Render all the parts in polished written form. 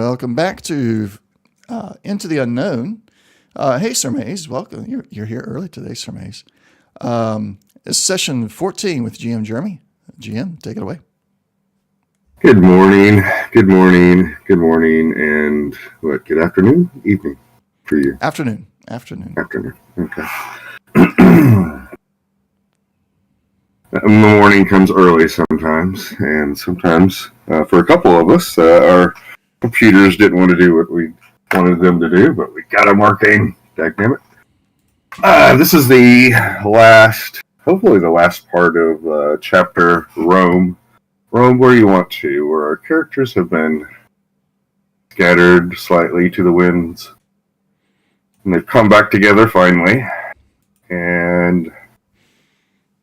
Welcome back to Into the Unknown. Hey, Sir Mays, welcome. You're here early today, Sir Mays. It's session 14 with GM Jeremy. GM, take it away. Good morning, and good afternoon, evening for you? Afternoon. Okay. The morning comes early sometimes, and sometimes, for a couple of us, our computers didn't want to do what we wanted them to do, but we got them working. Dagnammit. This is hopefully the last part of chapter Rome. Rome where you want to, where our characters have been scattered slightly to the winds. And they've come back together finally. And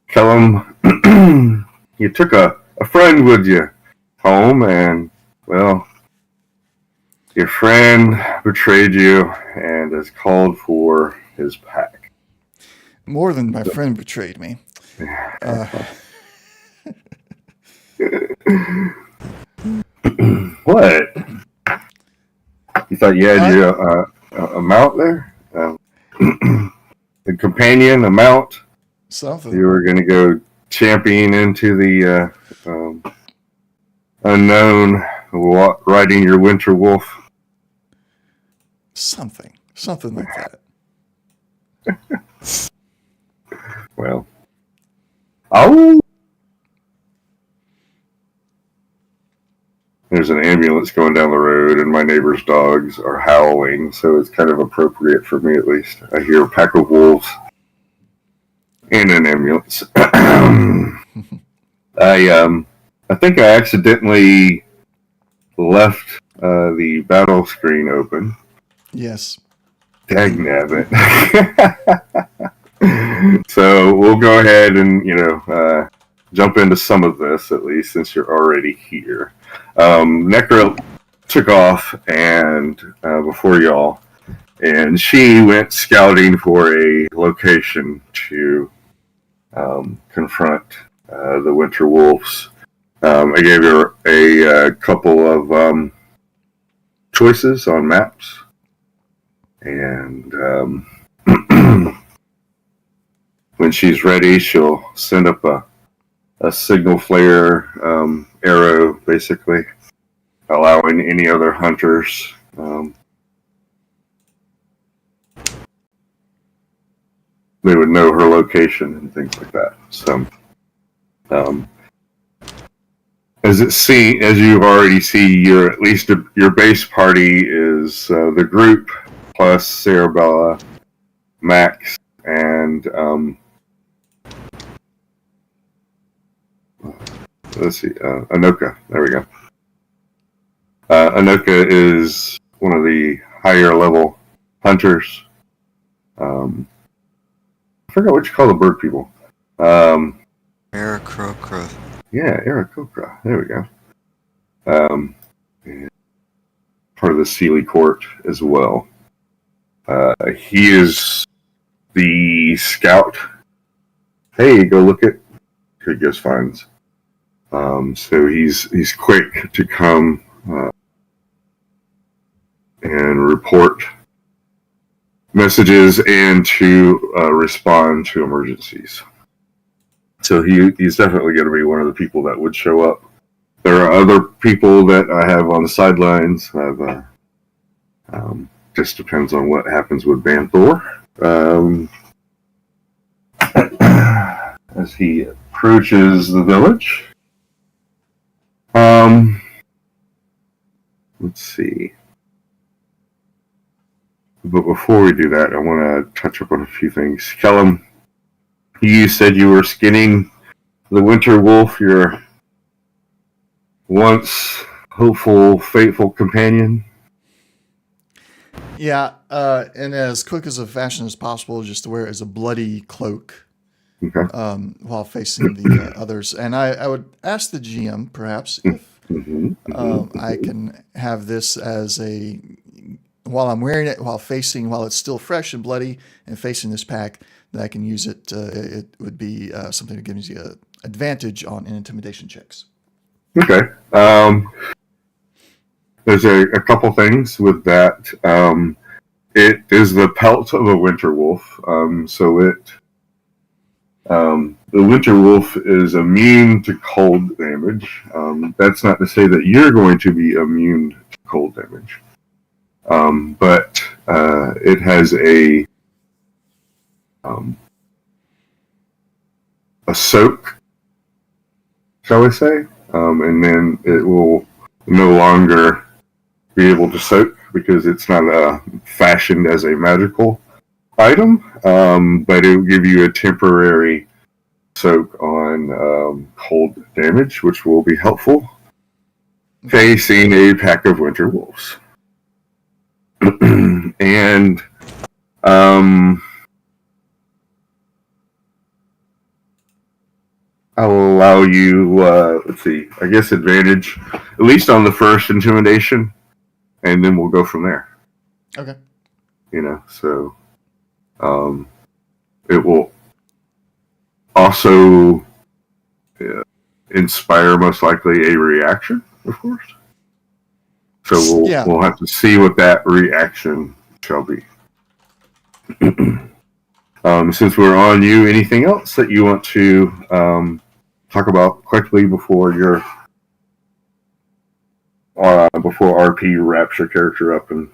Kellum, you took a friend with you home, and, well, your friend betrayed you and has called for his pack. More than my friend betrayed me. What? You thought you had a mount there? A companion, a mount? Something. You were going to go championing into the unknown, riding your winter wolf? Something like that. Well, there's an ambulance going down the road, and my neighbor's dogs are howling, so it's kind of appropriate for me, at least. I hear a pack of wolves in an ambulance. I think I accidentally left the battle screen open. Yes. Dagnabbit. So we'll go ahead and, jump into some of this, at least, since you're already here. Necro took off and before y'all, and she went scouting for a location to confront the Winter Wolves. I gave her a couple of choices on maps, and when she's ready, she'll send up a signal flare arrow, basically, allowing any other hunters they would know her location and things like that. So, as you already see, your base party is the group plus Cerebella, Max, and let's see, Anoka. There we go. Anoka is one of the higher level hunters. I forgot what you call the bird people. Aarakocra. Yeah, Aarakocra. There we go. Part of the Sealy Court as well. He is the scout. Hey, go look at Kugus finds. So he's quick to come and report messages and to respond to emergencies. So he's definitely going to be one of the people that would show up. There are other people that I have on the sidelines. Just depends on what happens with Banthor. As he approaches the village. Let's see. But before we do that, I want to touch up on a few things. Kellum, you said you were skinning the Winter Wolf, your once hopeful, faithful companion. Yeah, and as quick as a fashion as possible, just to wear it as a bloody cloak. Okay. While facing the others. And I would ask the GM, perhaps, if I can have this as while I'm wearing it, while it's still fresh and bloody and facing this pack, that I can use it. It would be something that gives you an advantage on intimidation checks. Okay. there's a couple things with that. It is the pelt of a winter wolf, the winter wolf is immune to cold damage. That's not to say that you're going to be immune to cold damage, but it has a soak, shall we say, and then it will no longer be able to soak because it's not fashioned as a magical item, but it will give you a temporary soak on cold damage, which will be helpful facing a pack of winter wolves. And I'll allow you, let's see, I guess advantage, at least on the first intimidation, and then we'll go from there. Okay. So it will also inspire most likely a reaction, of course. So we'll have to see what that reaction shall be. Since we're on you, anything else that you want to talk about quickly before before RP wraps your character up and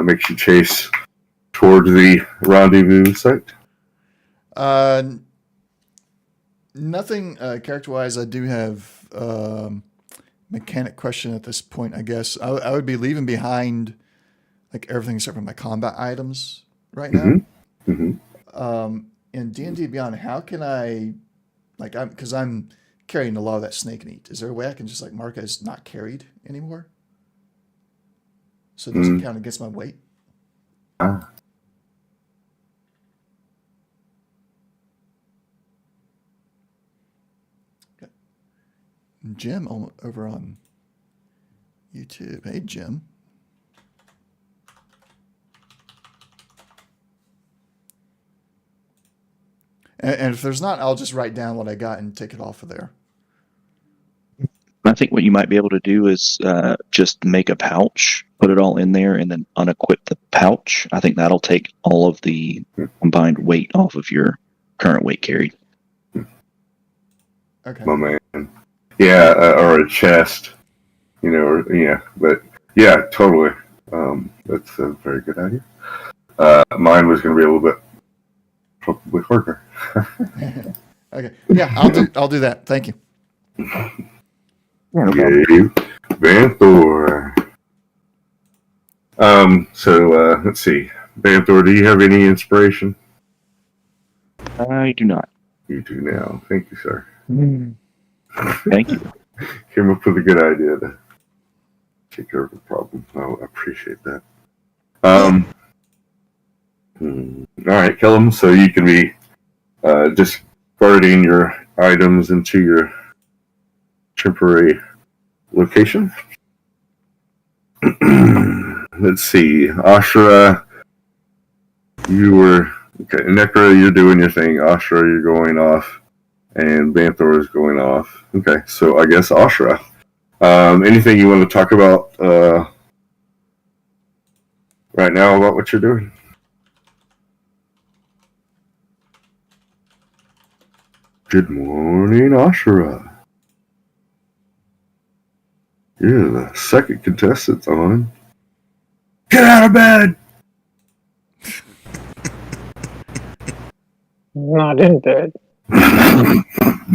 makes you chase towards the rendezvous site? Nothing character-wise. I do have mechanic question at this point, I guess. I would be leaving behind like everything except for my combat items right now. In D&D Beyond, how can I, because I'm carrying a lot of that snake meat. Is there a way I can just mark it as not carried anymore? So it doesn't count against my weight? Jim over on YouTube. Hey, Jim. And if there's not, I'll just write down what I got and take it off of there. I think what you might be able to do is just make a pouch, put it all in there, and then unequip the pouch. I think that'll take all of the combined weight off of your current weight carried. Okay. My man. Yeah, or a chest, but yeah, totally. That's a very good idea. Mine was going to be a little bit probably quicker. Okay. Yeah, I'll do that. Thank you. Okay, Banthor. So let's see. Banthor, do you have any inspiration? I do not. You do now. Thank you, sir. Thank you. Came up with a good idea to take care of the problem. I appreciate that. All right, Kellum. So you can be discarding your items into your temporary location. Let's see, Ashra. You were okay. Nekra, you're doing your thing. Ashra, you're going off. And Banthor is going off. Okay, so I guess Ashra. Anything you want to talk about right now about what you're doing? Good morning, Ashra. You're the second contestant on. Get out of bed! Not in bed.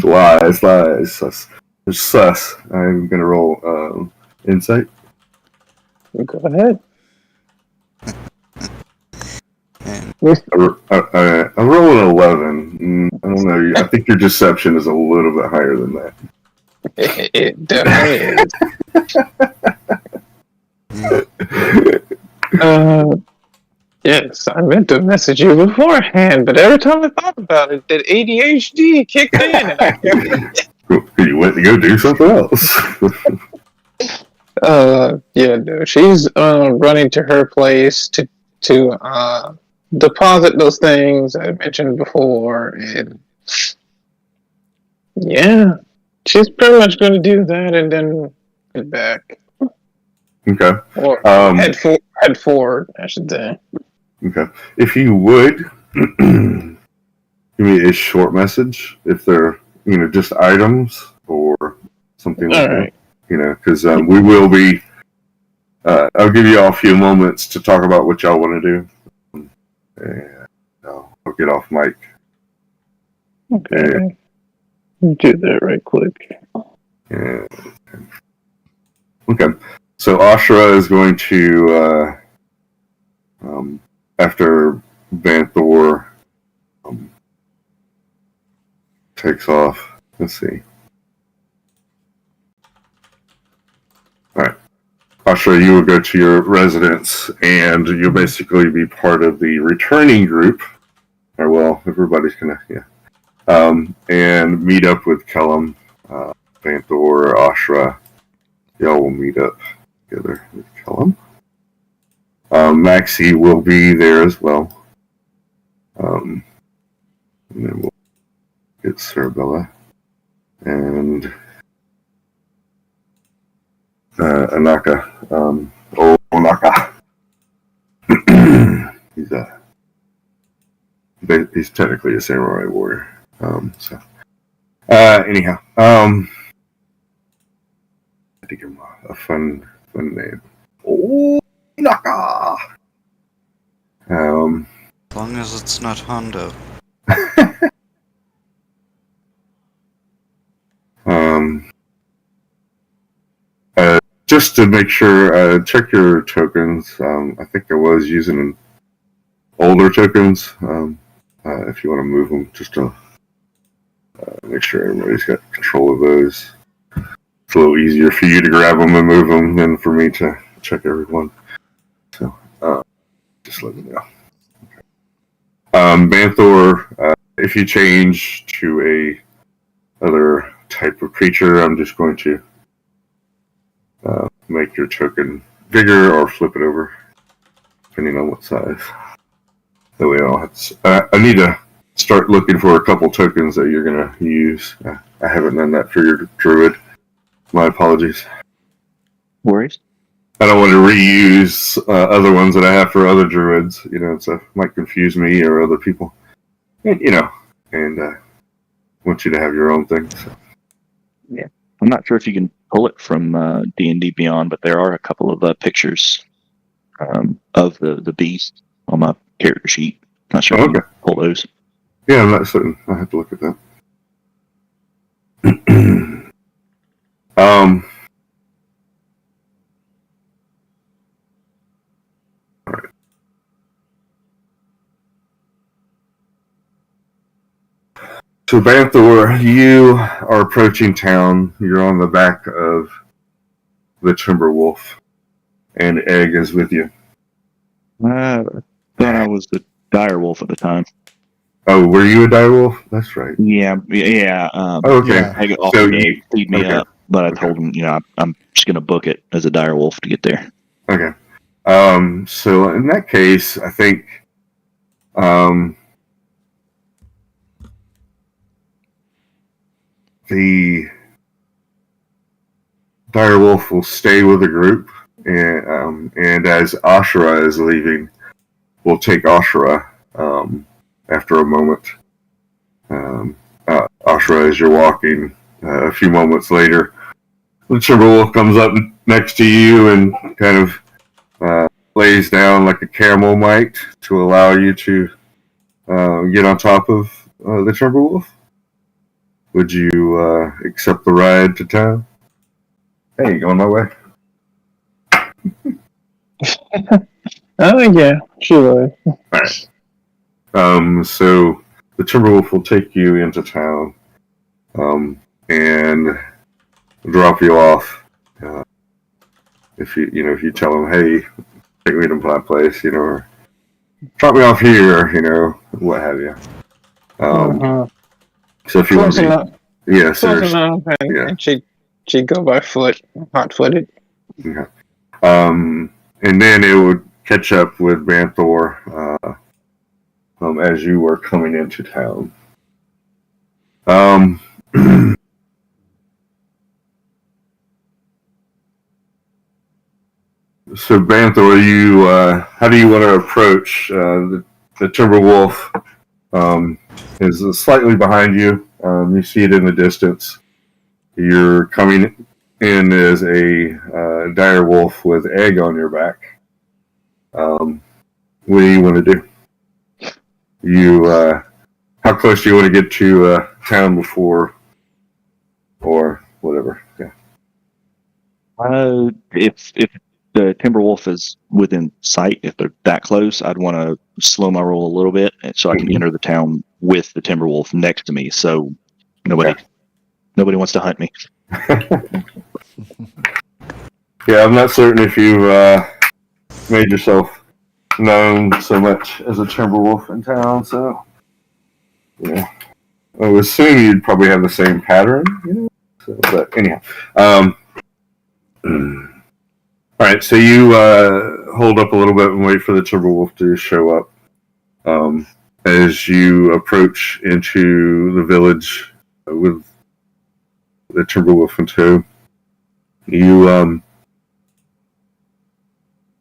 Lies. Sus. It's sus. I'm gonna roll insight. Go ahead. I'm rolling 11. I don't know. I think your deception is a little bit higher than that. It definitely is. Yes, I meant to message you beforehand, but every time I thought about it, that ADHD kicked in. And I kept... You went to go do something else. Yeah, no, she's running to her place to deposit those things I mentioned before, and yeah, she's pretty much going to do that and then get back. Okay. Or head forward, I should say. Okay. If you would, give me a short message if they're, just items or something like All right. that. Because we will be, I'll give you all a few moments to talk about what y'all want to do. And I'll get off mic. Okay. Do that right quick. Yeah. Okay. So Ashra is going to, after Banthor takes off, let's see. Alright. Ashra, you will go to your residence and you'll basically be part of the returning group. Or, well, everybody's gonna, and meet up with Kellum, Banthor, Ashra. Y'all will meet up together with Kellum. Maxie will be there as well. And then we'll get Cerebella and Anaka. Onaka. He's technically a samurai warrior. Anyhow, I had to give him a fun name. Onaka. As long as it's not Hondo. Just to make sure, check your tokens. I think I was using older tokens. If you want to move them, just to make sure everybody's got control of those. It's a little easier for you to grab them and move them than for me to check everyone. So, just let me know. Banthor, if you change to a other type of creature, I'm just going to make your token bigger or flip it over, depending on what size. That way I don't have to... I need to start looking for a couple tokens that you're going to use. I haven't done that for your druid. My apologies. Worries? I don't want to reuse other ones that I have for other druids, so it might confuse me or other people. And want you to have your own thing. So. Yeah. I'm not sure if you can pull it from D&D Beyond, but there are a couple of pictures of the beast on my character sheet. Not sure if you can pull those. Yeah, I'm not certain. I have to look at that. All right. So Banthor, you are approaching town. You're on the back of the Timberwolf, and Egg is with you. I thought I was the direwolf at the time. Oh, were you a direwolf? That's right. Yeah. Okay. Yeah. Egg offered to feed me up, but I told him, I'm just going to book it as a direwolf to get there. Okay. So in that case, I think, the direwolf will stay with the group, and as Ashra is leaving, we'll take Ashra after a moment. Ashra, as you're walking, a few moments later, the Timberwolf comes up next to you and kind of lays down like a camel might to allow you to get on top of the Timberwolf. Would you accept the ride to town? Hey, going my way? Yeah, sure. All right. So the Timberwolf will take you into town and drop you off. If you tell them, hey, take me to my place, or drop me off here, what have you. So if you want to be, yes, and she'd go by foot, hot-footed. Okay. And then it would catch up with Banthor as you were coming into town. So Bantha, you how do you want to approach the timber wolf? Is slightly behind you. You see it in the distance. You're coming in as a dire wolf with egg on your back. What do you want to do? How close do you want to get to town before, or whatever? Yeah. If the Timberwolf is within sight, if they're that close, I'd want to slow my roll a little bit so I can enter the town with the Timberwolf next to me. So nobody wants to hunt me. Yeah, I'm not certain if you've made yourself known so much as a Timberwolf in town, so yeah. I would assume you'd probably have the same pattern, So, but anyhow, all right. So you hold up a little bit and wait for the Timberwolf to show up. As you approach into the village with the Timberwolf in tow, you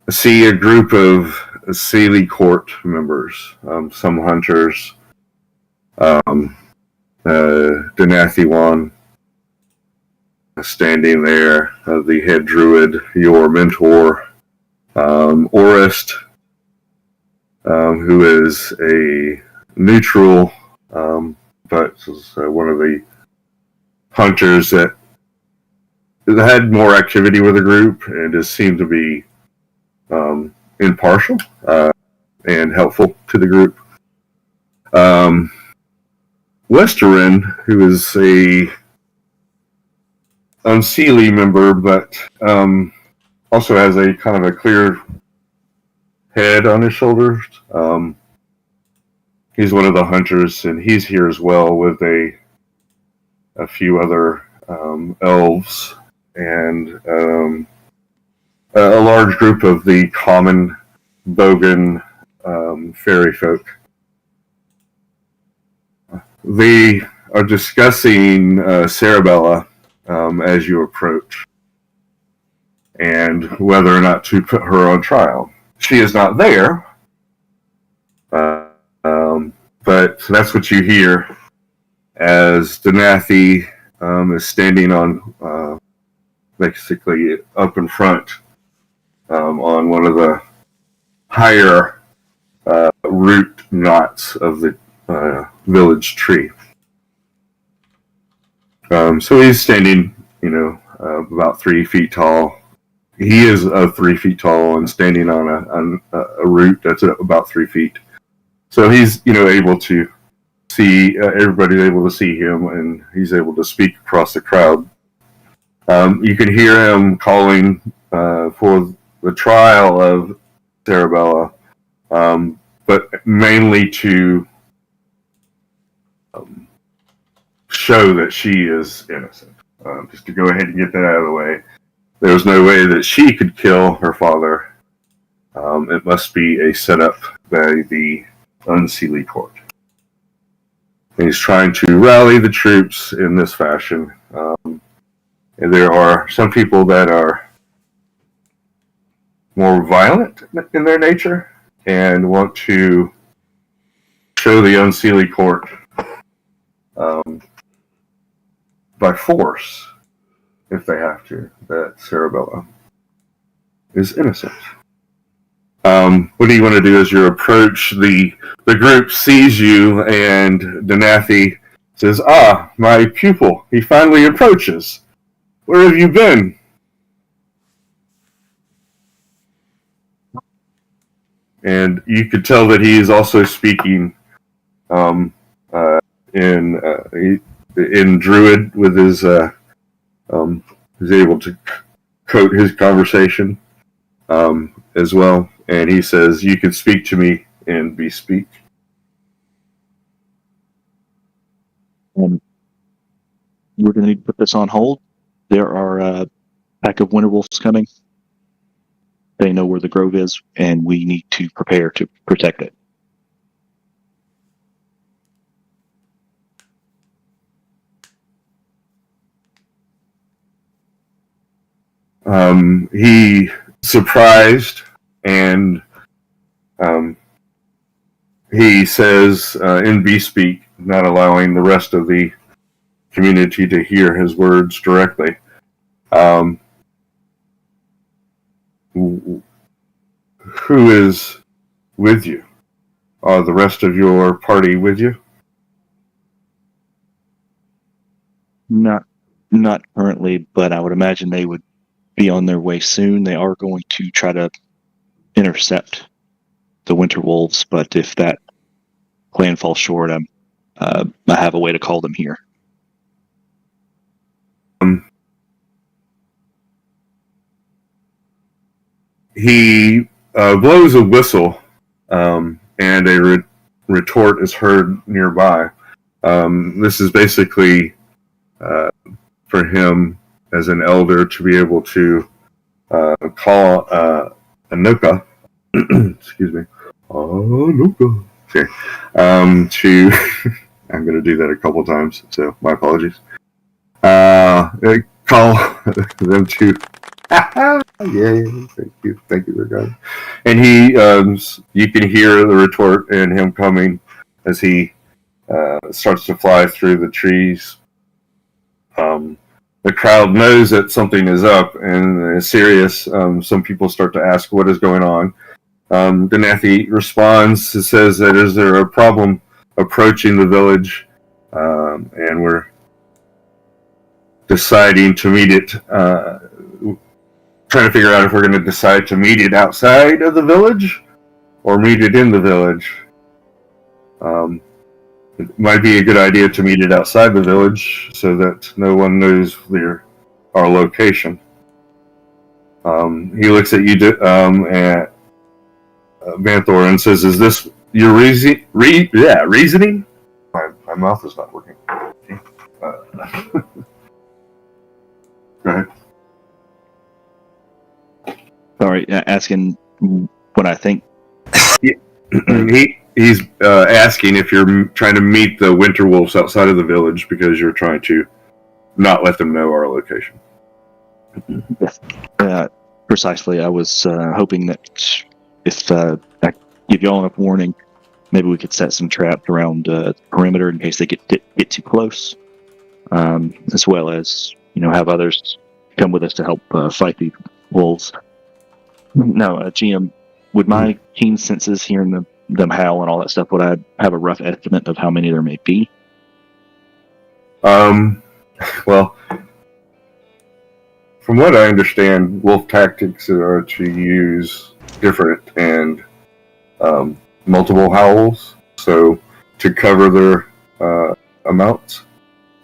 see a group of Sealy Court members, some hunters, Denathiwan standing there, the head druid, your mentor, Orist, who is a neutral, but is one of the hunters that had more activity with the group and just seemed to be impartial and helpful to the group. Westerin, who is a Unseelie member, but also has a kind of a clear head on his shoulders. He's one of the hunters, and he's here as well with a few other elves and a large group of the common Bogan fairy folk. They are discussing Sarabella as you approach and whether or not to put her on trial. She is not there, but that's what you hear as Denathi is standing on basically up in front on one of the higher root knots of the village tree. So he's standing, about 3 feet tall. He is 3 feet tall and standing on a root that's about 3 feet. So he's, able to see, everybody's able to see him, and he's able to speak across the crowd. You can hear him calling for the trial of Sarabella, but mainly to show that she is innocent. Just to go ahead and get that out of the way. There's no way that she could kill her father. It must be a setup by the Unseelie Court. He's trying to rally the troops in this fashion. And there are some people that are more violent in their nature and want to show the Unseelie Court by force, if they have to, that Sarabella is innocent. What do you want to do as you approach? The group sees you, and Denathi says, my pupil, he finally approaches. Where have you been? And you could tell that he is also speaking in Druid with his he's able to quote his conversation as well, and he says, "You can speak to me in bespeak." We're going to need to put this on hold. There are a pack of winter wolves coming. They know where the grove is, and we need to prepare to protect it. He surprised, and he says in B-speak, not allowing the rest of the community to hear his words directly. Who is with you? Are the rest of your party with you? Not currently, but I would imagine they would be on their way soon. They are going to try to intercept the Winter Wolves, but if that plan falls short, I have a way to call them here. He blows a whistle, and a retort is heard nearby. This is basically for him as an elder to be able to call Anuka. Excuse me. Anuka. Okay. To I'm going to do that a couple times, so my apologies. Call them to. Yay! Thank you, regard. And he, you can hear the retort and him coming as he starts to fly through the trees. The crowd knows that something is up and is serious. Some people start to ask what is going on. Denathi responds and says that is there a problem approaching the village, and we're deciding to meet it. Trying to figure out if we're going to decide to meet it outside of the village or meet it in the village. It might be a good idea to meet it outside the village so that no one knows our location. He looks at you, at Vanthor, and says, "Is this your reasoning?" My mouth is not working. Go ahead. Sorry, asking what I think. He's asking if you're trying to meet the Winter Wolves outside of the village because you're trying to not let them know our location. Precisely. I was hoping that if I give y'all enough warning, maybe we could set some traps around the perimeter in case they get too close, as well as have others come with us to help fight the wolves. No, GM, would my keen senses hearing them howl and all that stuff, would I have a rough estimate of how many there may be? Well, from what I understand, wolf tactics are to use different and multiple howls, so to cover their amounts.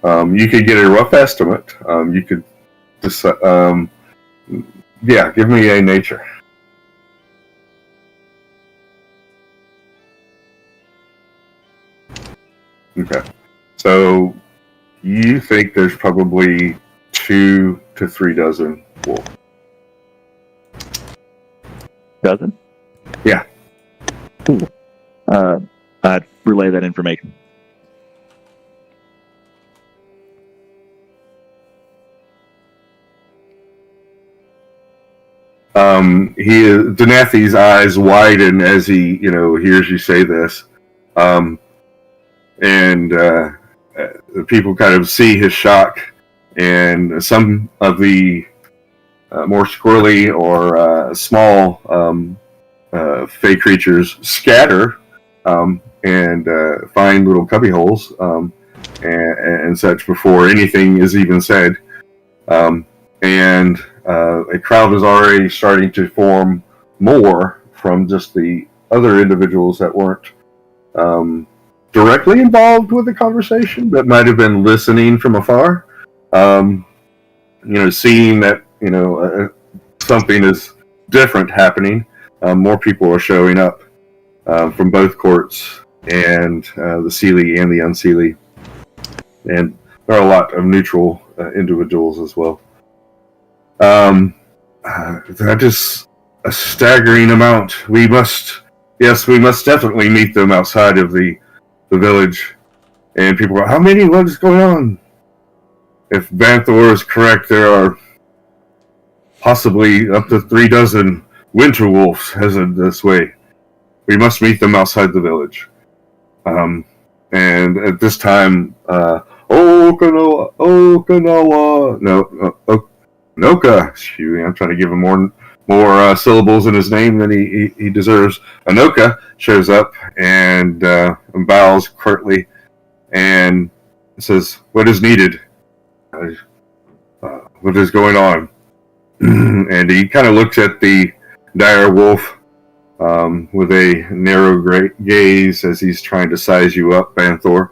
You could get a rough estimate. You could decide. Yeah, give me a nature. Okay. So you think there's probably 2 to 3 dozen wolves. Dozen? Yeah. Cool. I'd relay that information. Denathi's eyes widen as he, hears you say this. And the people kind of see his shock, and some of the more squirrely or small fey creatures scatter and find little cubby holes and such before anything is even said. And a crowd is already starting to form more from just the other individuals that weren't directly involved with the conversation, but might have been listening from afar. Seeing that something is different happening. More people are showing up from both courts and the Seelie and the Unseelie, and there are a lot of neutral individuals as well. That is a staggering amount. We must definitely meet them outside of the village. And people go, how many? What is going on? If Vanthor is correct, there are possibly up to 3 dozen winter wolves headed this way. We must meet them outside the village. And at this time, Okinawa, Anoka. Shoot, I'm trying to give him more syllables in his name than he deserves. Anoka shows up and bows curtly and says, "What is needed? What is going on?" And he kind of looks at the dire wolf with a narrow gaze as he's trying to size you up, Banthor.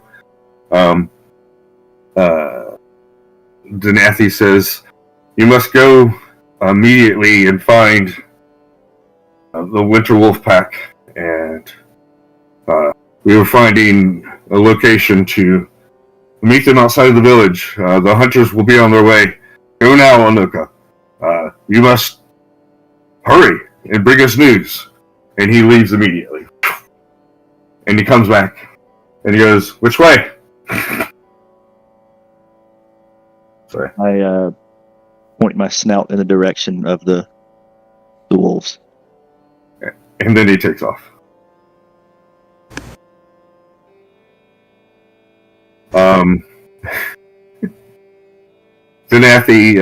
Denathi says, "You must go immediately and find the Winter Wolf Pack." And we were finding a location to meet them outside of the village. The hunters will be on their way. Go now, Anuka. You must hurry and bring us news. And he leaves immediately. And he comes back. And he goes, "Which way?" Sorry. I point my snout in the direction of the wolves. And then he takes off. Denathi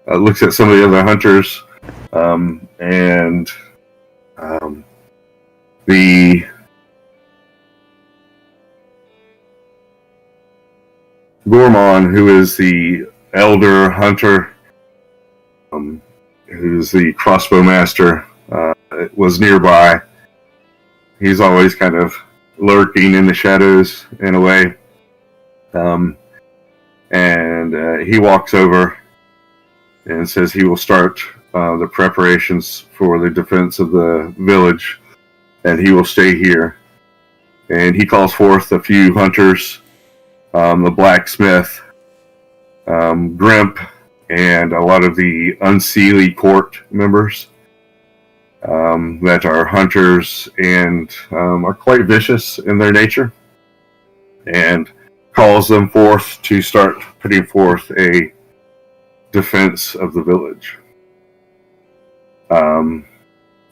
looks at some of the other hunters, and the Gormon, who is the elder hunter, who's the crossbow master, was nearby. He's always kind of lurking in the shadows in a way. And he walks over and says he will start the preparations for the defense of the village, and he will stay here. And he calls forth a few hunters, the blacksmith, Grimp, and a lot of the Unseelie court members that are hunters and are quite vicious in their nature, and calls them forth to start putting forth a defense of the village.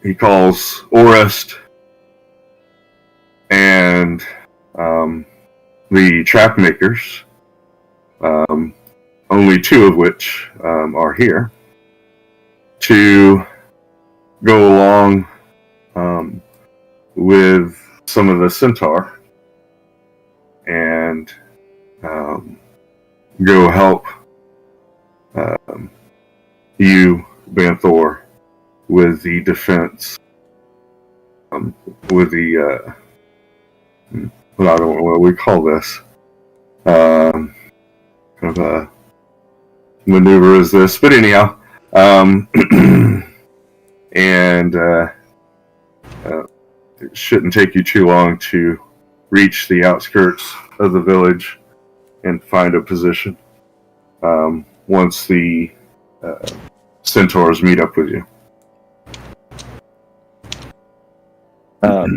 He calls Orest and the trap makers, only 2 of which are here, to go along with some of the centaur and go help you, Banthor, with the defense, with the I don't know what we call this. Kind of a maneuver is this, but anyhow, and it shouldn't take you too long to reach the outskirts of the village and find a position once the centaurs meet up with you.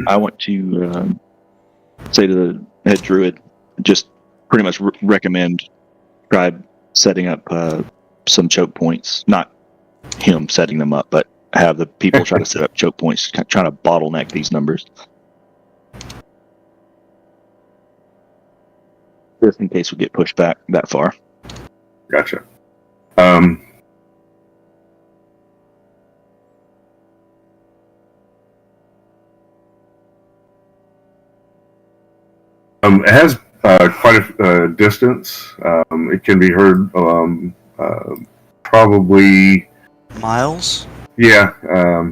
I want to say to the head druid, just pretty much recommend tribe setting up some choke points. Not him setting them up, but have the people try to set up choke points, trying to bottleneck these numbers. Just in case we get pushed back that far. Gotcha. It has quite a distance. It can be heard probably... Miles? Yeah,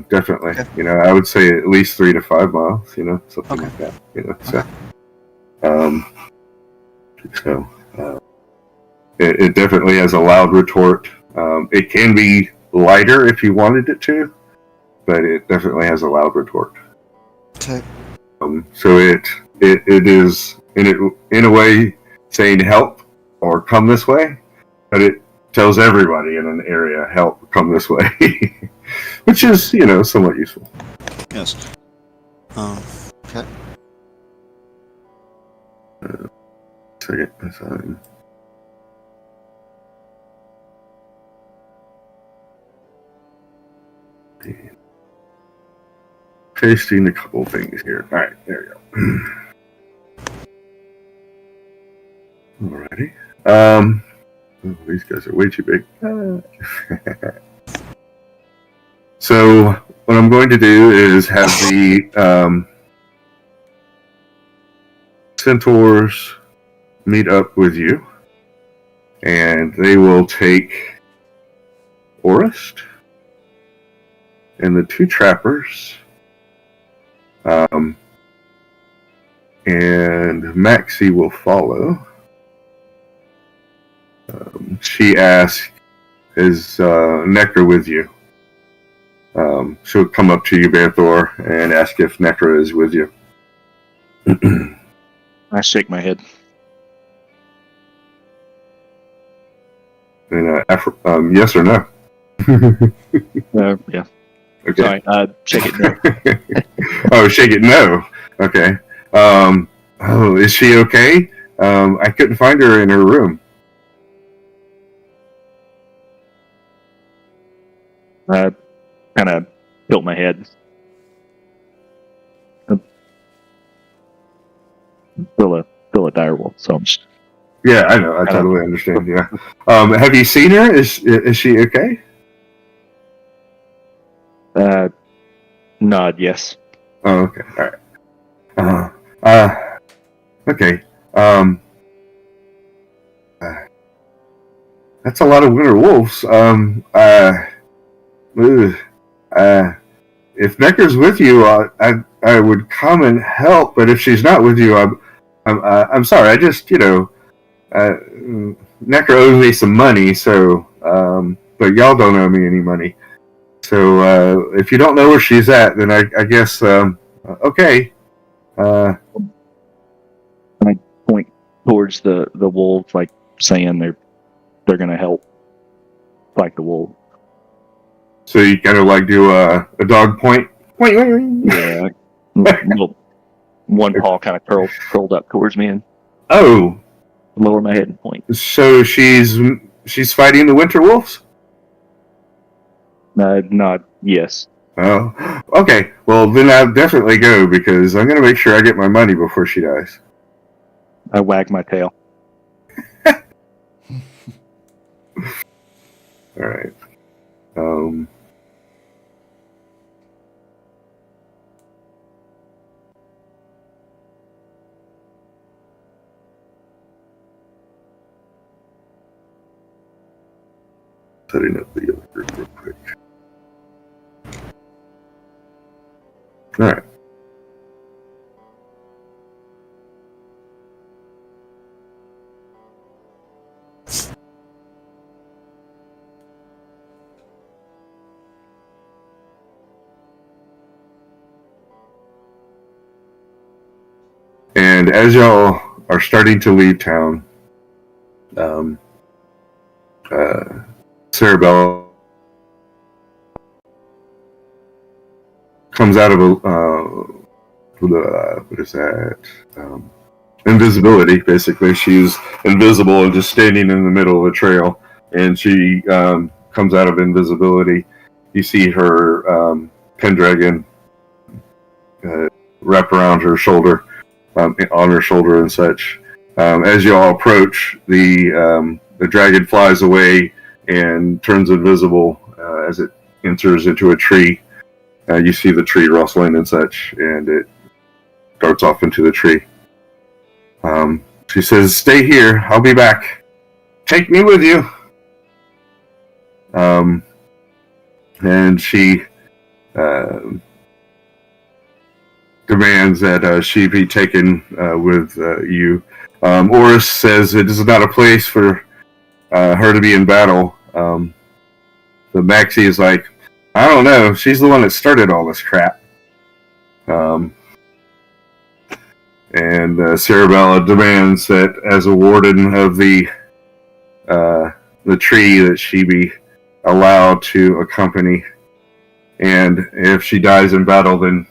definitely. Okay. You know, I would say at least 3 to 5 miles, you know, something Okay. like that. You know, so, it definitely has a loud retort. It can be lighter if you wanted it to, but it definitely has a loud retort. Okay. So it is in a way saying help or come this way, but it tells everybody in an area help come this way, which is, you know, somewhat useful. Yes. Okay. Second, Pasting a couple things here. All right, there we go. Alrighty. Oh, these guys are way too big. So what I'm going to do is have the centaurs meet up with you, and they will take Orist and the two trappers, and Maxie will follow. She asks, "Is Nectar with you?" She'll come up to you, Banthor, and ask if Nectar is with you. I shake my head. And yes or no? Yeah. Okay. Sorry. Shake it. No. Oh, shake it. No. Okay. Oh, is she okay? I couldn't find her in her room. I kind of tilt my head. Still a direwolf, so I'm just, Yeah, I know. I totally understand. Yeah. Have you seen her? Is she okay? nod yes. Oh, okay. All right. Okay. That's a lot of winter wolves. If Neckar's with you, I would come and help. But if she's not with you, I'm sorry. I just, Necker owes me some money. So, but y'all don't owe me any money. So, if you don't know where she's at, then I guess, okay. I point towards the wolves, like saying they're gonna help fight the wolf. So you kind of like do a dog point. Yeah. Little, one paw kind of curled up towards me and Oh, lower my head and point. so she's fighting the winter wolves. Nod yes. Oh, okay. Well, then I'll definitely go because I'm going to make sure I get my money before she dies. I wag my tail. All right. Setting up the other group real quick. All right. And as y'all are starting to leave town, Cerebella comes out of what is that? Invisibility. Basically, she's invisible and just standing in the middle of the trail. And she comes out of invisibility. You see her Pendragon wrap around her shoulder, on her shoulder and such. As you all approach, the dragon flies away and turns invisible as it enters into a tree. You see the tree rustling and such, and it darts off into the tree. She says, "Stay here. I'll be back. Take me with you." And she demands that she be taken with you. Oris says it is not a place for her to be in battle. The Maxie is like, I don't know. She's the one that started all this crap. And Cerebella demands that as a warden of the tree that she be allowed to accompany. And if she dies in battle, then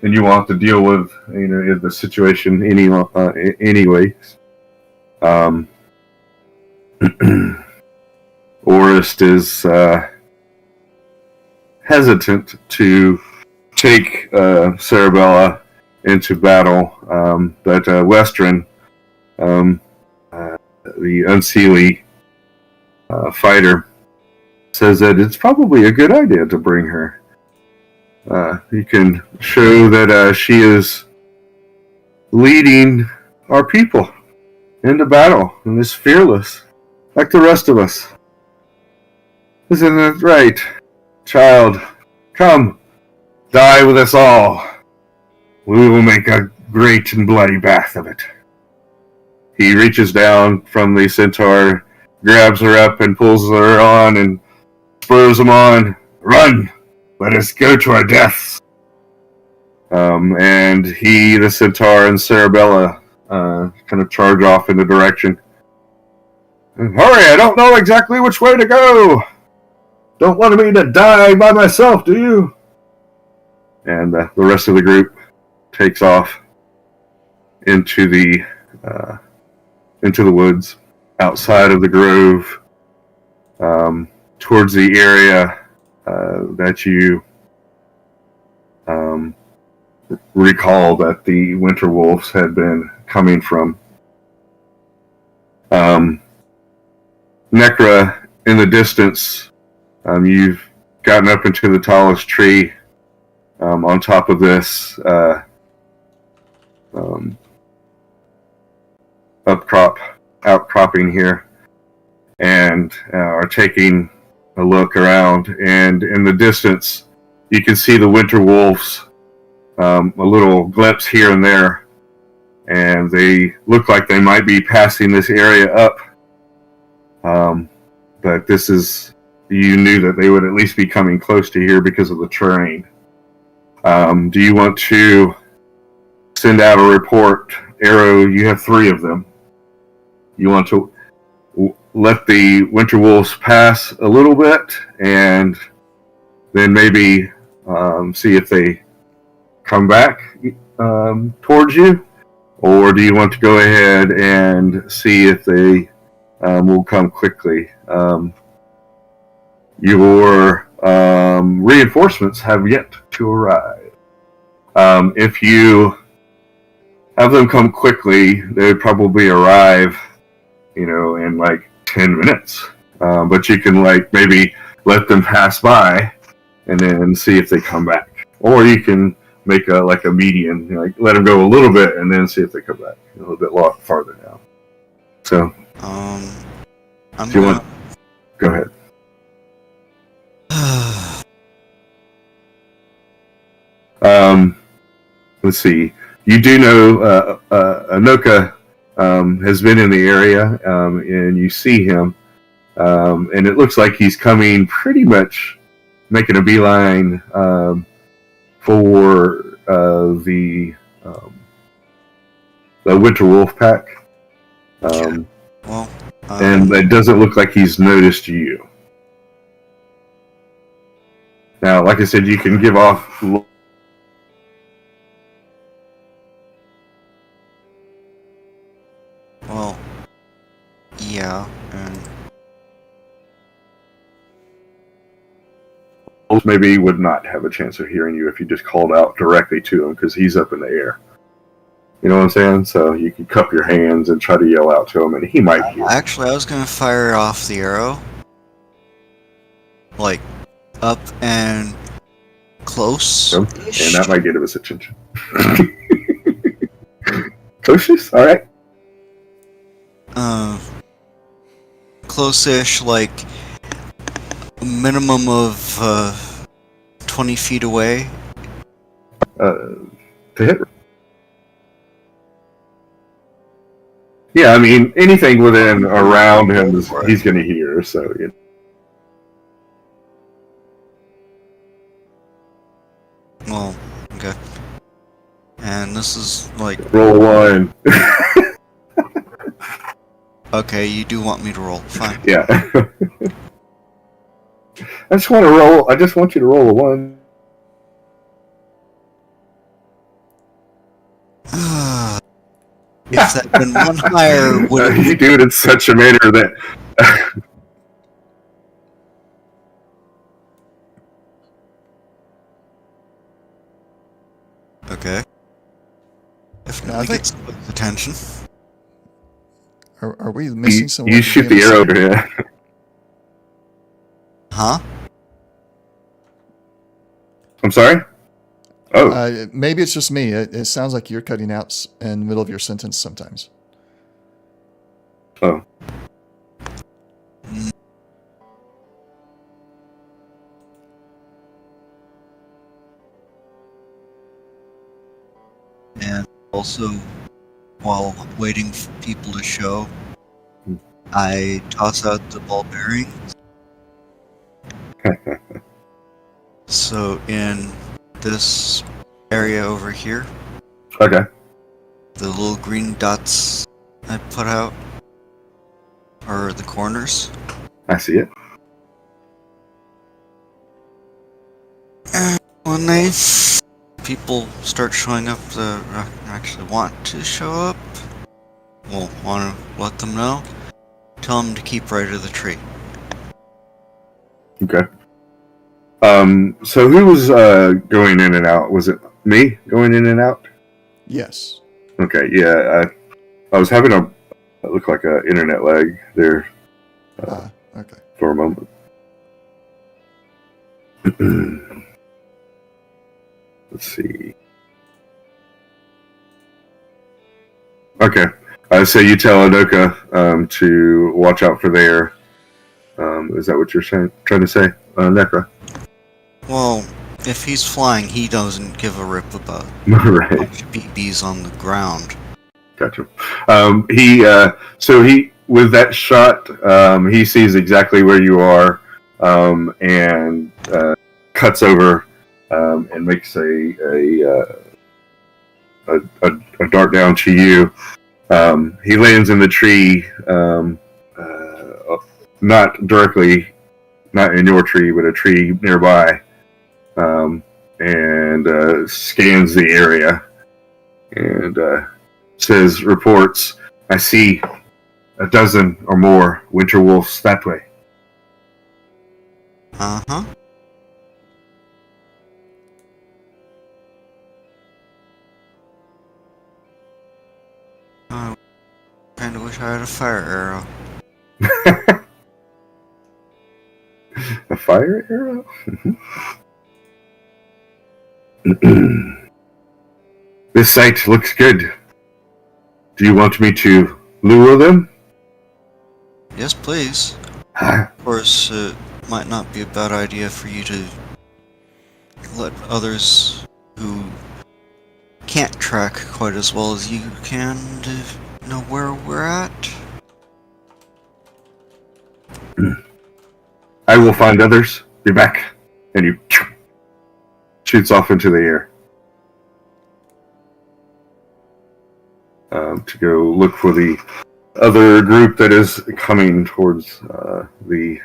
and you will have to deal with the situation anyways. Orist is hesitant to take Cerebella into battle, but Western, the unseelie fighter, says that it's probably a good idea to bring her. You can show that she is leading our people into battle and is fearless, like the rest of us. Isn't it right, child? Come, die with us all. We will make a great and bloody bath of it. He reaches down from the centaur, grabs her up and pulls her on and spurs them on. Run! Let us go to our deaths. And he, the centaur, and Cerebella kind of charge off in the direction. Hurry, I don't know exactly which way to go. Don't want me to die by myself, do you? And the rest of the group takes off into the woods outside of the grove, towards the area that you recall that the winter wolves had been coming from. Necra, in the distance, you've gotten up into the tallest tree on top of this outcropping here, and are taking a look around. And in the distance, you can see the winter wolves, a little glimpse here and there, and they look like they might be passing this area up. But this is, you knew that they would at least be coming close to here because of the terrain. Do you want to send out a report? Arrow, you have 3 of them. You want to let the winter wolves pass a little bit and then maybe see if they come back towards you? Or do you want to go ahead and see if they will come quickly? Your reinforcements have yet to arrive. If you have them come quickly, they would probably arrive, in like 10 minutes. But you can maybe let them pass by and then see if they come back. Or you can make a median, let them go a little bit and then see if they come back a little bit farther down. So, I'm do you want? Go ahead. Let's see. You do know Anoka has been in the area, and you see him, and it looks like he's coming pretty much making a beeline for the Winter Wolf Pack. Well, and it doesn't look like he's noticed you. Now, like I said, you can give off. well, yeah, and Maybe he would not have a chance of hearing you if you just called out directly to him because he's up in the air. You know what I'm saying? So you can cup your hands and try to yell out to him, and he might hear. actually, I was gonna fire off the arrow, up and close. And that might get his attention. Close-ish? All right. Close-ish, minimum of 20 feet away. To hit. Yeah, I mean, anything within around him he's going to hear. So, Well, okay. And this is roll 1. okay, you do want me to roll. Fine. Yeah. I just want you to roll a 1. If that had been one higher, would You do it in such a manner that. I think. gets attention. Are we missing someone? You shoot the arrow to him. Huh? I'm sorry? Oh. Maybe it's just me. It sounds like you're cutting out in the middle of your sentence sometimes. Oh. And also, while waiting for people to show, I toss out the ball bearings. So in this area over here, Okay. the little green dots I put out are the corners. I see it. And when people start showing up that actually want to show up, we'll want to let them know. Tell them to keep right of the tree. Okay. So who was going in and out? Was it me going in and out? Yes. Okay, yeah. I was having it looked like an internet lag there Okay. for a moment. Let's see. Okay. So you tell Anoka to watch out for there. Is that what you're trying to say, Necra? Well, if he's flying, he doesn't give a rip about Right. BBs on the ground. Gotcha. He with that shot, he sees exactly where you are, and cuts over and makes a dart down to you. He lands in the tree, not in your tree, but a tree nearby, and scans the area and reports, I see a dozen or more winter wolves that way. Uh-huh. I kinda wish I had a fire arrow. A fire arrow? This site looks good. Do you want me to lure them? Yes, please. Ah, Of course, it might not be a bad idea for you to let others who can't track quite as well as you can to know where we're at. I will find others. Be back. And you shoots off into the air. To go look for the other group that is coming towards the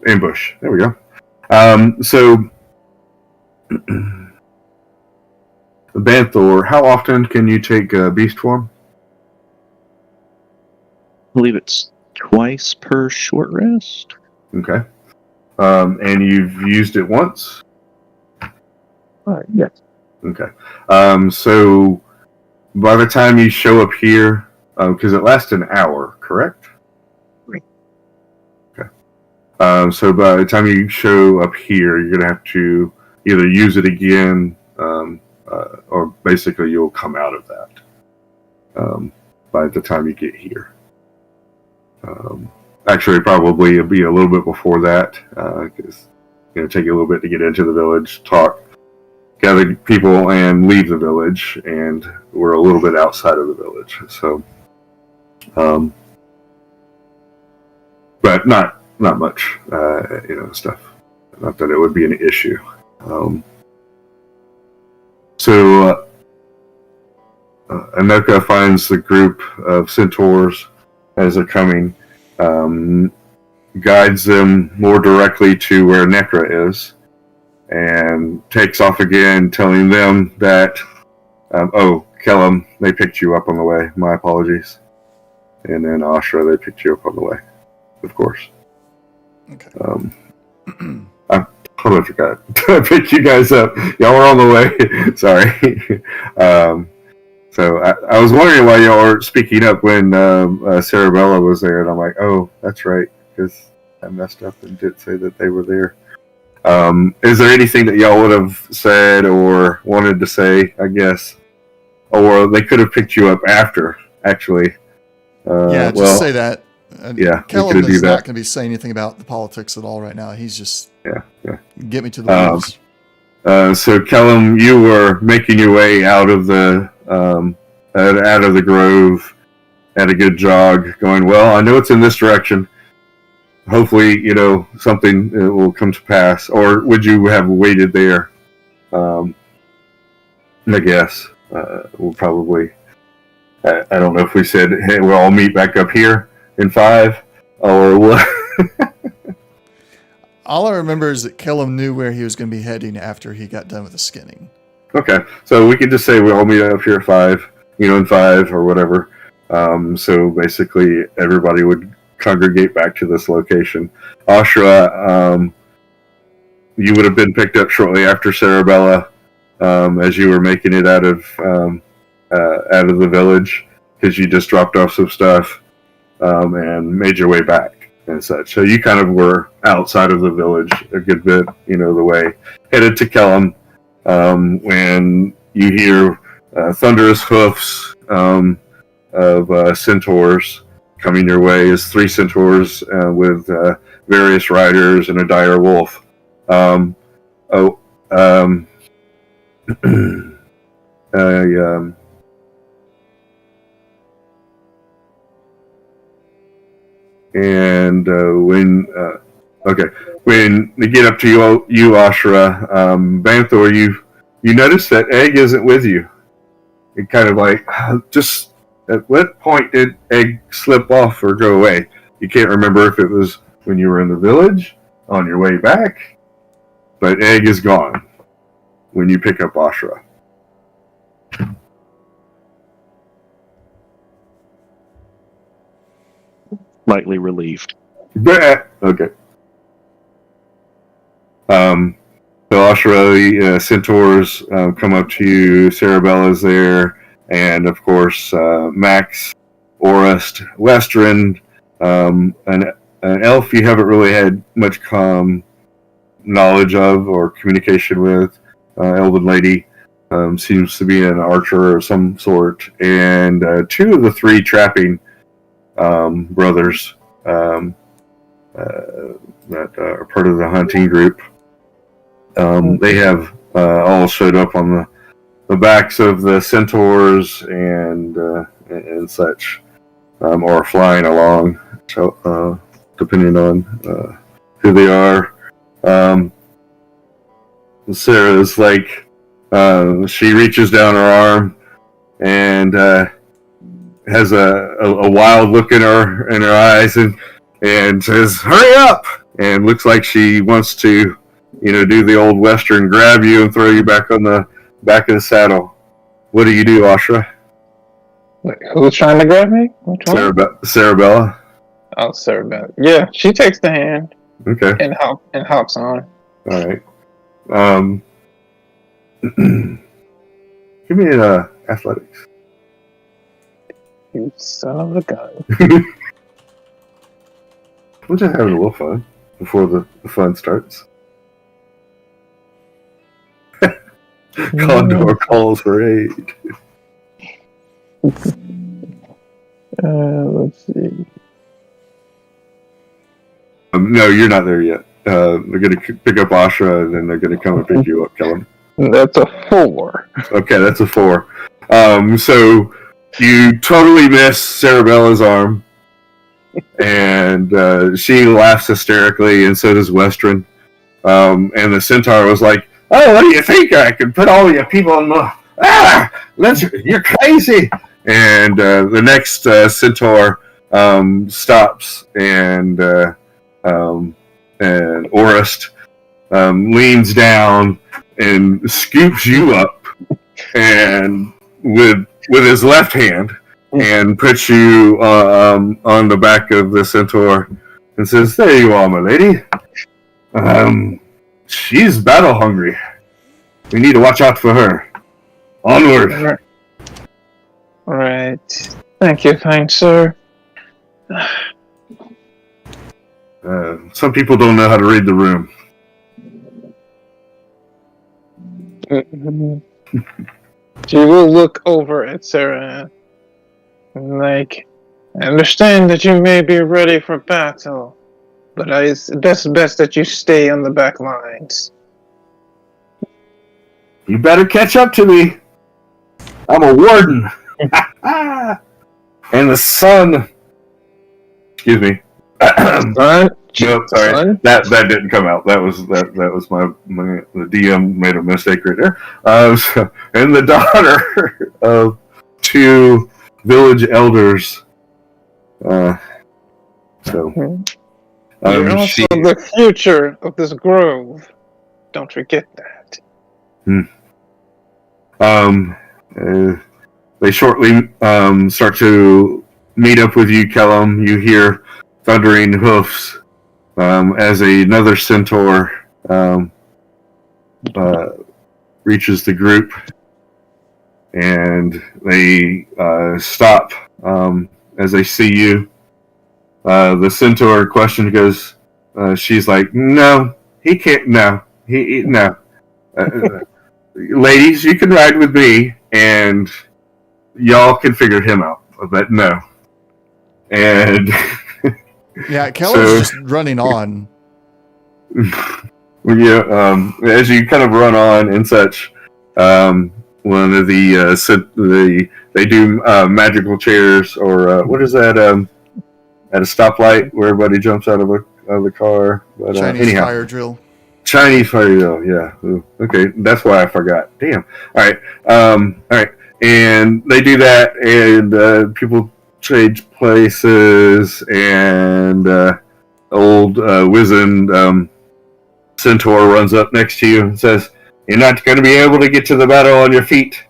ambush. There we go. Banthor, how often can you take beast form? I believe it's twice per short rest. Okay. And you've used it once? Yes. Okay. So by the time you show up here, because it lasts an hour, correct? Right. Okay. So by the time you show up here, you're going to have to either use it again, or basically you'll come out of that by the time you get here. Actually, probably it'll be a little bit before that, because it's going to take you a little bit to get into the village, talk, gather people, and leave the village. And we're a little bit outside of the village, so, but not much, stuff. Not that it would be an issue. Anoka finds the group of centaurs as they're coming, guides them more directly to where Necra is, and takes off again, telling them that, Kellum, they picked you up on the way. My apologies. And then Ashra, they picked you up on the way, of course. Okay. I forgot. I picked you guys up. Y'all were on the way. Sorry. So I was wondering why y'all weren't speaking up when Sarabella was there, and I'm like, oh, that's right, because I messed up and didn't say that they were there. Is there anything that y'all would have said or wanted to say, I guess? Or they could have picked you up after, actually. Just say that. Yeah, Kellum we could do is not that. going to be saying anything about the politics at all right now. He's just get me to the wolves. So Kellum, you were making your way out of the grove at a good jog, going, well, I know it's in this direction. Hopefully, something will come to pass. Or would you have waited there? I guess we'll probably. I don't know if we said, hey, we'll all meet back up here in 5, or what. All I remember is that Kellum knew where he was going to be heading after he got done with the skinning. Okay, so we could just say we all meet up here at 5, in 5 or whatever. So basically, everybody would congregate back to this location. Ashra, you would have been picked up shortly after Sarabella, as you were making it out of the village, because you just dropped off some stuff and made your way back and such. So you kind of were outside of the village a good bit, the way, headed to Kellum, when you hear thunderous hoofs of centaurs coming your way. Is 3 centaurs with various riders and a dire wolf. When they get up to you Ashra, Banthor, you notice that Egg isn't with you. It kind of like, just at what point did Egg slip off or go away? You can't remember if it was when you were in the village, on your way back, but Egg is gone when you pick up Ashra. Slightly relieved. Okay. So Ashra, the centaurs come up to you. Sarabella's there, and of course Max, Orest, Western, an elf you haven't really had much knowledge of or communication with. Elven lady seems to be an archer of some sort, and 2 of the 3 trapping brothers that are part of the hunting group. They have all showed up on the backs of the centaurs and such, or flying along, so depending on who they are. Sarah's like, she reaches down her arm and has a wild look in her eyes and says, "Hurry up!" and looks like she wants to, do the old Western, grab you and throw you back on the back of the saddle. What do you do, Ashra? Wait, who's trying to grab me? Which one? Sarabella. Oh, Sarabella. Yeah, she takes the hand. Okay. And hops on. All right. Give me an athletics. You son of a gun. We're just having a little fun before the fun starts. Condor calls for aid. Let's see. No, you're not there yet. They're going to pick up Ashra, and then they're going to come and pick you up, Kellum. That's a 4. Okay, that's a 4. So you totally miss Sarabella's arm, and she laughs hysterically, and so does Western. And the centaur was like, "Oh, what do you think? I can put all your people in the... you're crazy!" And the next centaur stops, and Orest leans down and scoops you up, and with his left hand, and puts you on the back of the centaur, and says, "There you are, my lady. She's battle hungry. We need to watch out for her. Onward. All right. Thank you, kind sir. Some people don't know how to read the room. She will look over at Sarah. Like, I understand that you may be ready for battle, but it's best that you stay on the back lines. You better catch up to me. I'm a warden. And the sun. Excuse me. Son? No, sorry. Son? That didn't come out. That was my the DM made a mistake right there. And the daughter of 2 village elders. You're also the future of this grove. Don't forget that. They shortly start to meet up with you, Kellum. You hear thundering hoofs as another centaur reaches the group, and they stop as they see you. The centaur question goes, she's like, "No, he can't. No, no. Ladies, you can ride with me, and y'all can figure him out." But no, and Yeah, Kellen's just running on. yeah, as you kind of run on and such, one of they do magical chairs, or what is that? At a stoplight where everybody jumps out of the car. But, Chinese fire drill. Chinese fire drill, yeah. Ooh, okay, that's why I forgot. Damn. All right, and they do that, and people trade places, and old wizened centaur runs up next to you and says, "You're not going to be able to get to the battle on your feet.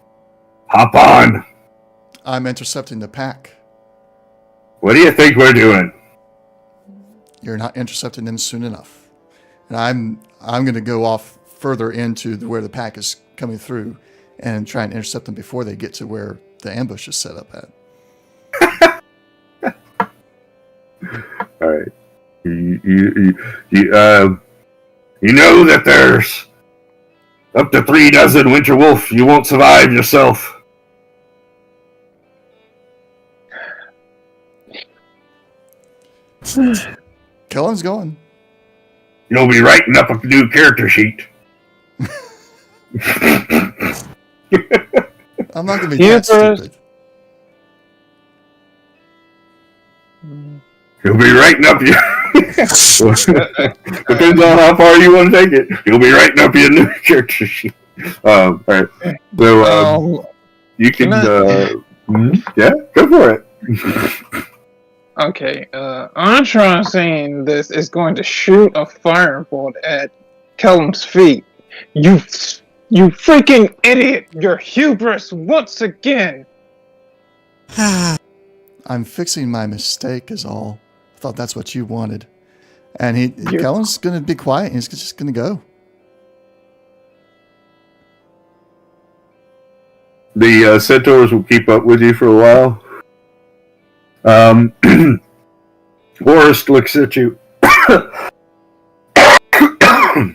Hop on." I'm intercepting the pack. What do you think we're doing? You're not intercepting them soon enough. And I'm going to go off further into where the pack is coming through and try and intercept them before they get to where the ambush is set up at. All right. You know that there's up to 3 dozen winter wolf. You won't survive yourself. Kellen's going. You'll be writing up a new character sheet. I'm not going to be that stupid. You'll be writing up your... Depends on how far you want to take it. You'll be writing up your new character sheet. All right. So, you can... yeah, go for it. Okay, Antron saying this is going to shoot a firebolt at Kellum's feet. You freaking idiot! Your hubris once again! I'm fixing my mistake is all. I thought that's what you wanted. And Kellen's going to be quiet and he's just going to go. The centaurs will keep up with you for a while. Forrest looks at you.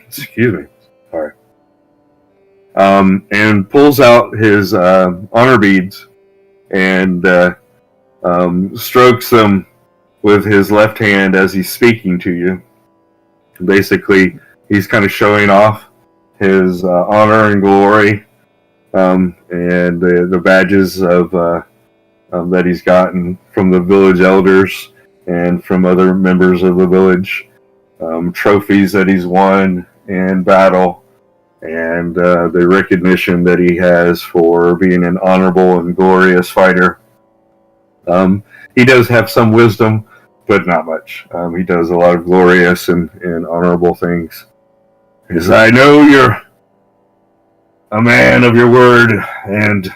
Excuse me. Sorry. And pulls out his honor beads and strokes them with his left hand as he's speaking to you. Basically, he's kind of showing off his honor and glory, and the badges of that he's gotten from the village elders and from other members of the village, trophies that he's won in battle, and the recognition that he has for being an honorable and glorious fighter. He does have some wisdom, but not much. He does a lot of glorious and honorable things. Because I know you're a man of your word, and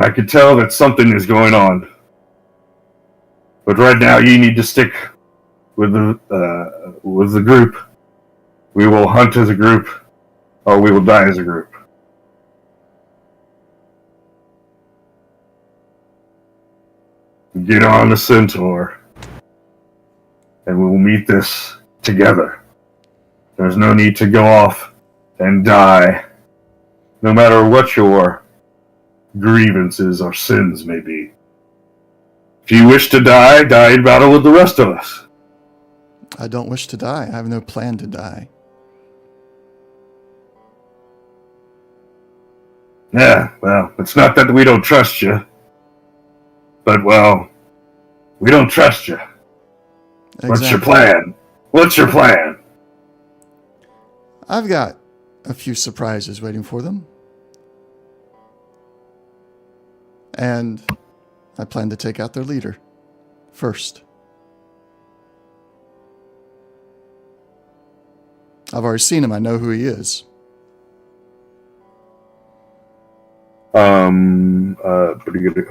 I can tell that something is going on. But right now, you need to stick with the group We will hunt as a group, or we will die as a group. Get on the Centaur, and we will meet this together. There's no need to go off and die, no matter what your grievances or sins may be. If you wish to die, die in battle with the rest of us. I don't wish to die. I have no plan to die. Yeah, well, it's not that we don't trust you, but, well, we don't trust you. Exactly. What's your plan? What's your plan? I've got a few surprises waiting for them. And I plan to take out their leader first. I've already seen him. I know who he is.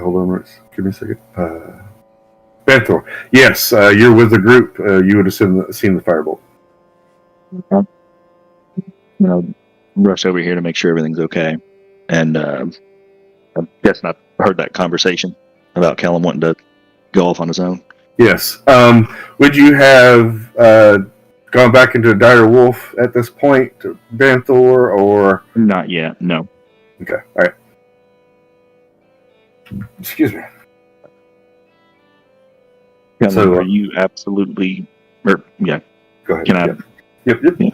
Hold on, Rex. Give me a second. Banthor. Yes, you're with the group. You would have seen the firebolt. I'll rush over here to make sure everything's okay. And I'm guessing I've heard that conversation about Callum wanting to go off on his own. Yes. Would you have gone back into a dire wolf at this point, Banthor, or? Not yet, no. Okay, all right. Excuse me. Callum, So, are you absolutely... yeah. Go ahead. Can I... Yep. Yeah.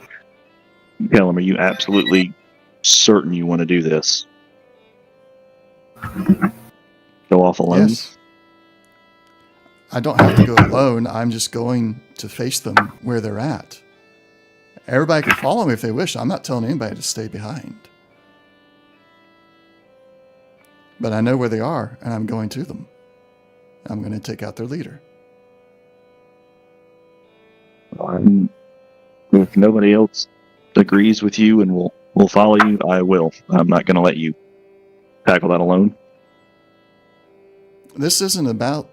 Callum, are you absolutely certain you want to do this? Go off alone? Yes. I don't have to go alone. I'm just going to face them where they're at. Everybody can follow me if they wish. I'm not telling anybody to stay behind. But I know where they are, and I'm going to them. I'm going to take out their leader. If nobody else agrees with you and will follow you, I will. I'm not going to let you tackle that alone. This isn't about,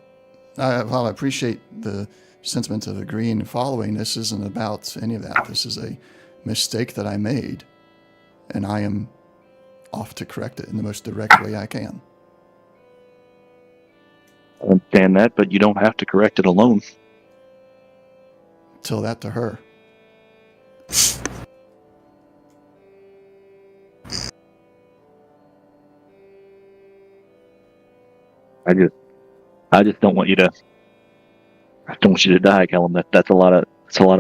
while I appreciate the sentiment of agreeing and following, this isn't about any of that. This is a mistake that I made, and I am off to correct it in the most direct way I can. I understand that, but you don't have to correct it alone. Tell that to her. I just don't want you to. I don't want you to die, Callum. That's a lot of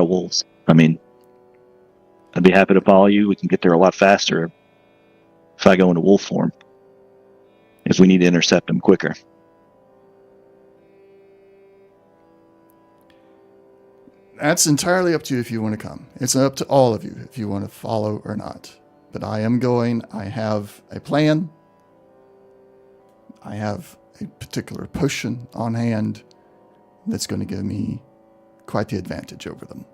wolves. I mean, I'd be happy to follow you. We can get there a lot faster if I go into wolf form. If we need to intercept them quicker. That's entirely up to you if you want to come. It's up to all of you if you want to follow or not. But I am going. I have a plan. I have a particular potion on hand that's going to give me quite the advantage over them.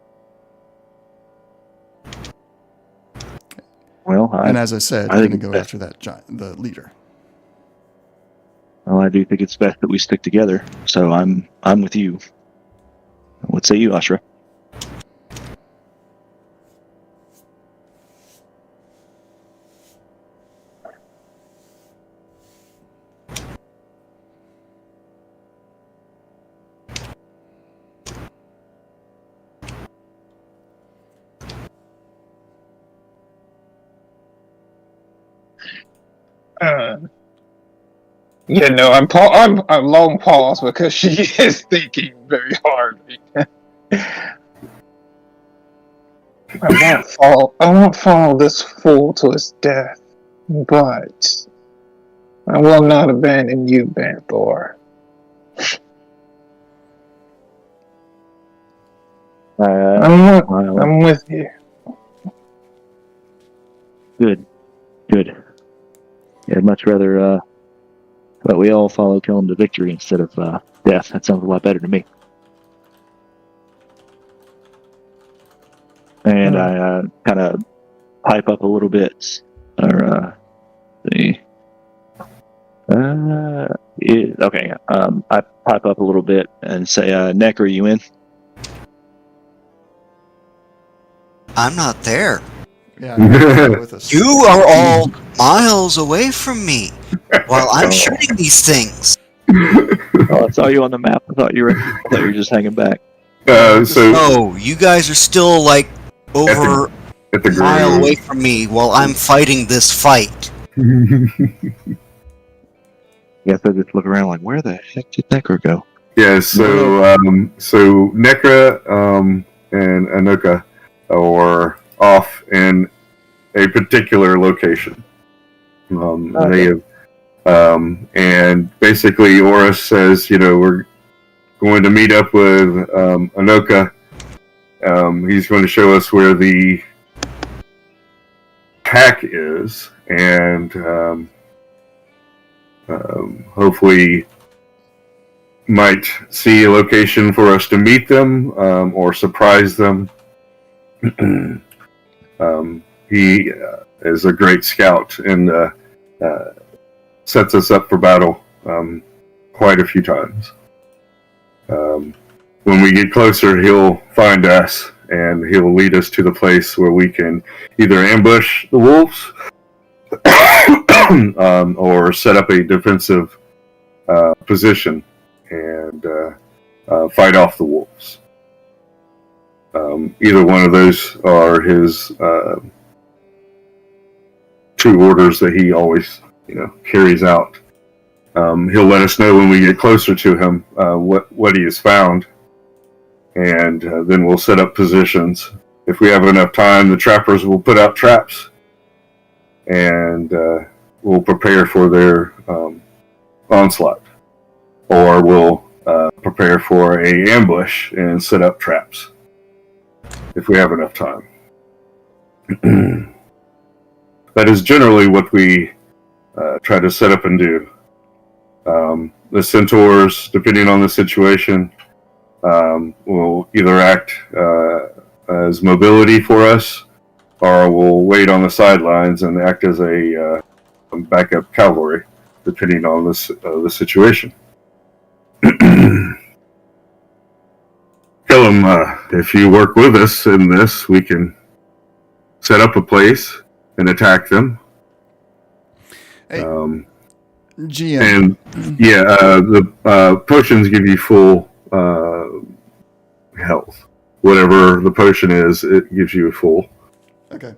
Well, And as I said, I'm going to go after that the leader. Well, I do think it's best that we stick together. So I'm with you. What say you, Ashra? Yeah, no, I'm a long pause because she is thinking very hard. I won't follow this fool to his death, but I will not abandon you, Banthor. I'm with you. Good. Yeah, I'd much rather but we all follow Callum to victory instead of death. That sounds a lot better to me. And I kind of pipe up a little bit, or okay. I pipe up a little bit and say, "Neck, are you in?" I'm not there. Yeah, you're not with us. You are all miles away from me while I'm shooting these things. Oh, I saw you on the map. I thought you were just hanging back. So No, you guys are still like over at the a mile grove. away from me while I'm fighting this fight. Guess I just look around like, where the heck did Necker go? Yeah, so Nekra and Anuka are off in a particular location. They have, and basically Oris says, we're going to meet up with Anuka. He's going to show us where the pack is, and hopefully might see a location for us to meet them or surprise them. He is a great scout and sets us up for battle quite a few times. When we get closer, he'll find us and he'll lead us to the place where we can either ambush the wolves or set up a defensive position and fight off the wolves. Either one of those are his true orders that he always, carries out. He'll let us know when we get closer to him what he has found, and then we'll set up positions. If we have enough time, the trappers will put out traps, and we'll prepare for their onslaught, or we'll prepare for a ambush and set up traps if we have enough time. That is generally what we try to set up and do. The centaurs, depending on the situation, will either act as mobility for us, or will wait on the sidelines and act as a backup cavalry, depending on the situation. Tell him if you work with us in this, we can set up a place and attack them. Hey, GM. And the potions give you full health. Whatever the potion is, it gives you a full. Okay.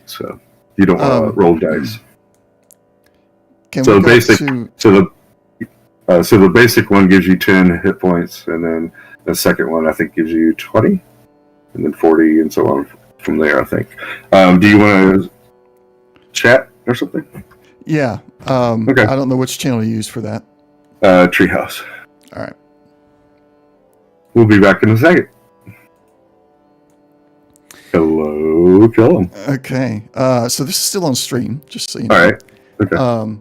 So you don't want to roll dice. Can So we go basic. to? So the basic one gives you 10 hit points, and then the second one I think gives you 20, and then 40, and so on from there. I think. Do you want to chat or something? Yeah. Okay. I don't know which channel to use for that. Treehouse. All right. We'll be back in a second. Hello, Kellum. Okay. So this is still on stream, just so you know. All right. Okay.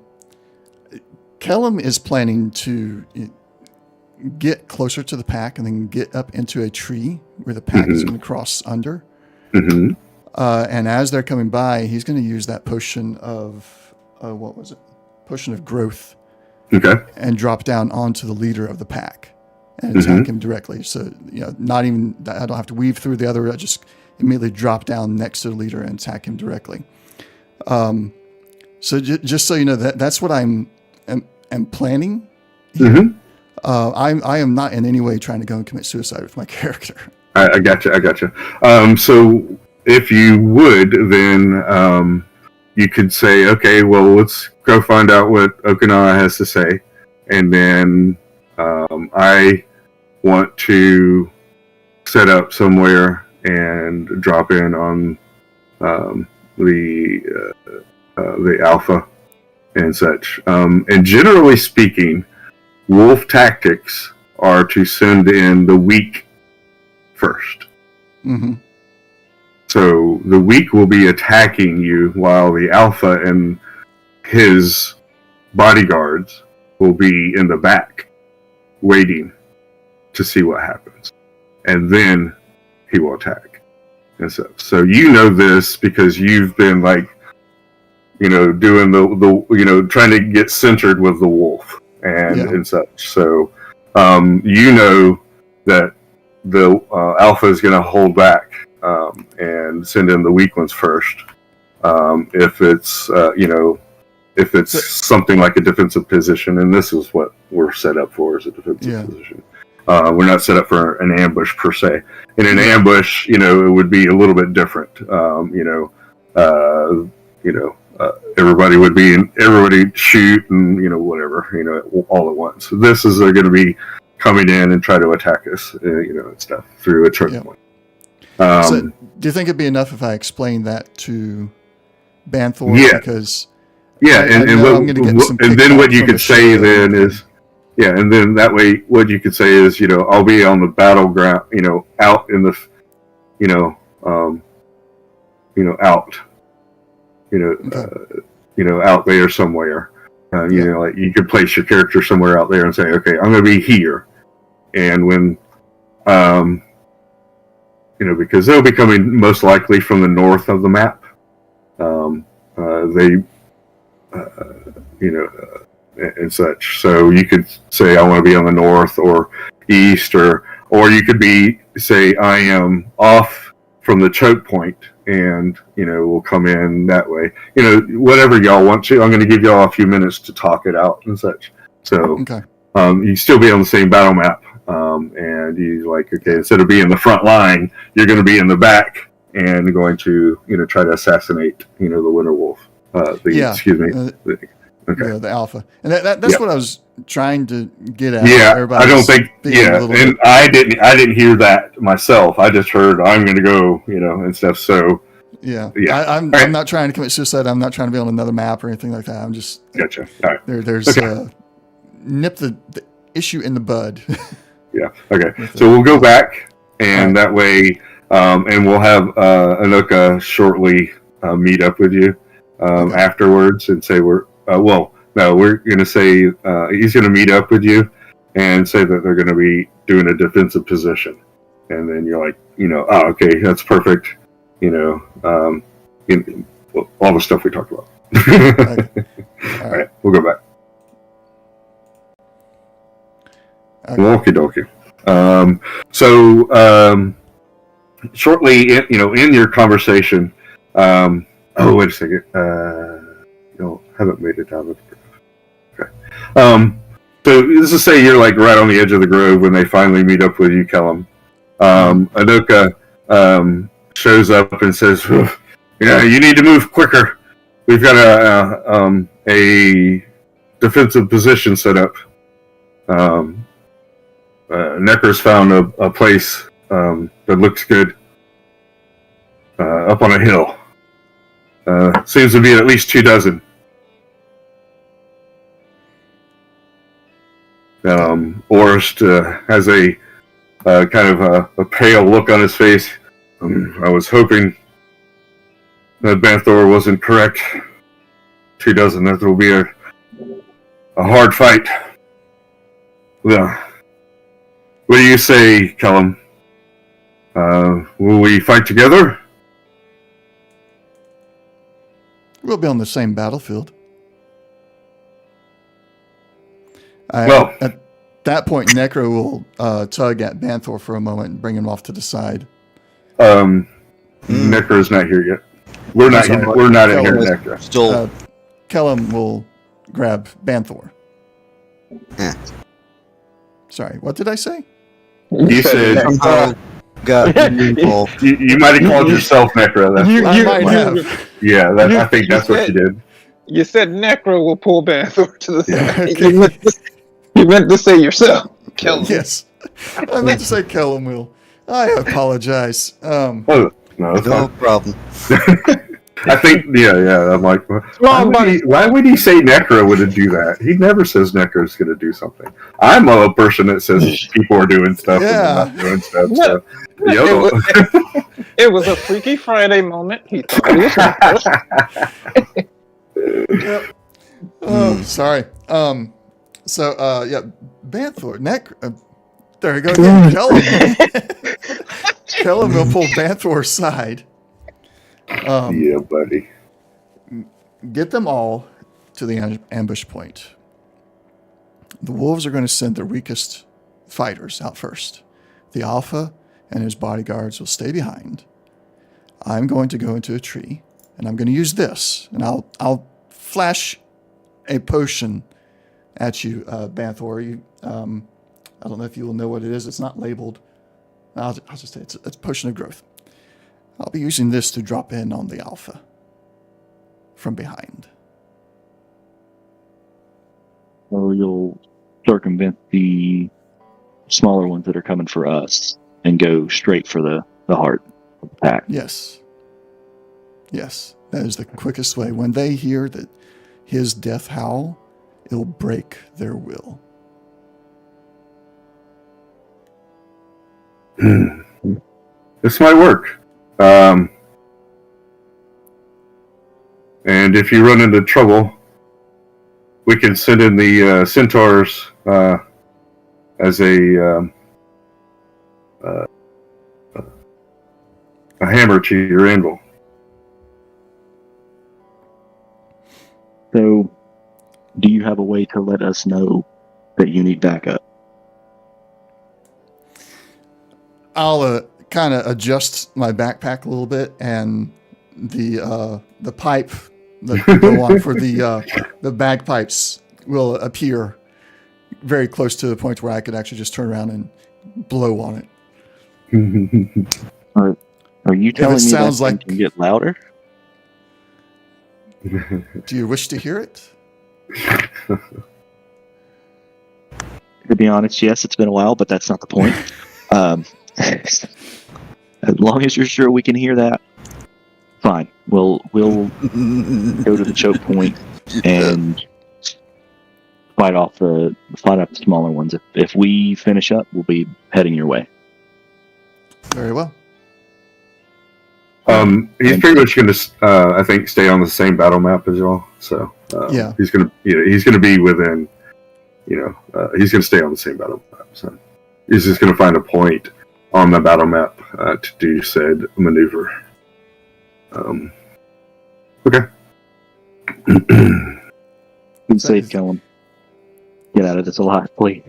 Kellum is planning to get closer to the pack and then get up into a tree where the pack is going to cross under. Mm-hmm. And as they're coming by, he's going to use that potion of, what was it? Potion of growth. Okay. And drop down onto the leader of the pack and attack him directly. So, not even, I don't have to weave through the other, I just immediately drop down next to the leader and attack him directly. So just so you know, that's what I'm planning here. Mm-hmm. I am not in any way trying to go and commit suicide with my character. I got you. So if you would, then you could say, okay, well, let's go find out what Okinawa has to say, and then I want to set up somewhere and drop in on the alpha and such. And generally speaking, wolf tactics are to send in the weak first. Mm-hmm. So the weak will be attacking you while the alpha and his bodyguards will be in the back waiting to see what happens. And then he will attack. And so you know this because you've been doing the trying to get centered with the wolf and such. So you know that the alpha is going to hold back and and send in the weak ones first. If it's if it's something like a defensive position, and this is what we're set up for, is a defensive position. We're not set up for an ambush per se. In an ambush, it would be a little bit different. Everybody shoot and whatever, all at once. So this is they're going to be coming in and try to attack us, and stuff through a choke point. So do you think it'd be enough if I explained that to Banthor? Yeah. Because and then what you could say then is, and then that way what you could say is, I'll be on the battleground, out in the, out there somewhere. Like you could place your character somewhere out there and say, okay, I'm going to be here, and when, because they'll be coming most likely from the north of the map. And such. So you could say, I want to be on the north or east, or you could say, I am off from the choke point, and we'll come in that way. Whatever y'all want to. I'm going to give y'all a few minutes to talk it out and such. So you still be on the same battle map, and you okay, instead of being in the front line, you're going to be in the back and going to try to assassinate the Winter Wolf. The alpha, and that's what I was trying to get at. I don't think. And I didn't hear that myself. I just heard I'm going to go, and stuff. So I'm not trying to commit suicide. I'm not trying to be on another map or anything like that. I'm just gotcha. All right. There's nip the issue in the bud. Okay. So we'll go back, and that way, and we'll have Anuka shortly meet up with you afterwards and say we're going to say he's going to meet up with you and say that they're going to be doing a defensive position, and then you're like, okay, that's perfect, all the stuff we talked about. All right, we'll go back. Okie dokie. So shortly, in your conversation, wait a second. Haven't made it down the grove. Okay. So let's just say you're right on the edge of the grove when they finally meet up with you, Kellum. Anuka shows up and says, you need to move quicker. We've got a defensive position set up. Necker's found a place that looks good up on a hill. Seems to be at least 2 dozen. Orist has a kind of a pale look on his face. I was hoping that Banthor wasn't correct. 2 dozen. That will be a hard fight. Well, what do you say, Kellum? Will we fight together? We'll be on the same battlefield. At that point, Necro will tug at Banthor for a moment and bring him off to the side. Necro's not here yet. We're not in here, Necro. Still, Kellum will grab Banthor. Yeah. Sorry, what did I say? You said got involved. you might have called yourself Necro. I might have. Yeah, I think that's what you did. You said Necro will pull Banthor to the side. You meant to say yourself, Kellum. Yes, I meant to say Kellum will. I apologize. No problem. I think, I'm like, why would he say Necro would do that? He never says Necro's going to do something. I'm a person that says people are doing stuff and they're not doing stuff. So, it was a Freaky Friday moment. He thought it was Yep. Oh, sorry. Banthor, there you go again. Kellum will pull Banthor's side. Yeah, buddy. Get them all to the ambush point. The wolves are going to send their weakest fighters out first. The alpha and his bodyguards will stay behind. I'm going to go into a tree, and I'm going to use this, and I'll flash a potion at you, Banthor. I don't know if you will know what it is. It's not labeled. I'll just say it's a potion of growth. I'll be using this to drop in on the alpha from behind. So you'll circumvent the smaller ones that are coming for us and go straight for the heart of the pack. Yes. Yes, that is the quickest way. When they hear that his death howl, it'll break their will. This might work. And if you run into trouble, we can send in the centaurs as a hammer to your anvil. So, do you have a way to let us know that you need backup? I'll kind of adjust my backpack a little bit, and the pipe that will go on for the bagpipes will appear very close to the point where I could actually just turn around and blow on it. Are you telling me sounds that thing like- can get louder? Do you wish to hear it? To be honest, yes, it's been a while, but that's not the point. As long as you're sure we can hear that, fine. We'll go to the choke point and fight off the smaller ones. If we finish up, we'll be heading your way. Very well. He's pretty much going to, I think, stay on the same battle map as y'all. So Yeah. he's going to be within, he's going to stay on the same battle map. So he's just going to find a point on the battle map to do said maneuver. Okay. Be safe, Kellen. Get out of this alive, please.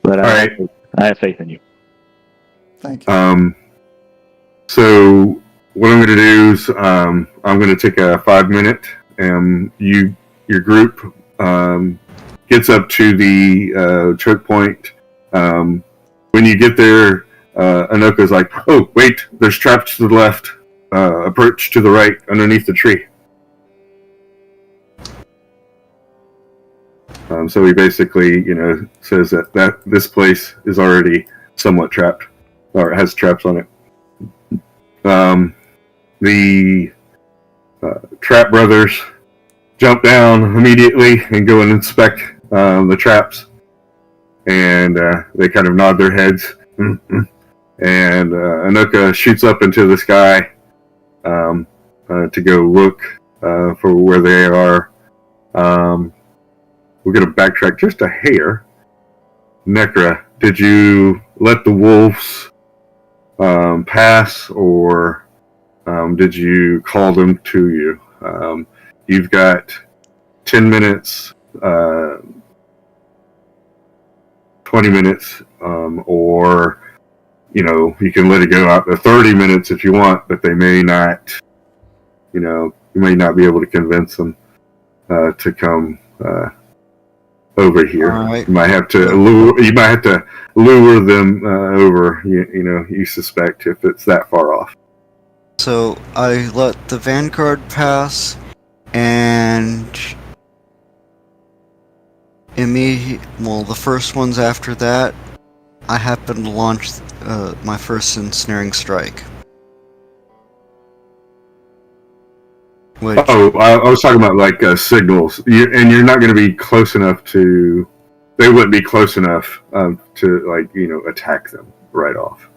But I have faith in you. Thank you. So what I'm going to do is I'm going to take a 5-minute, and your group gets up to the choke point. When you get there, Anoka's like, "Oh, wait! There's traps to the left. Approach to the right, underneath the tree." So he basically, says that this place is already somewhat trapped, or has traps on it. The Trap Brothers jump down immediately and go and inspect the traps, and they kind of nod their heads. And Anoka shoots up into the sky to go look for where they are. We're going to backtrack just a hair. Nekra, did you let the wolves pass, or did you call them to you? You've got 10 minutes, 20 minutes, or you can let it go out to 30 minutes if you want, but they may not, you may not be able to convince them to come over here. Alright. You might have to lure them over. You suspect, if it's that far off. So I let the Vanguard pass, and the first ones after that, I happened to launch my first ensnaring strike. Which, I was talking about like signals, and you're not going to be close enough to. They wouldn't be close enough to attack them right off.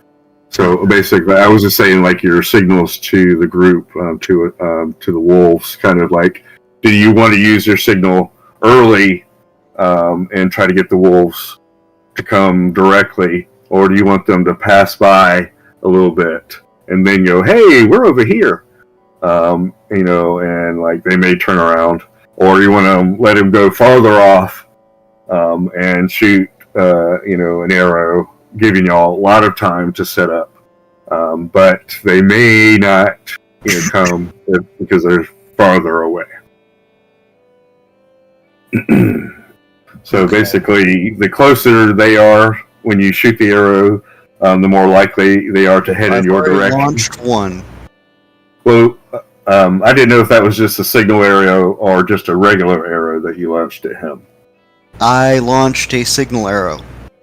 So basically, I was just saying like your signals to the group, to the wolves, kind of like, do you want to use your signal early and try to get the wolves to come directly, or do you want them to pass by a little bit and then go, hey, we're over here? And like they may turn around, or you want to let him go farther off and shoot, an arrow, giving y'all a lot of time to set up but they may not come because they're farther away. So basically, the closer they are when you shoot the arrow, the more likely they are to head in your direction. Launched one. Well, I didn't know if that was just a signal arrow or just a regular arrow that you launched at him. I launched a signal arrow.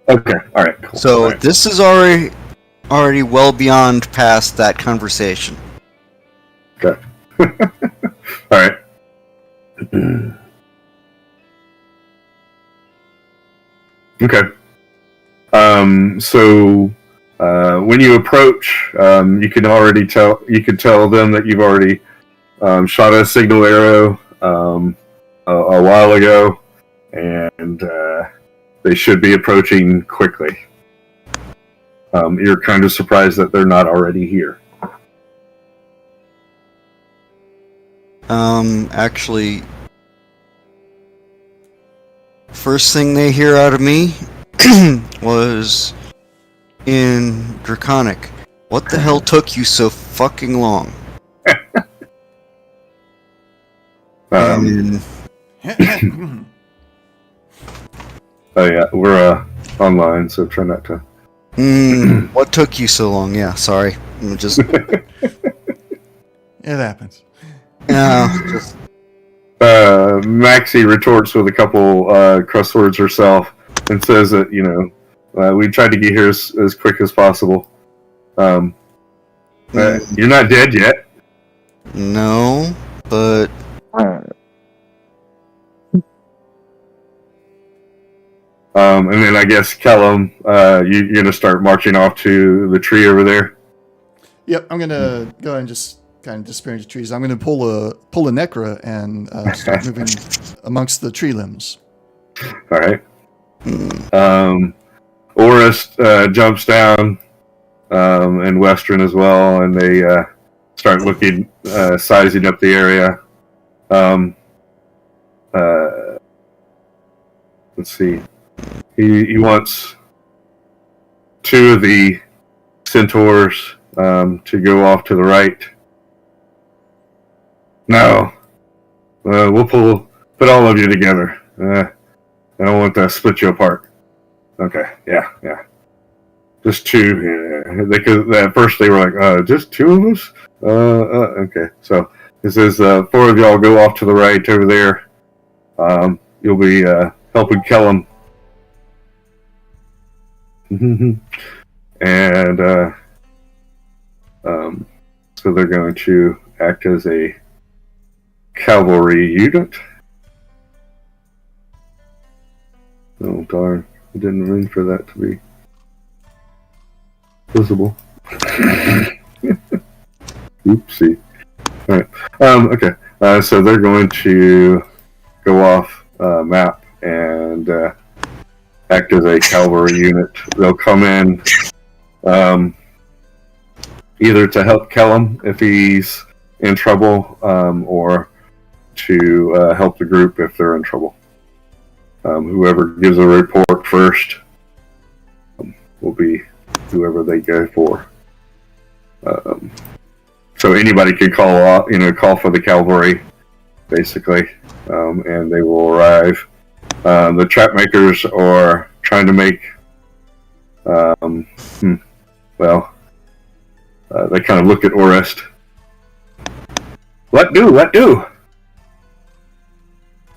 Okay, all right, cool. So All right. this is already well beyond past that conversation. Okay. All right. Okay. So when you approach, you can already tell. You can tell them that you've already shot a signal arrow a while ago, and they should be approaching quickly. You're kind of surprised that they're not already here. Actually, first thing they hear out of me was in Draconic. What the hell took you so fucking long? And Oh yeah, we're online, so try not to. what took you so long? Yeah, sorry. I'm just It happens. just Maxie retorts with a couple cuss words herself and says that we tried to get here as quick as possible. You're not dead yet. no, but And then I guess Kellum, you're gonna start marching off to the tree over there. Yep, I'm gonna go ahead and just kind of disappear into trees. I'm gonna pull a necra and start moving amongst the tree limbs. All right. Orist jumps down, and Western as well, and they start looking, sizing up the area. Let's see. He wants two of the centaurs to go off to the right. No, we'll put all of you together. I don't want to split you apart. Okay, yeah. Just two. Yeah. At first they were like, just two of us? Okay. So it says four of y'all go off to the right over there. You'll be helping Kellum. And so they're going to act as a cavalry unit. Oh darn, I didn't mean for that to be visible. Oopsie. Alright. Okay. So they're going to go off map and act as a cavalry unit. They'll come in either to help Kellum if he's in trouble, or to help the group if they're in trouble. Whoever gives a report first will be whoever they go for. So anybody could call for the cavalry, basically, and they will arrive. The trap makers are trying to make, they kind of look at Orest. Let do.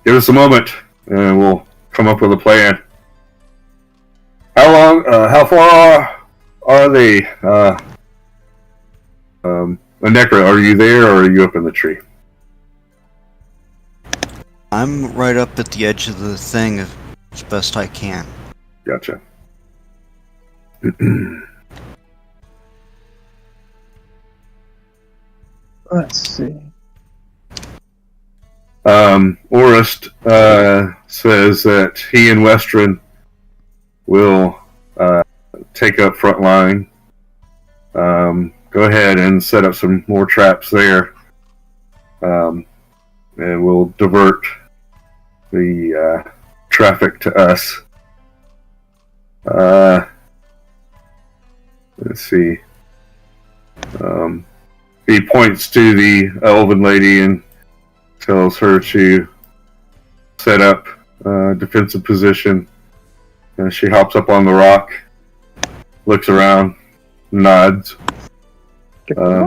Give us a moment, and we'll come up with a plan. How far are they? Nekra, are you there, or are you up in the tree? I'm right up at the edge of the thing as best I can. Gotcha. Let's see. Orist says that he and Western will take up front line. Go ahead and set up some more traps there, and we'll divert the traffic to us. Let's see. He points to the elven lady and tells her to set up a defensive position. She hops up on the rock, looks around, nods,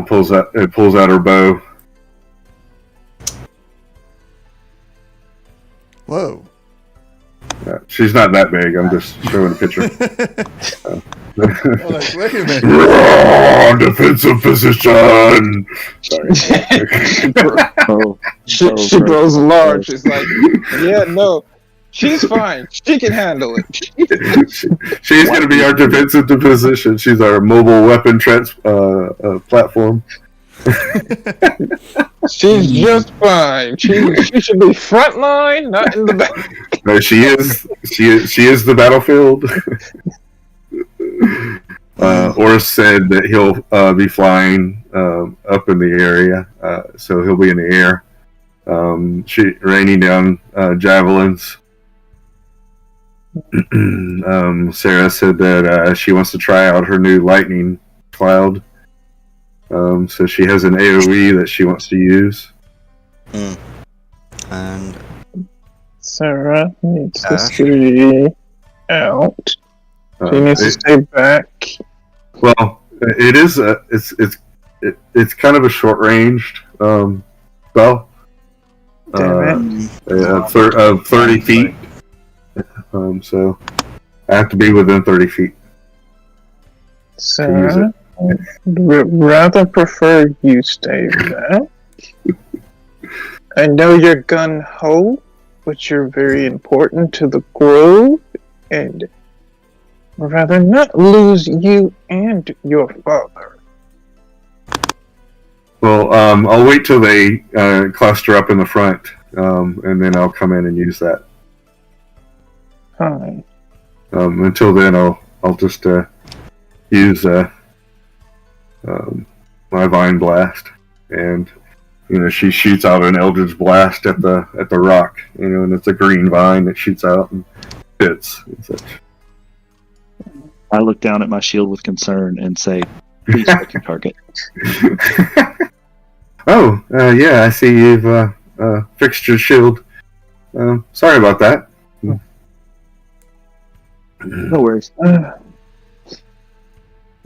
pulls out her bow. Whoa. She's not that big. I'm just showing a picture. I'm like, wait a minute. Defensive position. Sorry. She grows large. It's like, yeah, no, she's fine. She can handle it. She's going to be our defensive position. She's our mobile weapon platform. She's just fine. She should be front line, not in the back. No, she is the battlefield. Oris said that he'll be flying up in the area, so he'll be in the air, raining down javelins. Sarah said that she wants to try out her new lightning cloud. So she has an AoE that she wants to use. And Sarah needs to stay out. She needs to stay back. Well, it is. It's kind of a short-ranged spell. Damn it. 30 feet. So I have to be within 30 feet. Sarah, would rather prefer you stay back. I know you're gun-ho, but you're very important to the grove, and I'd rather not lose you and your father. Well, I'll wait till they cluster up in the front, and then I'll come in and use that. Fine. Until then, I'll just use my vine blast, and she shoots out an eldritch blast at the rock, and it's a green vine that shoots out and hits. I look down at my shield with concern and say, "Please pick your target." Oh, yeah, I see you've fixed your shield. Sorry about that. No worries.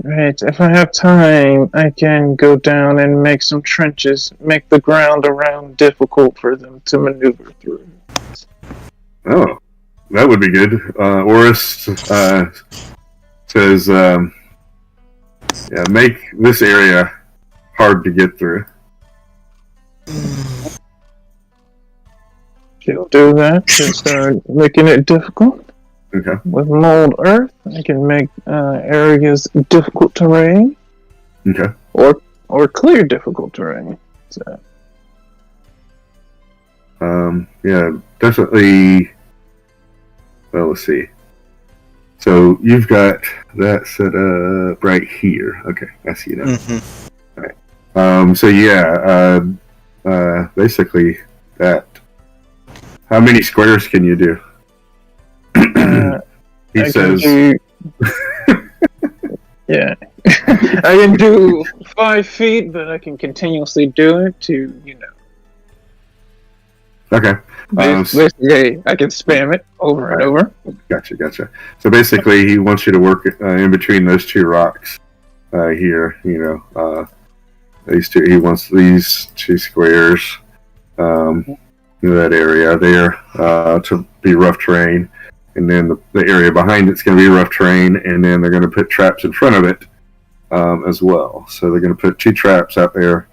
Right, if I have time, I can go down and make some trenches, make the ground around difficult for them to maneuver through. Oh, that would be good. Oris says, make this area hard to get through. She'll do that to start making it difficult. Okay. With mold earth, I can make areas difficult terrain. Okay. Or clear difficult terrain. So. Yeah, definitely. Well, let's see. So you've got that set up right here. Okay, I see now. Mm-hmm. All right. So yeah, basically that. How many squares can you do? He says. Yeah. I can do 5 feet, but I can continuously do it to, Okay. Basically, I can spam it over and over. Gotcha. So basically, he wants you to work in between those two rocks here. These two. He wants these two squares, that area there, to be rough terrain, and then the area behind it's going to be rough terrain, and then they're going to put traps in front of it as well. So they're going to put 2 traps out there.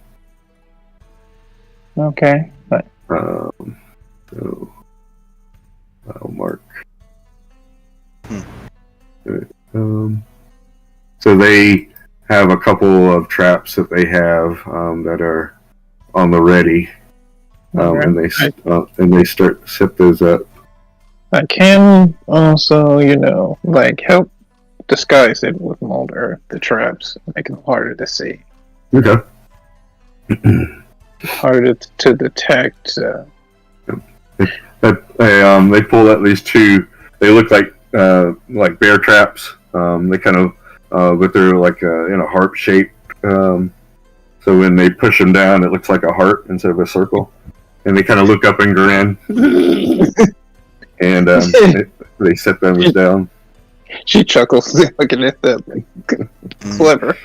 Okay. So I'll mark. So they have a couple of traps that they have that are on the ready, and they start to set those up. I can also, help disguise it with mold earth, the traps, make them harder to see, Okay. harder to detect. They pull out these 2. They look like bear traps. They kind of, but they're like in a heart shape So when they push them down, it looks like a heart instead of a circle. And they kind of look up and grin. And they set them down. She chuckles looking at them. Clever.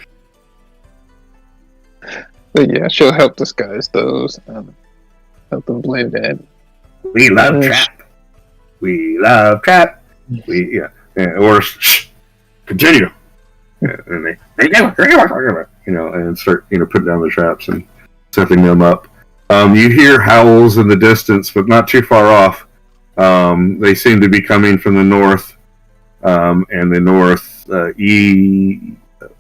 But yeah, she'll help disguise those. Help them blend in. We love trap. We love trap. Or continue. And they and start putting down the traps and setting them up. You hear howls in the distance, but not too far off. They seem to be coming from the north and the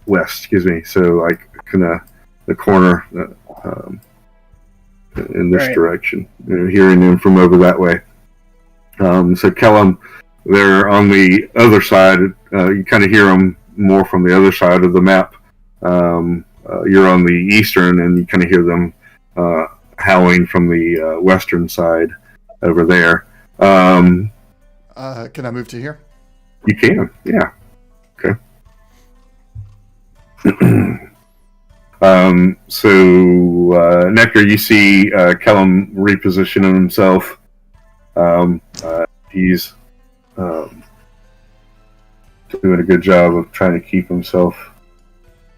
west. Excuse me. So like kind of the corner in this direction. Hearing them from over that way. So Kellum, they're on the other side. You kind of hear them more from the other side of the map. You're on the eastern, and you kind of hear them howling from the western side over there. Can I move to here? You can, yeah. Okay. So Nectar, you see Kellum repositioning himself. He's doing a good job of trying to keep himself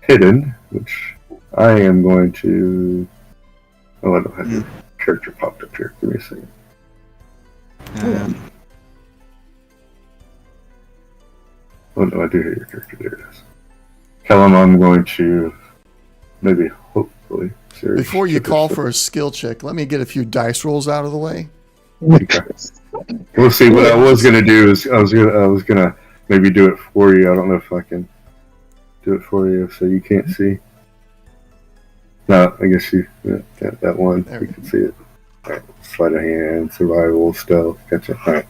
hidden, which I am going to. Oh, I don't have your character popped up here. Give me a second. Oh no, I do hear your character. There it is. Kellum, I'm going to maybe, hopefully. Before you call for a skill check, let me get a few dice rolls out of the way. Okay. We'll see. What I was going to do is I was going to maybe do it for you. I don't know if I can do it for you so you can't see. No, I guess that one. You can see it. All right. Sleight of hand, survival, stealth. Gotcha. All right.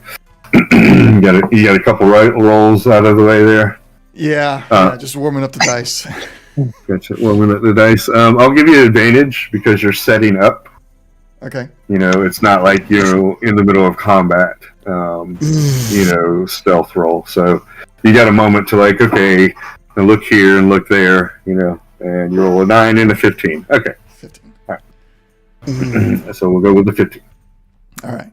You got a couple rolls out of the way there. Yeah, just warming up the dice. Gotcha. Warming up the dice. I'll give you an advantage because you're setting up. Okay. It's not like you're in the middle of combat. Stealth roll. So you got a moment to okay, and look here and look there. And you roll a 9 and a 15. Okay. 15. All right. So we'll go with the 15. All right.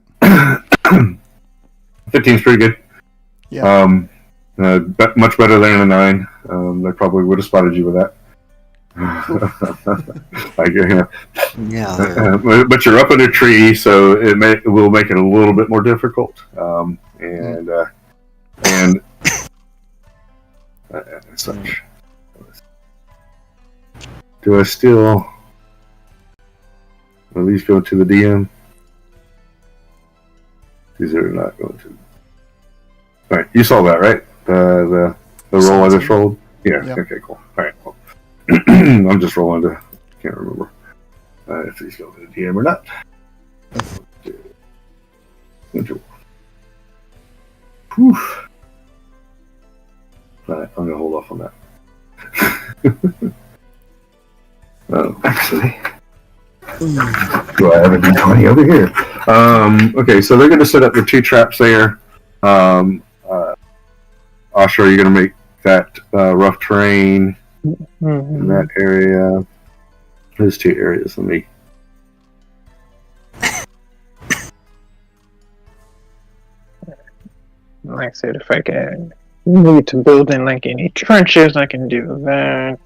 15's pretty good. Yeah. Much better than a 9. They probably would have spotted you with that. Yeah. But you're up in a tree, so it will make it a little bit more difficult. And such. Do I still at least go to the DM? These are not going to. All right, you saw that, right? The roll I just rolled. Yeah. Okay. Cool. All right. Cool. I'm just rolling to. Can't remember if he's going to the DM or not. Whew. All right, I'm gonna hold off on that. Actually, do I have a D20 over here? Okay, so they're going to set up the 2 traps there. Ashra, you're going to make that rough terrain in that area. Those 2 areas. Let me. Like I said, if I can need to build in any trenches, I can do that.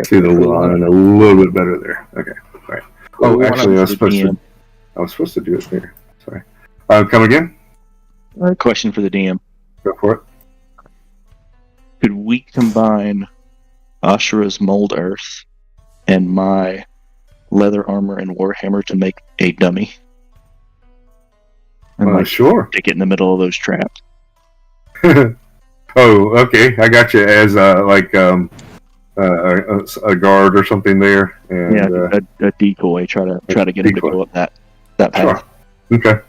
See the line a little bit better there. Okay, all right. Oh, actually, I was supposed to do it there. Sorry. Come again? Question for the DM. Go for it. Could we combine Ashura's mold earth and my leather armor and warhammer to make a dummy? And sure. Stick it in the middle of those traps. Oh, okay. I got you as a guard or something there. And, a decoy. Try to get him to go up that path. Sure. Okay.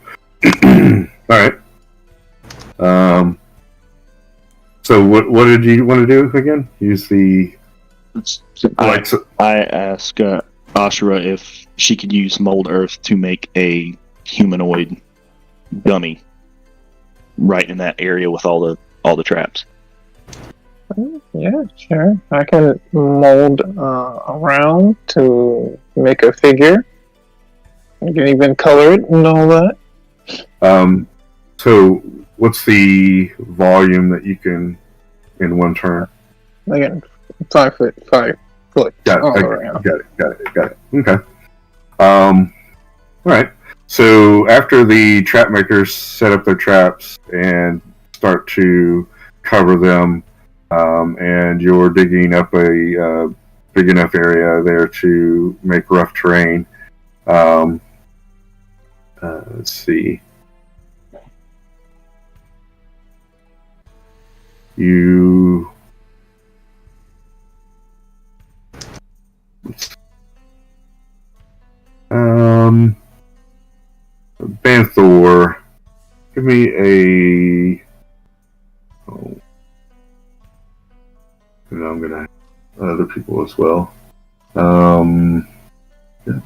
All right. So what did you want to do again? Use the. I asked Ashura if she could use mold earth to make a humanoid dummy right in that area with all the traps. Yeah, sure. I can mold around to make a figure. You can even color it and all that. So what's the volume that you can in one turn? Again, 5 foot, 5 foot all around. Got it. Okay. All right. So after the trap makers set up their traps and start to cover them, and you're digging up a big enough area there to make rough terrain. Let's see. You. Banthor, give me a. Oh, and I'm gonna other people as well. Yeah,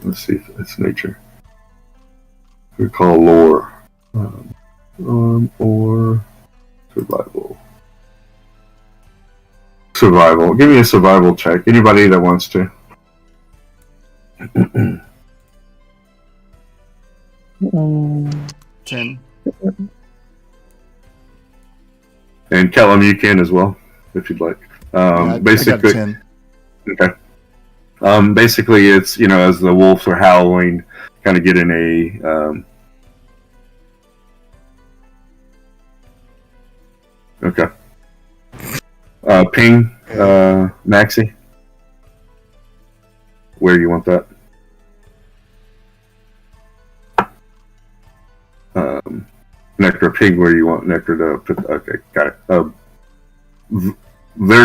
let's see if it's nature. We call lore, or survival. Survival. Give me a survival check. Anybody that wants to. 10. And Kellum, you can as well, if you'd like. I got 10. Okay. Basically, it's, as the wolves are howling, kind of getting a. Okay. Ping, Maxie. Where do you want that? Nectar, ping, where you want Nectar to put. Okay, got it. They're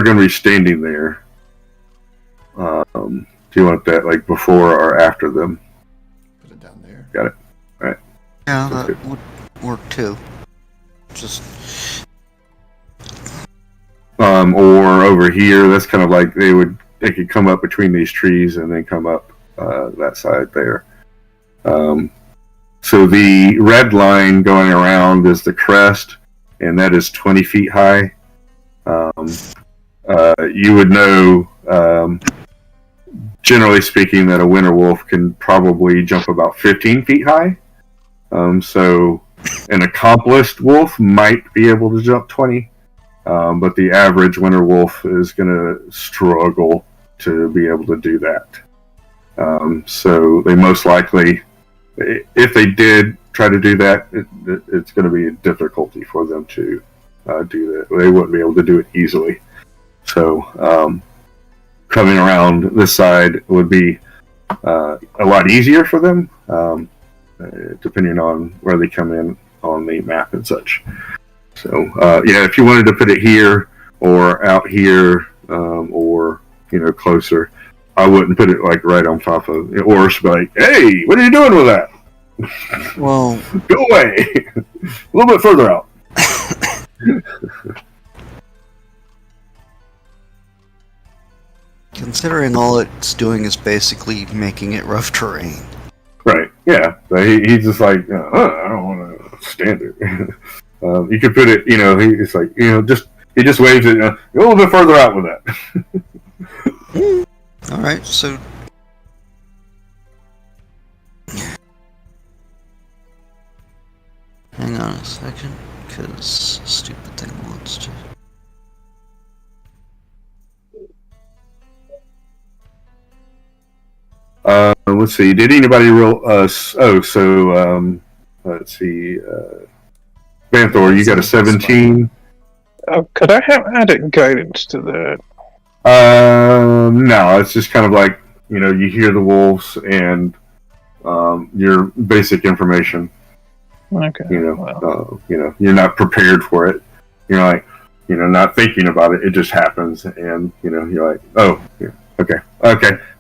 going to be standing there. Do you want that like before or after them? Put it down there. Got it. All right. Yeah, That's that good. would work too. Just Or over here. That's kind of like they could come up between these trees and then come up that side there. So the red line going around is the crest, and that is 20 feet high. You would know, generally speaking, that a winter wolf can probably jump about 15 feet high. So an accomplished wolf might be able to jump 20, but the average winter wolf is going to struggle to be able to do that. So they most likely, if they did try to do that, it's going to be a difficulty for them to do that. They wouldn't be able to do it easily. So coming around this side would be a lot easier for them, depending on where they come in on the map and such. So if you wanted to put it here or out here, or closer, I wouldn't put it like right on top of it, or be like, "Hey, what are you doing with that? well, Go away!" A little bit further out. considering all it's doing is basically making it rough terrain. Right? Yeah. So he's just like, I don't want to stand it. You could put it, it's like, he just waves it a little bit further out with that. All right, so hang on a second, because stupid thing wants to. Let's see. Did anybody roll? Let's see. Banthor, you got a 17. Could I have added guidance to that? No, it's just kind of like, you hear the wolves and your basic information. Okay. You're not prepared for it. You're like, not thinking about it. It just happens, and you're like, oh, yeah, okay,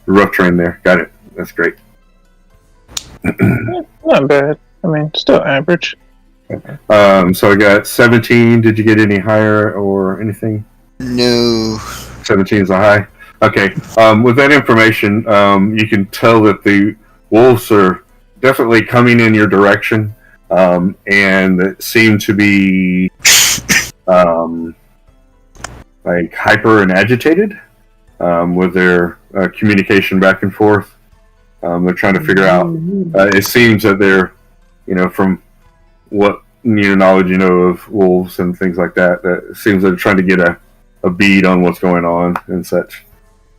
rough terrain there. Got it. That's great. Not bad. I mean, still average. So I got 17. Did you get any higher or anything? No. 17 is a high. Okay. With that information, you can tell that the wolves are definitely coming in your direction, and seem to be like hyper and agitated with their communication back and forth. They're trying to figure out. It seems that they're, from what knowledge of wolves and things like that, that it seems they're trying to get a bead on what's going on and such.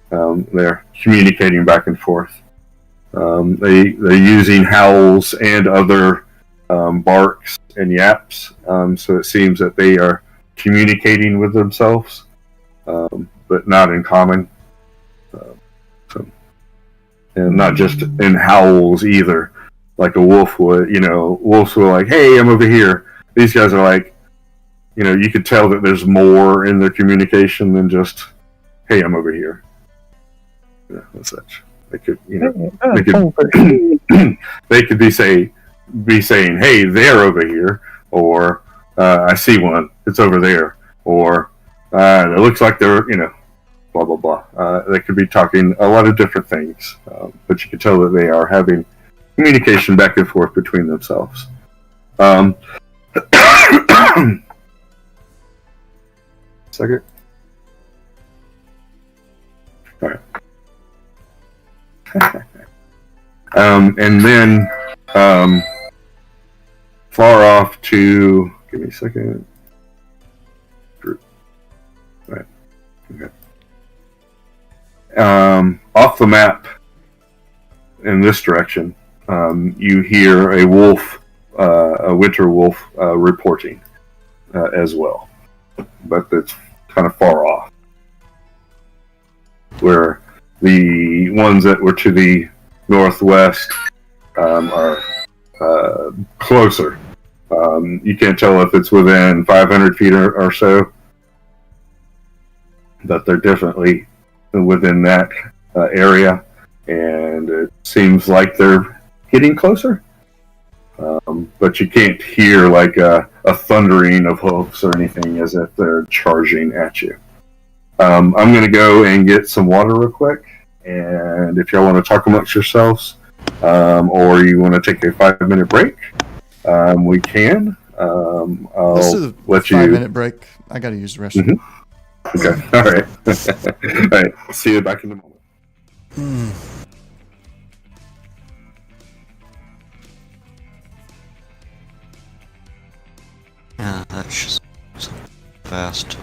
They're communicating back and forth. They're using howls and other barks and yaps, so it seems that they are communicating with themselves, but not in common. And not just in howls either, like a wolf would. Wolves were like, "Hey, I'm over here." These guys are like, you could tell that there's more in their communication than just, "Hey, I'm over here." And such. They could, they could be saying, "Hey, they're over here," or "I see one. It's over there," or "It looks like they're," blah blah blah. They could be talking a lot of different things, but you can tell that they are having communication back and forth between themselves. Second. All right. And then far off to, give me a second. Right. Okay. Off the map in this direction, you hear a wolf, a winter wolf, reporting as well, but it's kind of far off. Where the ones that were to the northwest are closer. You can't tell if it's within 500 feet or so, but they're definitely within that area, and it seems like they're getting closer. But you can't hear like a thundering of hoofs or anything as if they're charging at you. I'm going to go and get some water real quick, and if y'all want to talk amongst yourselves, or you want to take a 5-minute break, we can. Let's do the let 5-minute break. I got to use the restroom. Okay. All right. All right. See you back in a moment. Yeah, that's just so fast.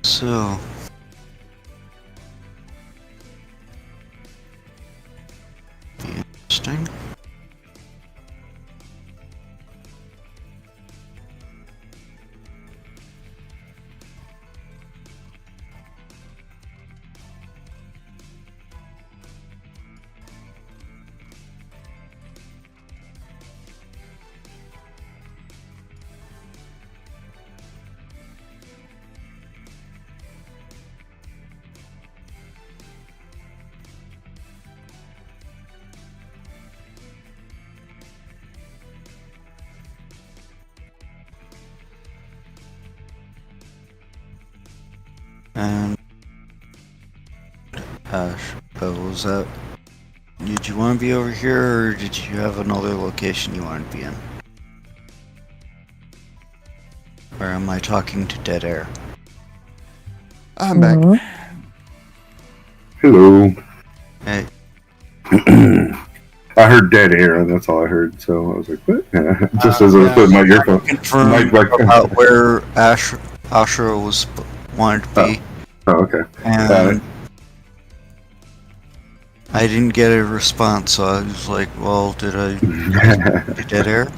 So, interesting. And was that? Did you want to be over here, or did you have another location you wanted to be in? Or am I talking to dead air? I'm back. Hello. Hey, I heard dead air, and that's all I heard. So I was like, "What?" Just as I was yeah. putting my earphone. confirm Like- about where Ashra was wanted to be, Oh, okay. and I didn't get a response. So I was like, "Well, did I get dead air?"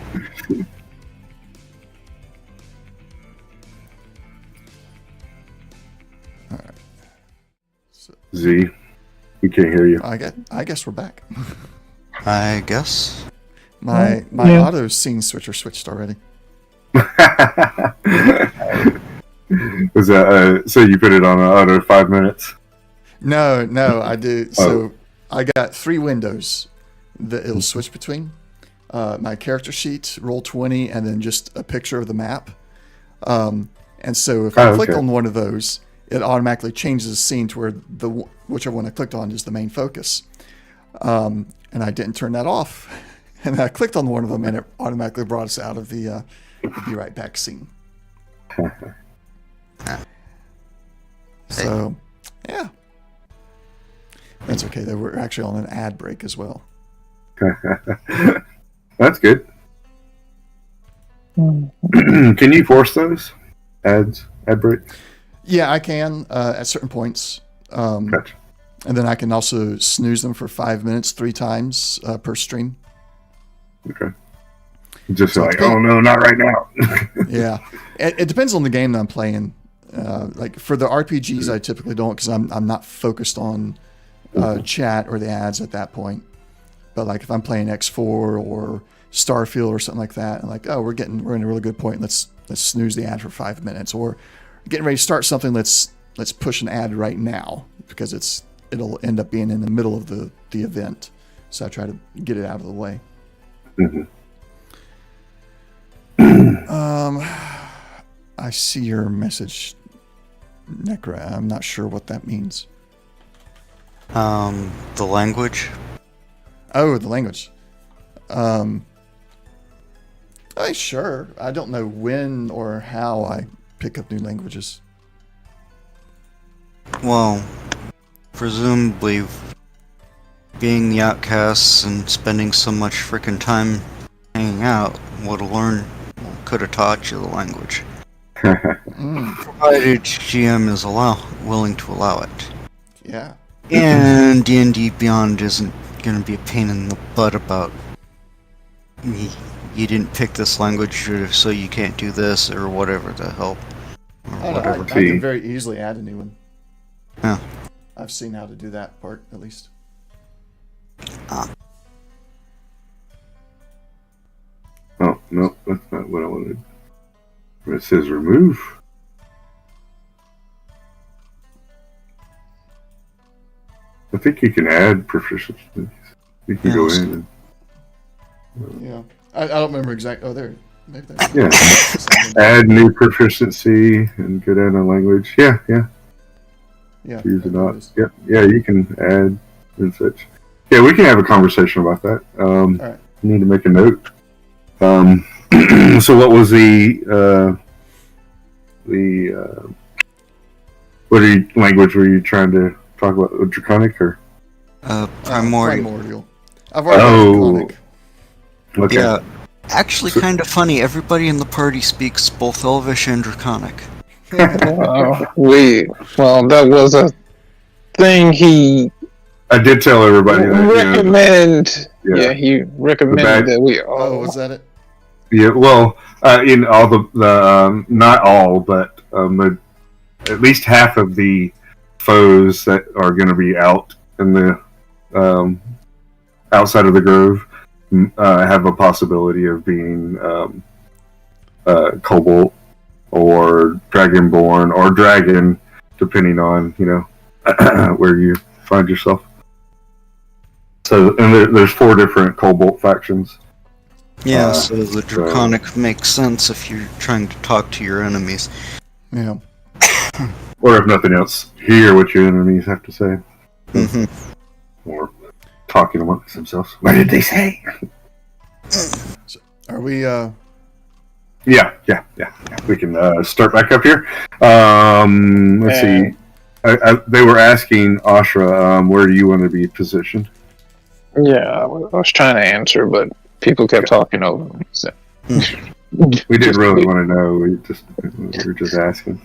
Z, we can't hear you. I guess we're back. I guess. My Yeah. auto scene switcher switched already. Was that so? You put it on auto 5 minutes? No, I do. So I got 3 windows that it'll switch between. My character sheet, roll 20, and then just a picture of the map. And so if I click on one of those, it automatically changes the scene to where whichever one I clicked on is the main focus. And I didn't turn that off. And I clicked on one of them, and it automatically brought us out of the be right back scene. So, yeah. That's okay. They were actually on an ad break as well. That's good. Can you force those ad breaks? Yeah, I can at certain points. Gotcha. And then I can also snooze them for 5 minutes 3 times per stream. Okay. Just So like, it's oh no, not right now. Yeah. It depends on the game that I'm playing. Like for the RPGs, I typically don't because I'm not focused on chat or the ads at that point. But like if I'm playing X4 or Starfield or something like that, I'm like, oh, we're in a really good point. Let's snooze the ad for 5 minutes, or getting ready to start something. Let's push an ad right now because it'll end up being in the middle of the event. So I try to get it out of the way. I see your message, Necra. I'm not sure what that means. The language. Oh, the language. Sure. I don't know when or how I pick up new languages. Well, presumably, being the outcasts and spending so much freaking time hanging out, could have taught you the language. Provided GM is willing to allow it. Yeah. And D&D Beyond isn't going to be a pain in the butt about you didn't pick this language so you can't do this or whatever the hell. I can very easily add a new one. Yeah. I've seen how to do that part, at least. Oh, no, that's not what I wanted. It says remove. I think you can add proficiencies. You can go in and... Yeah. I don't remember exactly. Oh, there. Maybe that's Yeah. Add new proficiency and go down to language. Yeah. Yeah. Use it not. Yep. Yeah, you can add and such. Yeah, we can have a conversation about that. All right. Need to make a note. So what was what language were you trying to talk about? Draconic or? Primordial. I've already got Draconic. Okay. Yeah. Actually, kind of funny. Everybody in the party speaks both Elvish and Draconic. Well, that was a thing he I did tell everybody that. recommend. Yeah. Yeah, he recommended that we all. Oh, was that it? Yeah. Well, in all the not all, but at least half of the foes that are going to be out in the outside of the grove have a possibility of being kobold or dragonborn or dragon, depending on where you find yourself. So, and there's 4 different kobold factions. Yeah, so the Draconic makes sense if you're trying to talk to your enemies. Yeah. Or if nothing else, hear what your enemies have to say. Or talking amongst themselves. What did they say? Are we? Yeah. We can start back up here. Let's see. They were asking Ashra, where do you want to be positioned? Yeah, I was trying to answer, but people kept talking over me. So. We didn't really want to know. We were just asking.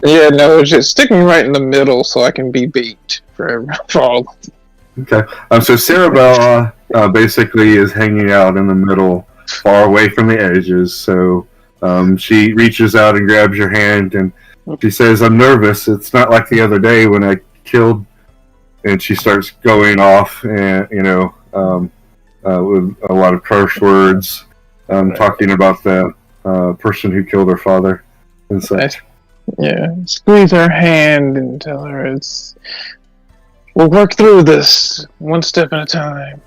Yeah, no, just stick me right in the middle so I can be beat for all. Okay. So Sarabella basically is hanging out in the middle, far away from the edges. So she reaches out and grabs your hand, and she says, "I'm nervous. It's not like the other day when I killed." And she starts going off, and with a lot of curse words, talking about the person who killed her father and such. Yeah, squeeze her hand and tell her we'll work through this one step at a time.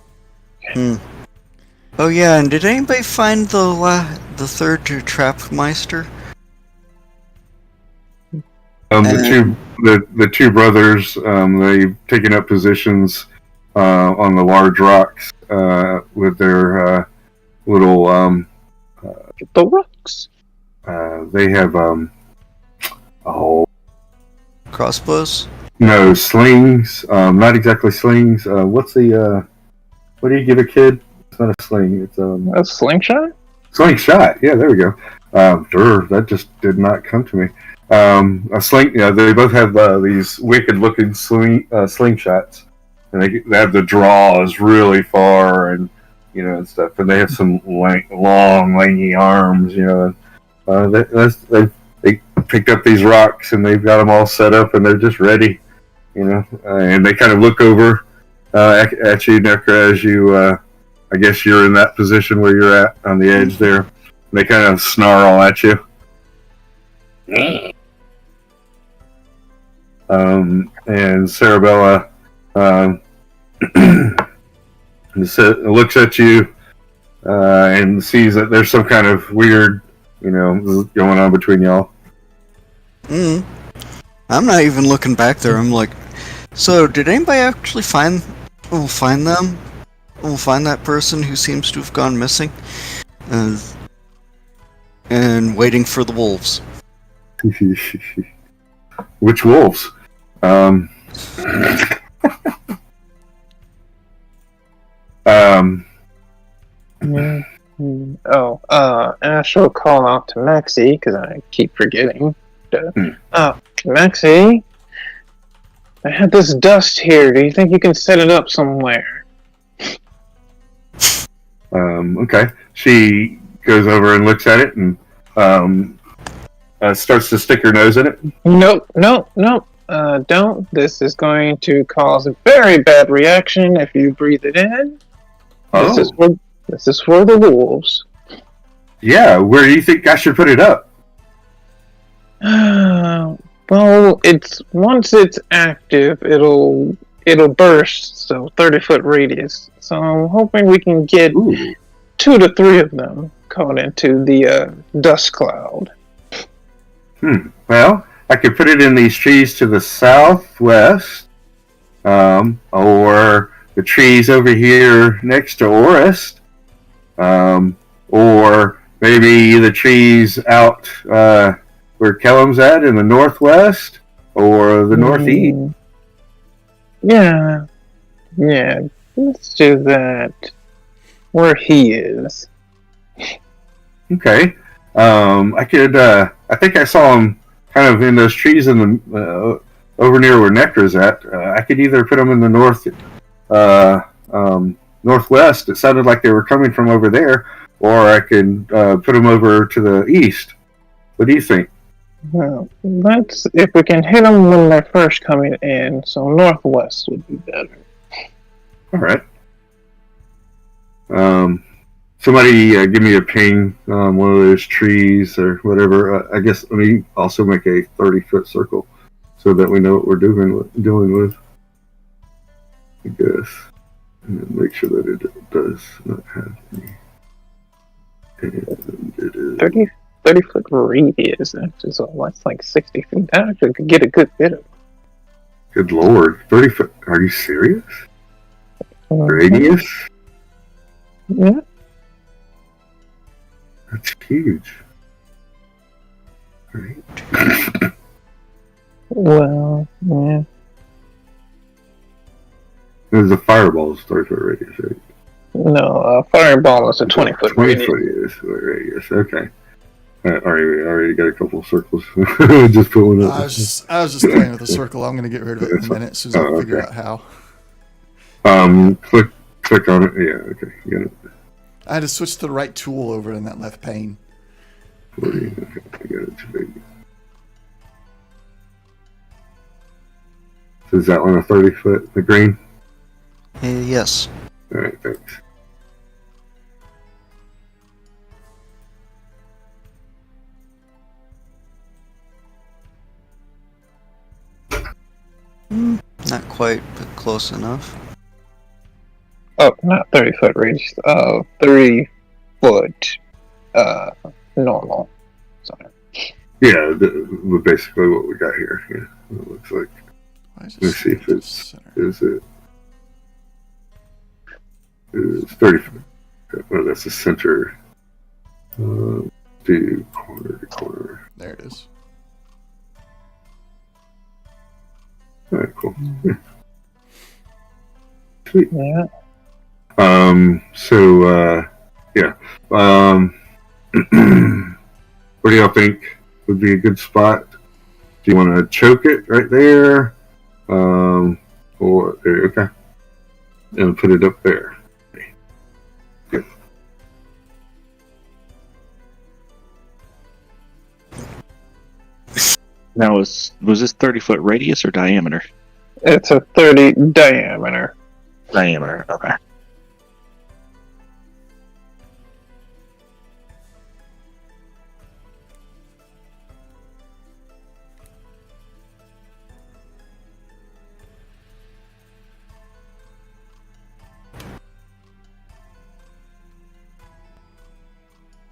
Oh yeah, and did anybody find the third Trapmeister? The two brothers, they've taken up positions on the large rocks with their little. The rocks. They have Crossbows? no slings. Not exactly slings. What's the what do you give a kid? It's not a sling. It's A slingshot? slingshot. Yeah, there we go. That just did not come to me. A sling. Yeah, they both have these wicked-looking slingshots, and they have the draws really far, and and stuff. And they have some long, lanky arms. They picked up these rocks, and they've got them all set up, and they're just ready. And they kind of look over at you, Nekra, as you. I guess you're in that position where you're at on the edge there. And they kind of snarl at you. And Sarabella looks at you and sees that there's some kind of weird, going on between y'all. I'm not even looking back there. I'm like, so did anybody actually find them? We'll find that person who seems to have gone missing, and waiting for the wolves. Which wolves? Astral call out to Maxie, because I keep forgetting. Maxie, I have this dust here. Do you think you can set it up somewhere? Okay. She goes over and looks at it and starts to stick her nose in it. Nope. Don't. This is going to cause a very bad reaction if you breathe it in. Oh. This is for the wolves. Yeah, where do you think I should put it up? Well, once it's active, it'll burst, so 30-foot radius. So I'm hoping we can get 2 to 3 of them caught into the dust cloud. Well, I could put it in these trees to the southwest, or the trees over here next to Orest, or maybe the trees out where Kellum's at in the northwest, or the northeast. Yeah, let's do that where he is. Okay. I could. I think I saw him kind of in those trees in the over near where Nectar's at. I could either put them in the northwest. It sounded like they were coming from over there, or I could put them over to the east. What do you think? Well, that's if we can hit them when they're first coming in. So northwest would be better. All right. Somebody give me a ping on one of those trees or whatever. I guess let me also make a 30-foot circle so that we know what we're dealing with. I guess. And make sure that it does not have me. And it is 30-foot radius. That's like 60 feet. I actually could get a good bit of it. Good lord. 30 foot. Are you serious? Mhm. Radius? Yeah. That's huge. Right. Well, yeah. There's a fireball's 30 foot radius, right? No, a fireball is a 20-foot 20 radius. foot radius. Okay. Already got a couple of circles. Just pulling up. I was just playing with the circle. I'm going to get rid of it in a minute as soon as I figure out how. Click on it. Yeah. Okay. You got it. I had to switch to the right tool over in that left pane. 40. Okay. I got it. Too big. So is that one a 30 foot? The green. Yes. All right. Thanks. Not quite, but close enough. Oh, not 30-foot radius. 30-foot normal. Sorry. Yeah. Basically what we got here. Yeah. It looks like. Why is it Let's see if center? it's. Is it? It's 30 foot. Oh, that's the center. Do corner to corner. There it is. All right, cool. Yeah. Sweet. Yeah. Yeah. What do y'all think would be a good spot? Do you want to choke it right there? Or there, okay. And put it up there. Good. Now, was this 30-foot radius or diameter? It's a 30 diameter. Diameter. Okay.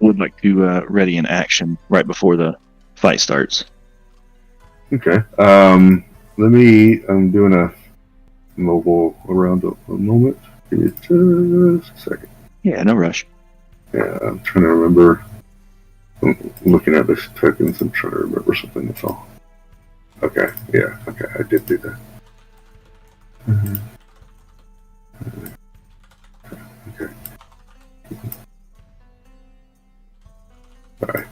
Would like to ready an action right before the fight starts. Okay. I'm doing a mobile around a moment. Give me just a second. Yeah, no rush. Yeah, I'm trying to remember. I'm looking at this tokens. I'm trying to remember something. That's all. Okay. Yeah. Okay. I did do that. Okay. All right.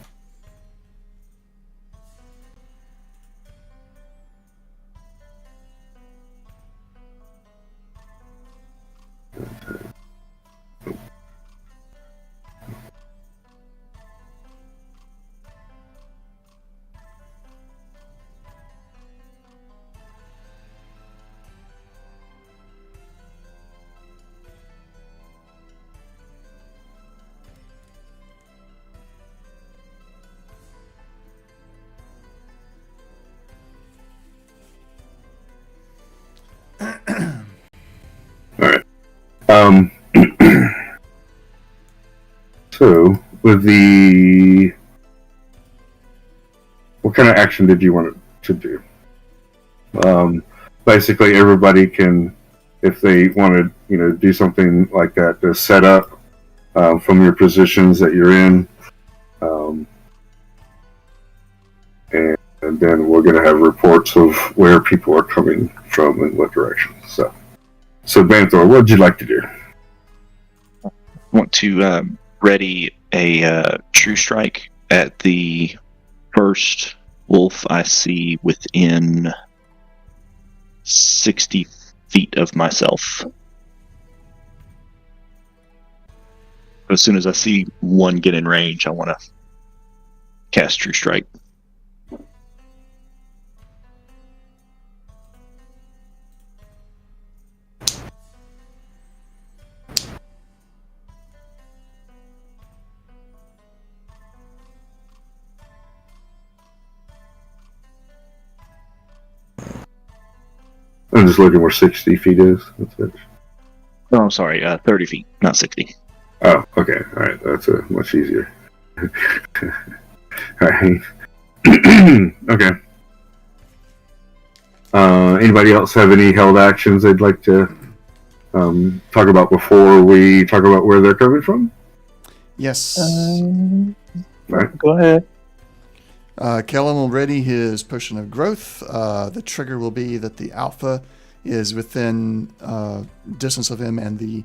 So, with the... What kind of action did you want it to do? Basically, everybody can, if they want to, do something like that, to set up from your positions that you're in. And then we're going to have reports of where people are coming from and what direction. So Banthor, what would you like to do? I want to ready a true strike at the first wolf I see within 60 feet of myself. As soon as I see one get in range, I want to cast true strike. I'm just looking where 60 feet is. That's it. Oh, I'm sorry, 30 feet, not 60. Oh, okay. All right. That's much easier. Right. Okay. Anybody else have any held actions they'd like to talk about before we talk about where they're coming from? Yes. Right. Go ahead. Kellen will ready his potion of growth. The trigger will be that the alpha is within distance of him, and the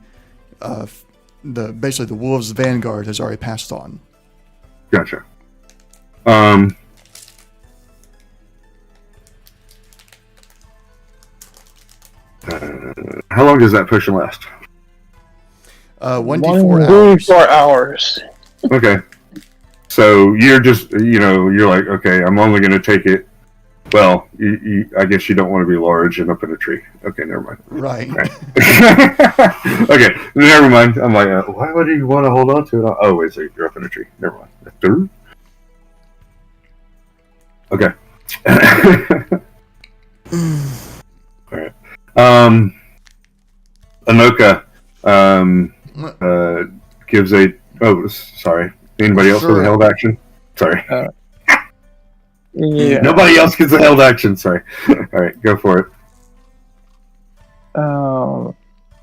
basically the wolves' vanguard has already passed on. Gotcha. How long does that potion last? 1d4 hours. 4 hours. Okay. So you're just, you're like, okay, I'm only going to take it. Well, I guess you don't want to be large and up in a tree. Okay, never mind. Right. Okay, never mind. I'm like, why would you want to hold on to it? Oh, wait, so you're up in a tree. Never mind. Okay. All right. Anoka gives a. Oh, sorry. Anybody else with a held action? Sorry. Yeah. Nobody else gets a held action. Sorry. All right, go for it.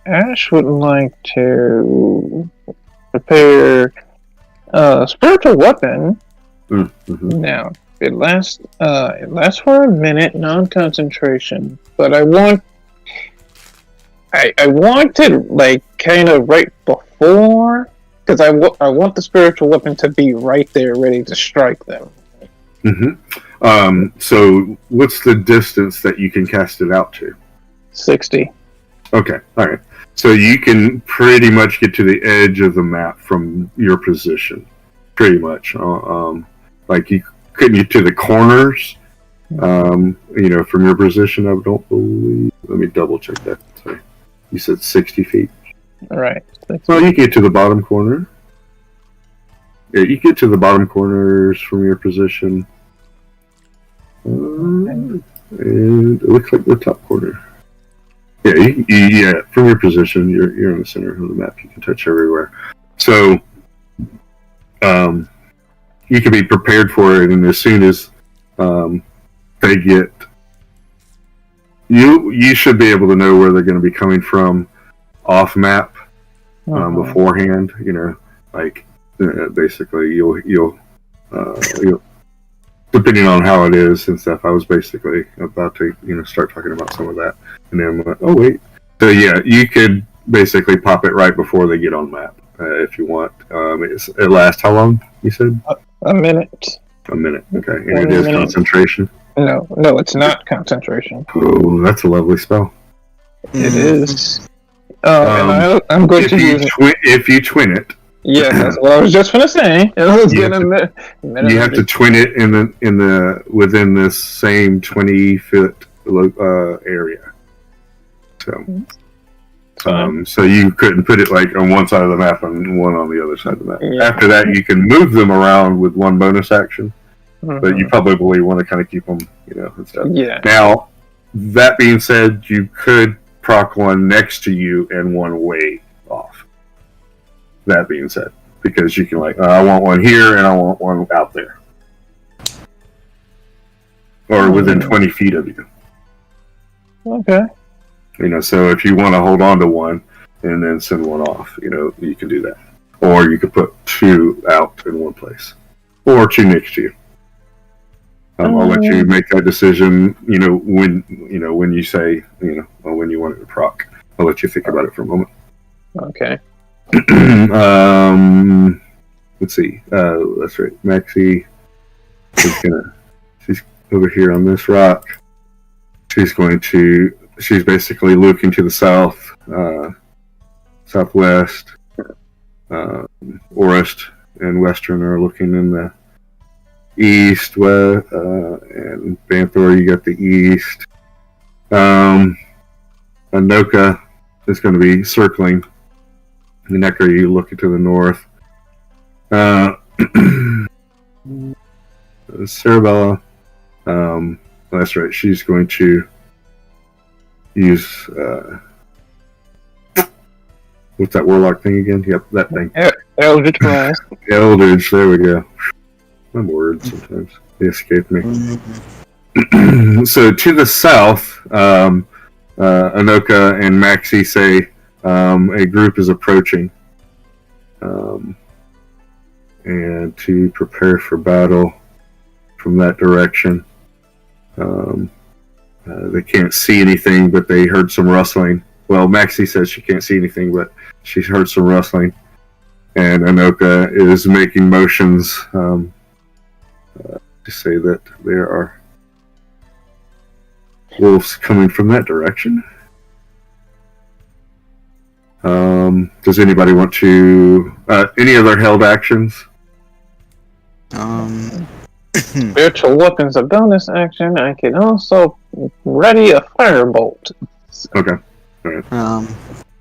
Ash would like to prepare a spiritual weapon. Mm-hmm. Now it lasts for a minute, non-concentration. But I want it like kind of right before, because I want the spiritual weapon to be right there, ready to strike them. Mm-hmm. So what's the distance that you can cast it out to? 60. Okay, all right. So you can pretty much get to the edge of the map from your position, pretty much. Like you couldn't get to the corners, from your position. I don't believe. Let me double check that. Sorry, you said 60 feet. All right. Well, you get to the bottom corner. Yeah, you get to the bottom corners from your position. And it looks like the top corner. Yeah, from your position, you're in the center of the map. You can touch everywhere. So, you can be prepared for it, and as soon as they get, you should be able to know where they're going to be coming from off map beforehand. Basically you'll depending on how it is and stuff. I was basically about to start talking about some of that, and then I'm like, oh wait. So yeah, you could basically pop it right before they get on map if you want. It lasts how long? You said a minute. A minute. Okay, and it is concentration. No, it's not concentration. Oh, that's a lovely spell. It is. And I'm going to use it. If you twin it. Yeah, that's what I was just gonna say. You have to twin it within this same 20-foot area. So you couldn't put it like on one side of the map and one on the other side of the map. Yeah. After that, you can move them around with one bonus action, but you probably want to kind of keep them, and stuff. Yeah. Now, that being said, you could proc one next to you and one way off. That being said, because you can I want one here and I want one out there, or within 20 feet of you. Okay. So if you want to hold on to one and then send one off, you can do that, or you could put two out in one place, or two next to you. I'll let you make that decision. When you say when you want it to proc. I'll let you think about it for a moment. Okay. Let's see. That's right. Maxie she's over here on this rock. She's basically looking to the south, southwest. Orist and Western are looking in the east, west, and Banthor, you got the east. Anoka is going to be circling. Necker, you looking to the north. Cerebella, that's right, she's going to use, what's that warlock thing again? Yep, that thing. Eldritch Blast. Eldritch, there we go. I'm worried sometimes. They escape me. Mm-hmm. So to the south, Anoka and Maxie say a group is approaching. And to prepare for battle from that direction. They can't see anything, but they heard some rustling. Well, Maxie says she can't see anything, but she's heard some rustling. And Anoka is making motions to say that there are wolves coming from that direction. Does anybody want to... any other held actions? Spiritual weapons, a bonus action. I can also ready a firebolt. Okay.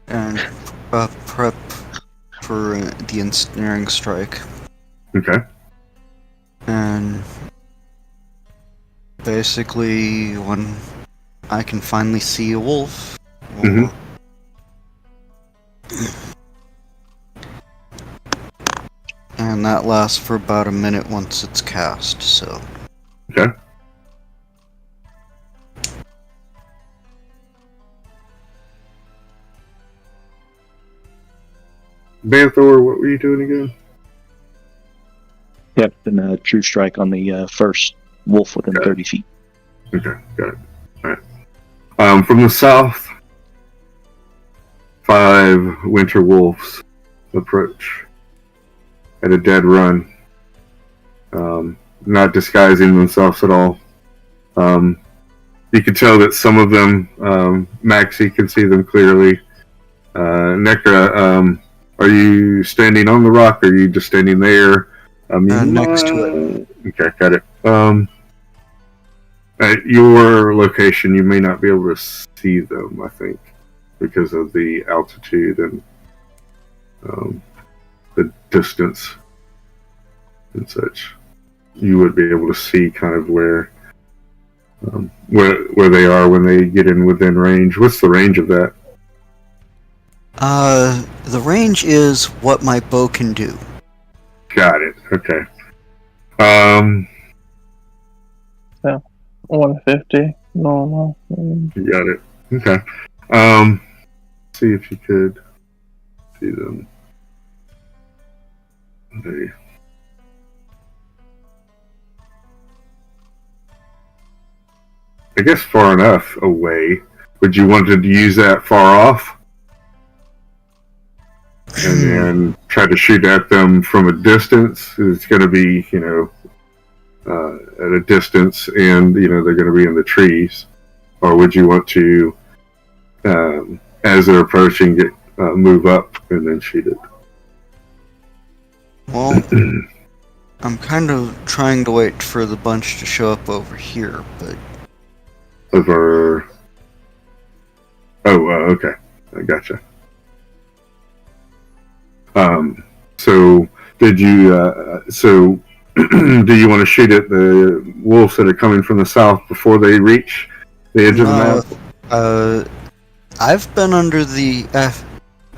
And prep for the ensnaring strike. Okay. And basically, when I can finally see a wolf, Mhm. and that lasts for about a minute once it's cast, so. Okay. Banthor, what were you doing again? Yep, and a true strike on the first wolf within 30 feet. Okay, got it. Alright. From the south, 5 winter wolves approach at a dead run, not disguising themselves at all. You can tell that some of them, Maxie can see them clearly. Nekra, are you standing on the rock, or are you just standing there? Next to it. Okay, got it. At your location, you may not be able to see them, I think, because of the altitude and the distance and such. You would be able to see kind of where they are when they get in within range. What's the range of that? The range is what my bow can do. Got it. Okay. 150 normal. You got it. Okay. See if you could see them. I guess far enough away. Would you want to use that far off? And then try to shoot at them from a distance? It's going to be, at a distance, and, they're going to be in the trees. Or would you want to, as they're approaching, move up and then shoot it? Well, I'm kind of trying to wait for the bunch to show up over here, but... Over... Oh, okay. I gotcha. So, did you, do you want to shoot at the wolves that are coming from the south before they reach the edge of the map? I've been under the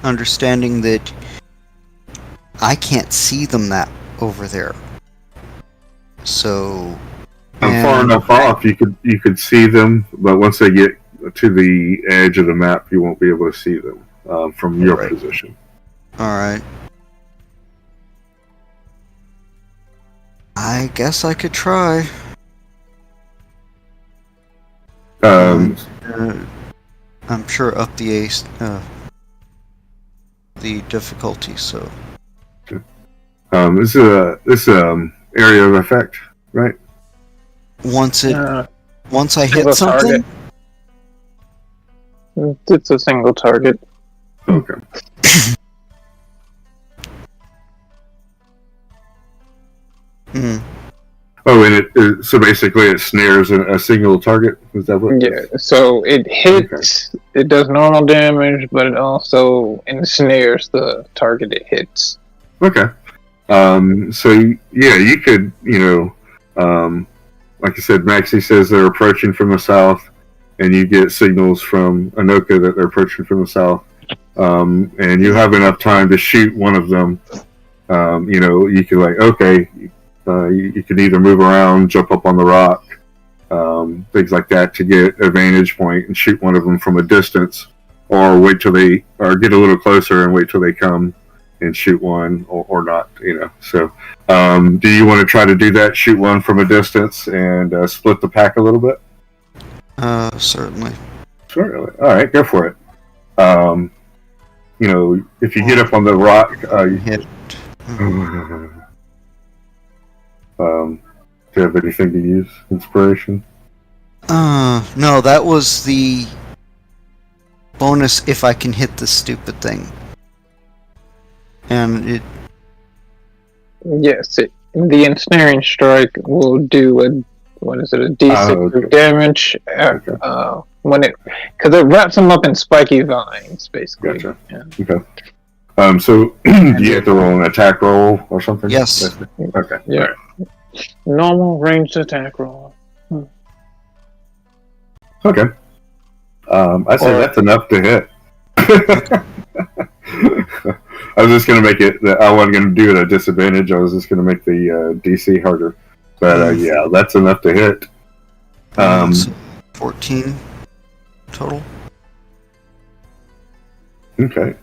understanding that I can't see them that over there. So... Far enough off, you could see them, but once they get to the edge of the map, you won't be able to see them from your position. Alright. I guess I could try. I'm sure up the difficulty, so. This area of effect, right? Once I hit something. It's a single target. Okay. Oh, and so basically it snares a single target? Is that what? Yeah, so it hits, it does normal damage, but it also ensnares the target it hits. Okay. So, yeah, you could, like I said, Maxie says they're approaching from the south, and you get signals from Anoka that they're approaching from the south. And you have enough time to shoot one of them. You can okay, You can either move around, jump up on the rock, things like that to get a vantage point and shoot one of them from a distance, or wait till they or get a little closer and wait till they come and shoot one or not. So do you want to try to do that? Shoot one from a distance and split the pack a little bit? Certainly. Sure. All right, go for it. If you get up on the rock, Hit. do you have anything to use? Inspiration? No, that was the bonus if I can hit this stupid thing. And it. Yes, the ensnaring strike will do a D6 okay. damage when because it wraps them up in spiky vines, basically. Gotcha. Yeah. Okay. So do you have to roll an attack roll or something? Yes. Okay. Yeah. All right. Normal ranged attack roll. Okay. I say that's enough to hit. I was just going to make it. I wasn't going to do it at disadvantage. I was just going to make the DC harder. But yeah, that's enough to hit. So 14 total. Okay.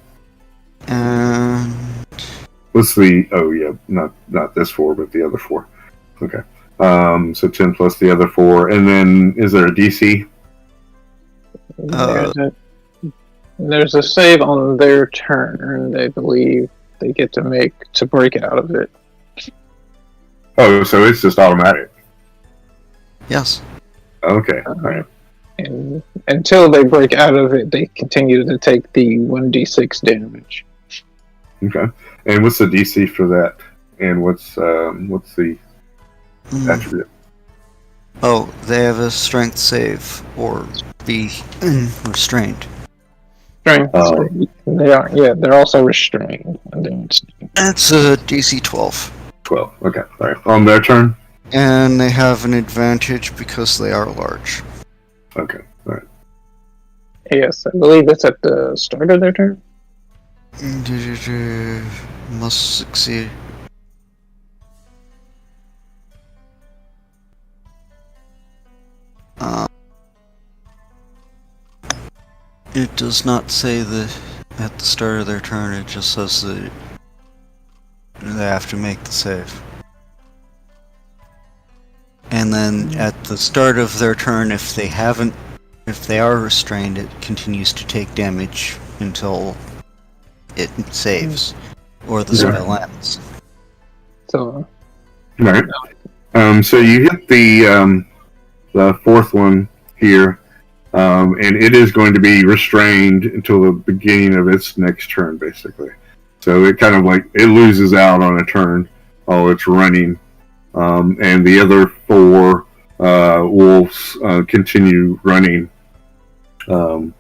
And What's the? Oh yeah, not this 4, but the other 4. Okay. So 10 plus the other 4, and then is there a DC? There's a save on their turn. They believe they get to make to break out of it. Oh, so it's just automatic. yes. Okay. All right. And until they break out of it, they continue to take the 1d6 damage. Okay. And what's the DC for that? And what's the attribute? Oh, they have a strength save or be restrained. Strength. Oh. They are. Yeah, they're also restrained. It's a DC 12. 12. Okay. All right. On their turn. And they have an advantage because they are large. Okay. All right. Yes, I believe it's at the start of their turn. Must succeed. It does not say at the start of their turn. It just says that they have to make the save. And then at the start of their turn, if they are restrained, it continues to take damage until it saves or the spell ends. So. All right. So you hit the 4th one here, and it is going to be restrained until the beginning of its next turn, basically. So it kind of it loses out on a turn while it's running, and the other 4 wolves continue running and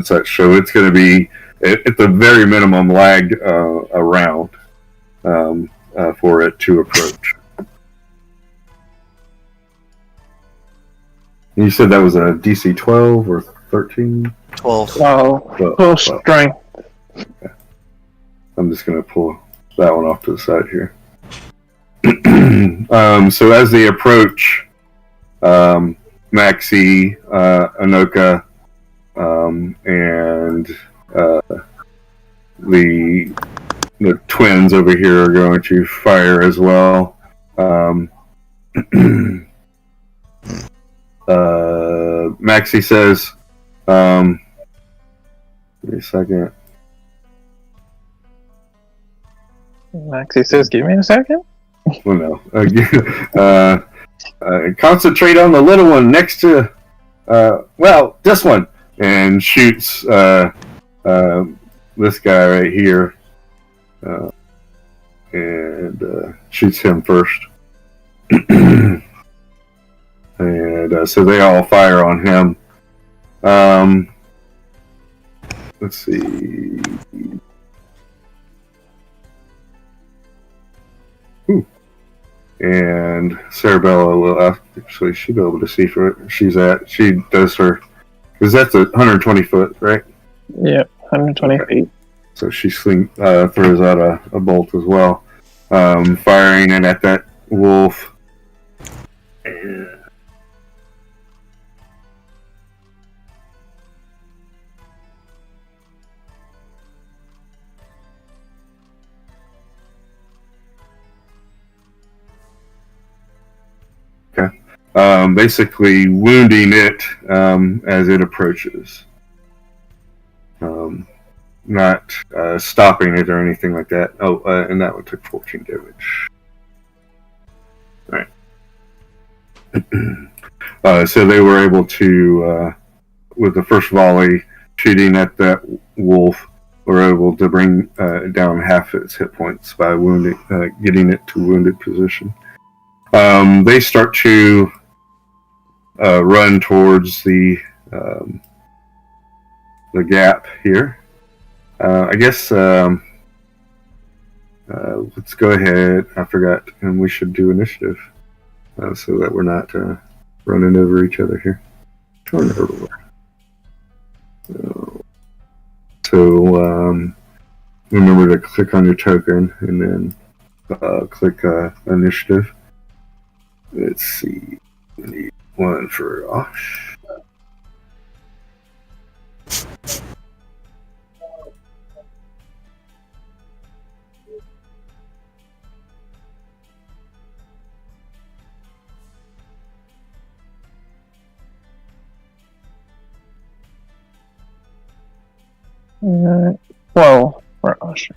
such. So it's going to be at the very minimum lagged around for it to approach. You said that was a DC 12 or 13? 12. Full strength. Okay. I'm just going to pull that one off to the side here. So as they approach, Maxie, Anoka, and the twins over here are going to fire as well. Maxie says, give me a second. Maxie says, give me a second. Well, no. Concentrate on the little one next to, this one. And shoots this guy right here. And shoots him first. And so they all fire on him. Let's see. Ooh. And Sarabella will actually she'll be able to see where she's at. She does her because that's 120 foot, right? Yep, 120 feet. So she throws out a bolt as well, firing it at that wolf. And basically wounding it as it approaches. Not stopping it or anything like that. Oh, and that one took 14 damage. Alright. So they were able to, with the first volley, shooting at that wolf, were able to bring down half its hit points by wounding, getting it to wounded position. They start to run towards the gap here. I guess let's go ahead. I forgot, and we should do initiative so that we're not running over each other here. Turn everywhere. So remember to click on your token and then click initiative. Let's see. We need one for Osh. Well, for Usher.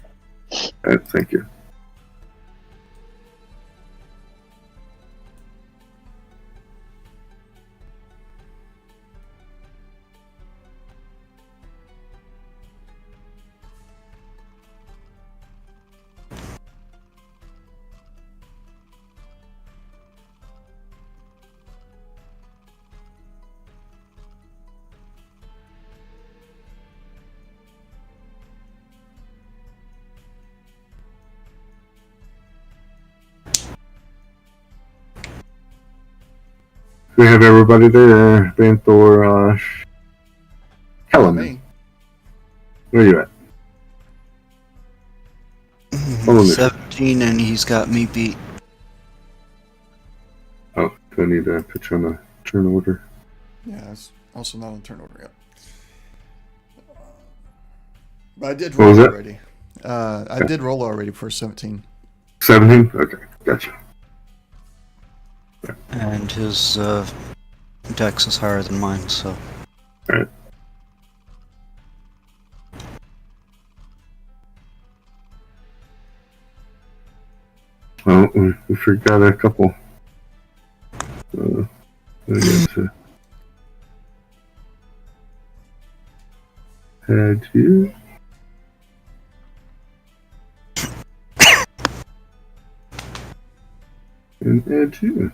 Thank you. We have everybody there. Banthor, Helen. Me. Where are you at? Hold on. 17, and he's got me beat. Oh, do I need to put you on the turn order? Yeah, it's also not on turn order yet. But I did What was roll it? already. I did roll already for 17. 17? Okay, gotcha. And his dex is higher than mine, so. Alright. Well, we forgot a couple. I guess, had you. And add you.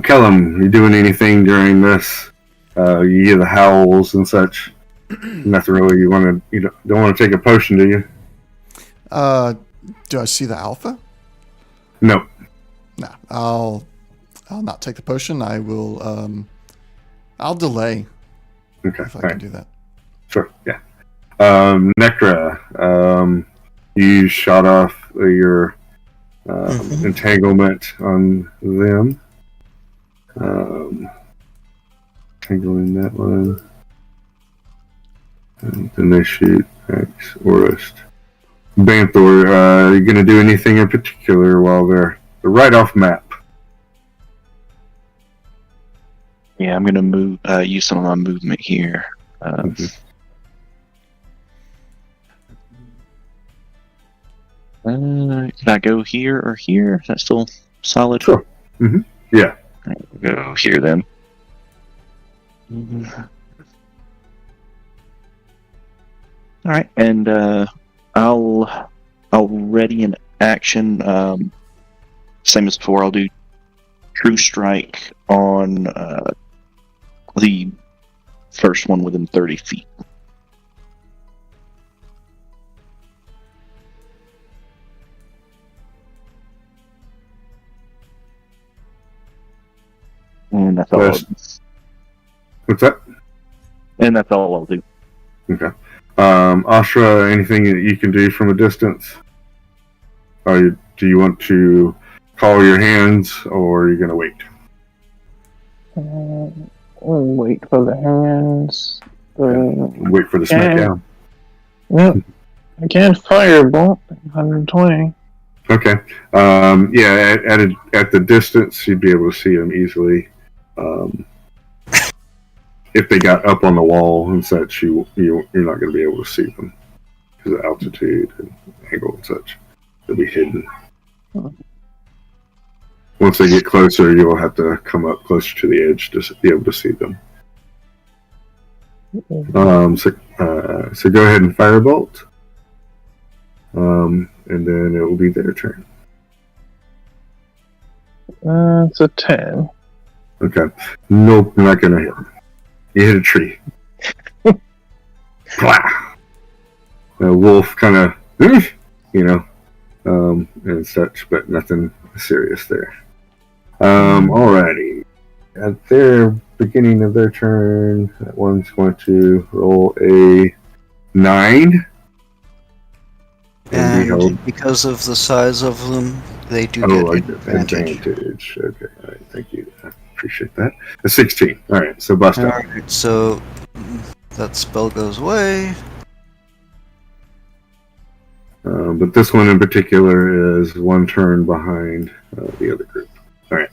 Kellum, you doing anything during this? You hear the howls and such. Nothing really. You don't want to take a potion, do you? Do I see the alpha? No. No, I'll not take the potion. I will. I'll delay Okay. if I All can right. do that. Sure. Yeah. Necra, you shot off your entanglement on them. Tangling that one. And then they shoot X Orist. Banthor, are you going to do anything in particular while they're right off map? Yeah, I'm gonna move. Use some of my movement here. Can I go here or here? Is that still solid? Sure. Yeah. Alright, we'll go here then. All right, and I'll ready an action. Same as before. I'll do True Strike on the first one within 30 feet. And that's all. What's that? And that's all I'll do. Okay. Ashra, anything that you can do from a distance? Or do you want to call your hands, or are you going to wait? We'll wait for the hands. Wait for the smackdown. Yep. I can't firebolt 120. Okay. Yeah, at the distance, you'd be able to see them easily. If they got up on the wall and such, you're not going to be able to see them because of altitude and angle and such. They'll be hidden. Once they get closer, you'll have to come up closer to the edge to be able to see them. So go ahead and firebolt. And then it will be their turn. It's a 10. Okay. Nope, you're not going to hit them. You hit a tree. Blah! The wolf kind of, and such, but nothing serious there. Alrighty. At their beginning of their turn, that one's going to roll a 9. And because of the size of them, they do get advantage. Okay, all right, thank you. I appreciate that. A 16. All right, so bust out. Alright, so that spell goes away. But this one in particular is one turn behind the other group. All right.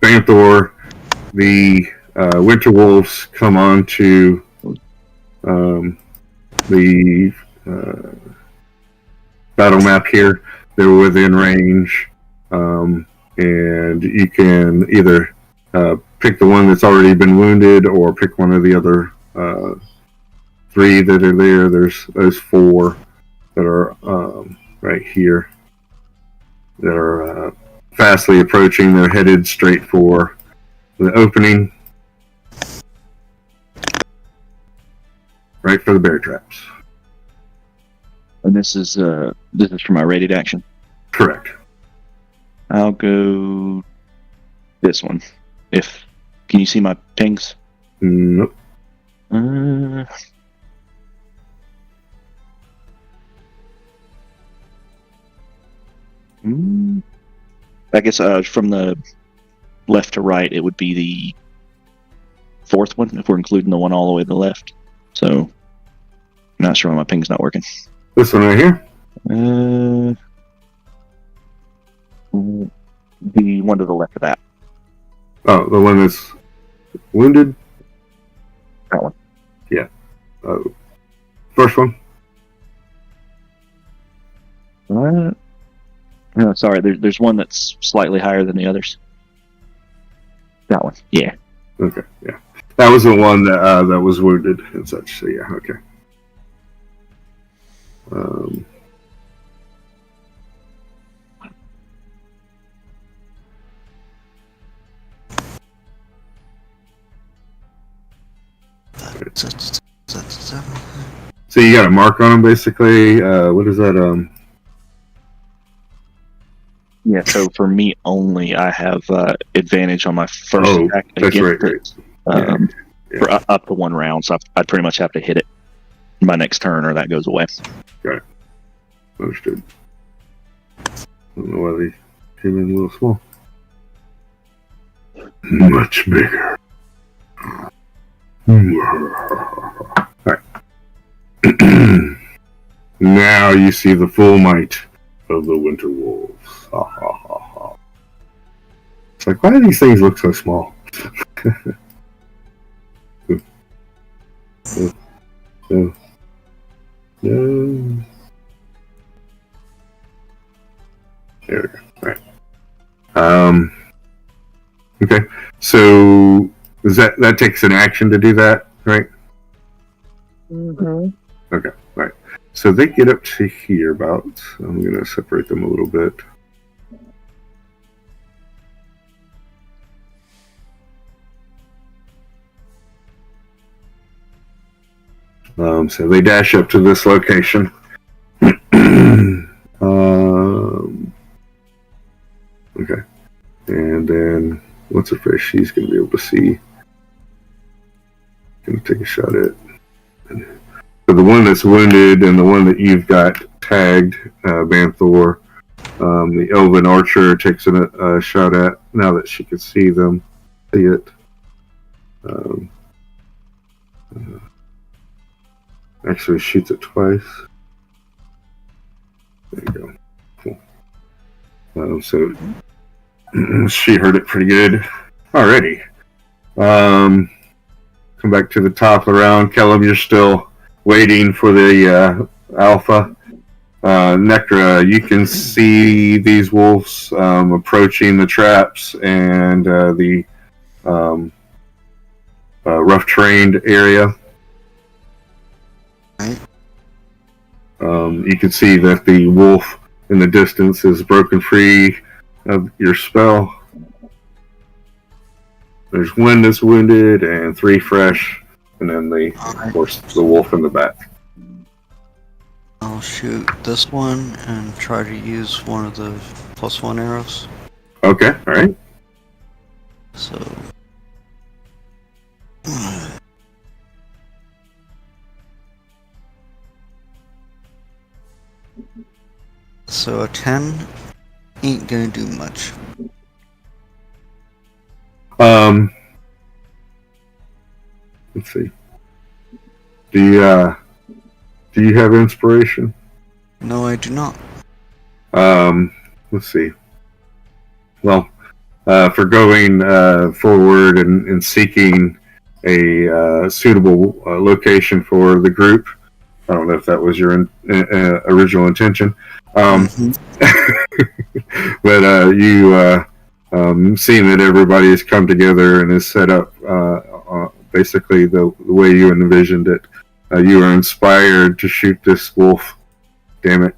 Banthor, the Winter Wolves come on to the battle map here. They're within range, and you can either pick the one that's already been wounded or pick one of the other 3 that are there. There's those 4 that are right here that are fastly approaching. They're headed straight for the opening, right for the bear traps. And this is for my rated action. Correct. I'll go this one. Can you see my pings? Nope. I guess from the left to right, it would be the 4th one, if we're including the one all the way to the left. So, I'm not sure why my ping's not working. This one right here? The one to the left of that. Oh, the one that's wounded? That one. Yeah. First one? No, sorry, there's one that's slightly higher than the others. That one. Yeah. Okay, yeah. That was the one that was wounded and such, so yeah, okay. So you got a mark on them, basically. What is that? Yeah, so for me only, I have advantage on my first attack that's against right. it for up to 1 round, so I'd pretty much have to hit it my next turn or that goes away. Got it. Understood. I don't know why they came in a little small. Much bigger. Alright. Now you see the full might of the Winter Wolves. Ha ha ha ha. It's like, why do these things look so small? No. There we go. All right. Okay. So that takes an action to do that, right? Mm-hmm. Okay, all right. So they get up to here about. I'm going to separate them a little bit. So they dash up to this location. Okay. And then, what's her face? She's going to be able to see. Going to take a shot at. So the one that's wounded and the one that you've got tagged, Banthor, the Elven Archer takes a shot at now that she can see it. Actually shoots it twice. There you go. Cool. So she heard it pretty good. Alrighty. Come back to the top of the round. Kellum, you're still waiting for the alpha. Necra, you can see these wolves approaching the traps and the rough terrained area. Right. You can see that the wolf in the distance is broken free of your spell. There's one that's wounded and 3 fresh, and then of course, the wolf in the back. I'll shoot this one and try to use one of the +1 arrows. Okay, all right. So a 10 ain't gonna do much. Let's see. Do you have inspiration? No, I do not. Let's see. Well, for going forward and seeking a suitable location for the group. I don't know if that was your original intention. But you seeing that everybody has come together and is set up basically the way you envisioned it, you are inspired to shoot this wolf. Damn it.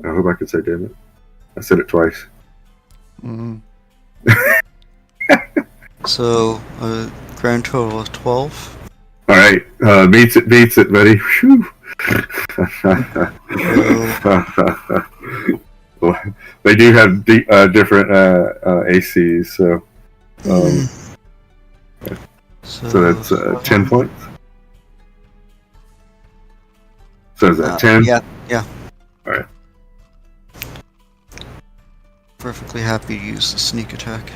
I hope I could say damn it. I said it twice. Mm-hmm. So a grand total of 12. All right, beats it, buddy. Whew. They do have different ACs, so that's 10 points. So is that 10? Yeah. All right. Perfectly happy to use the sneak attack.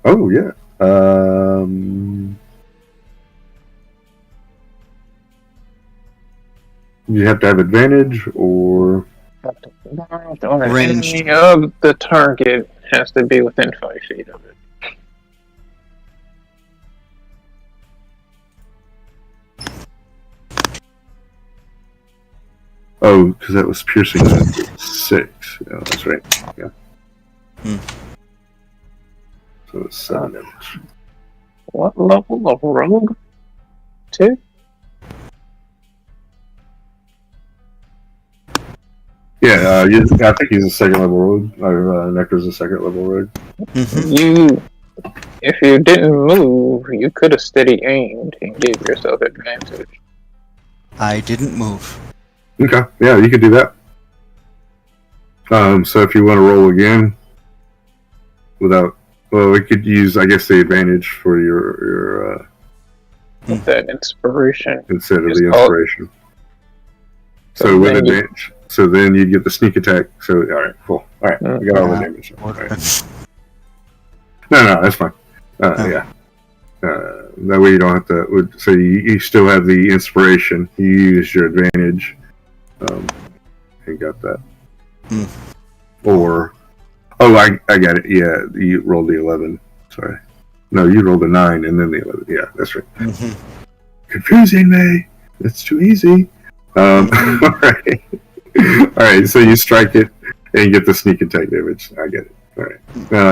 Oh yeah. You have to have advantage, or Range of the target has to be within 5 feet of it. oh, because that was piercing 6. Yeah, that's right. Yeah. So it's 7 damage. What level of rogue? 2? Yeah, I think he's a second level rogue. Nectar's a second level rogue. If you didn't move, you could have steady aimed and gave yourself advantage. I didn't move. Okay, yeah, you could do that. So if you want to roll again, we could use, I guess, the advantage for your That inspiration. instead of the inspiration. So with advantage. So then you get the sneak attack. So all right, cool. All right, we got all the damage. All right. No, that's fine. Yeah. That way you don't have to. So you still have the inspiration. You use your advantage, and got that. Or, I got it. Yeah, you rolled the 11. Sorry. No, you rolled the 9 and then the 11. Yeah, that's right. Confusing me. It's too easy. All right. All right. So you strike it and get the sneak attack damage. I get it. All right.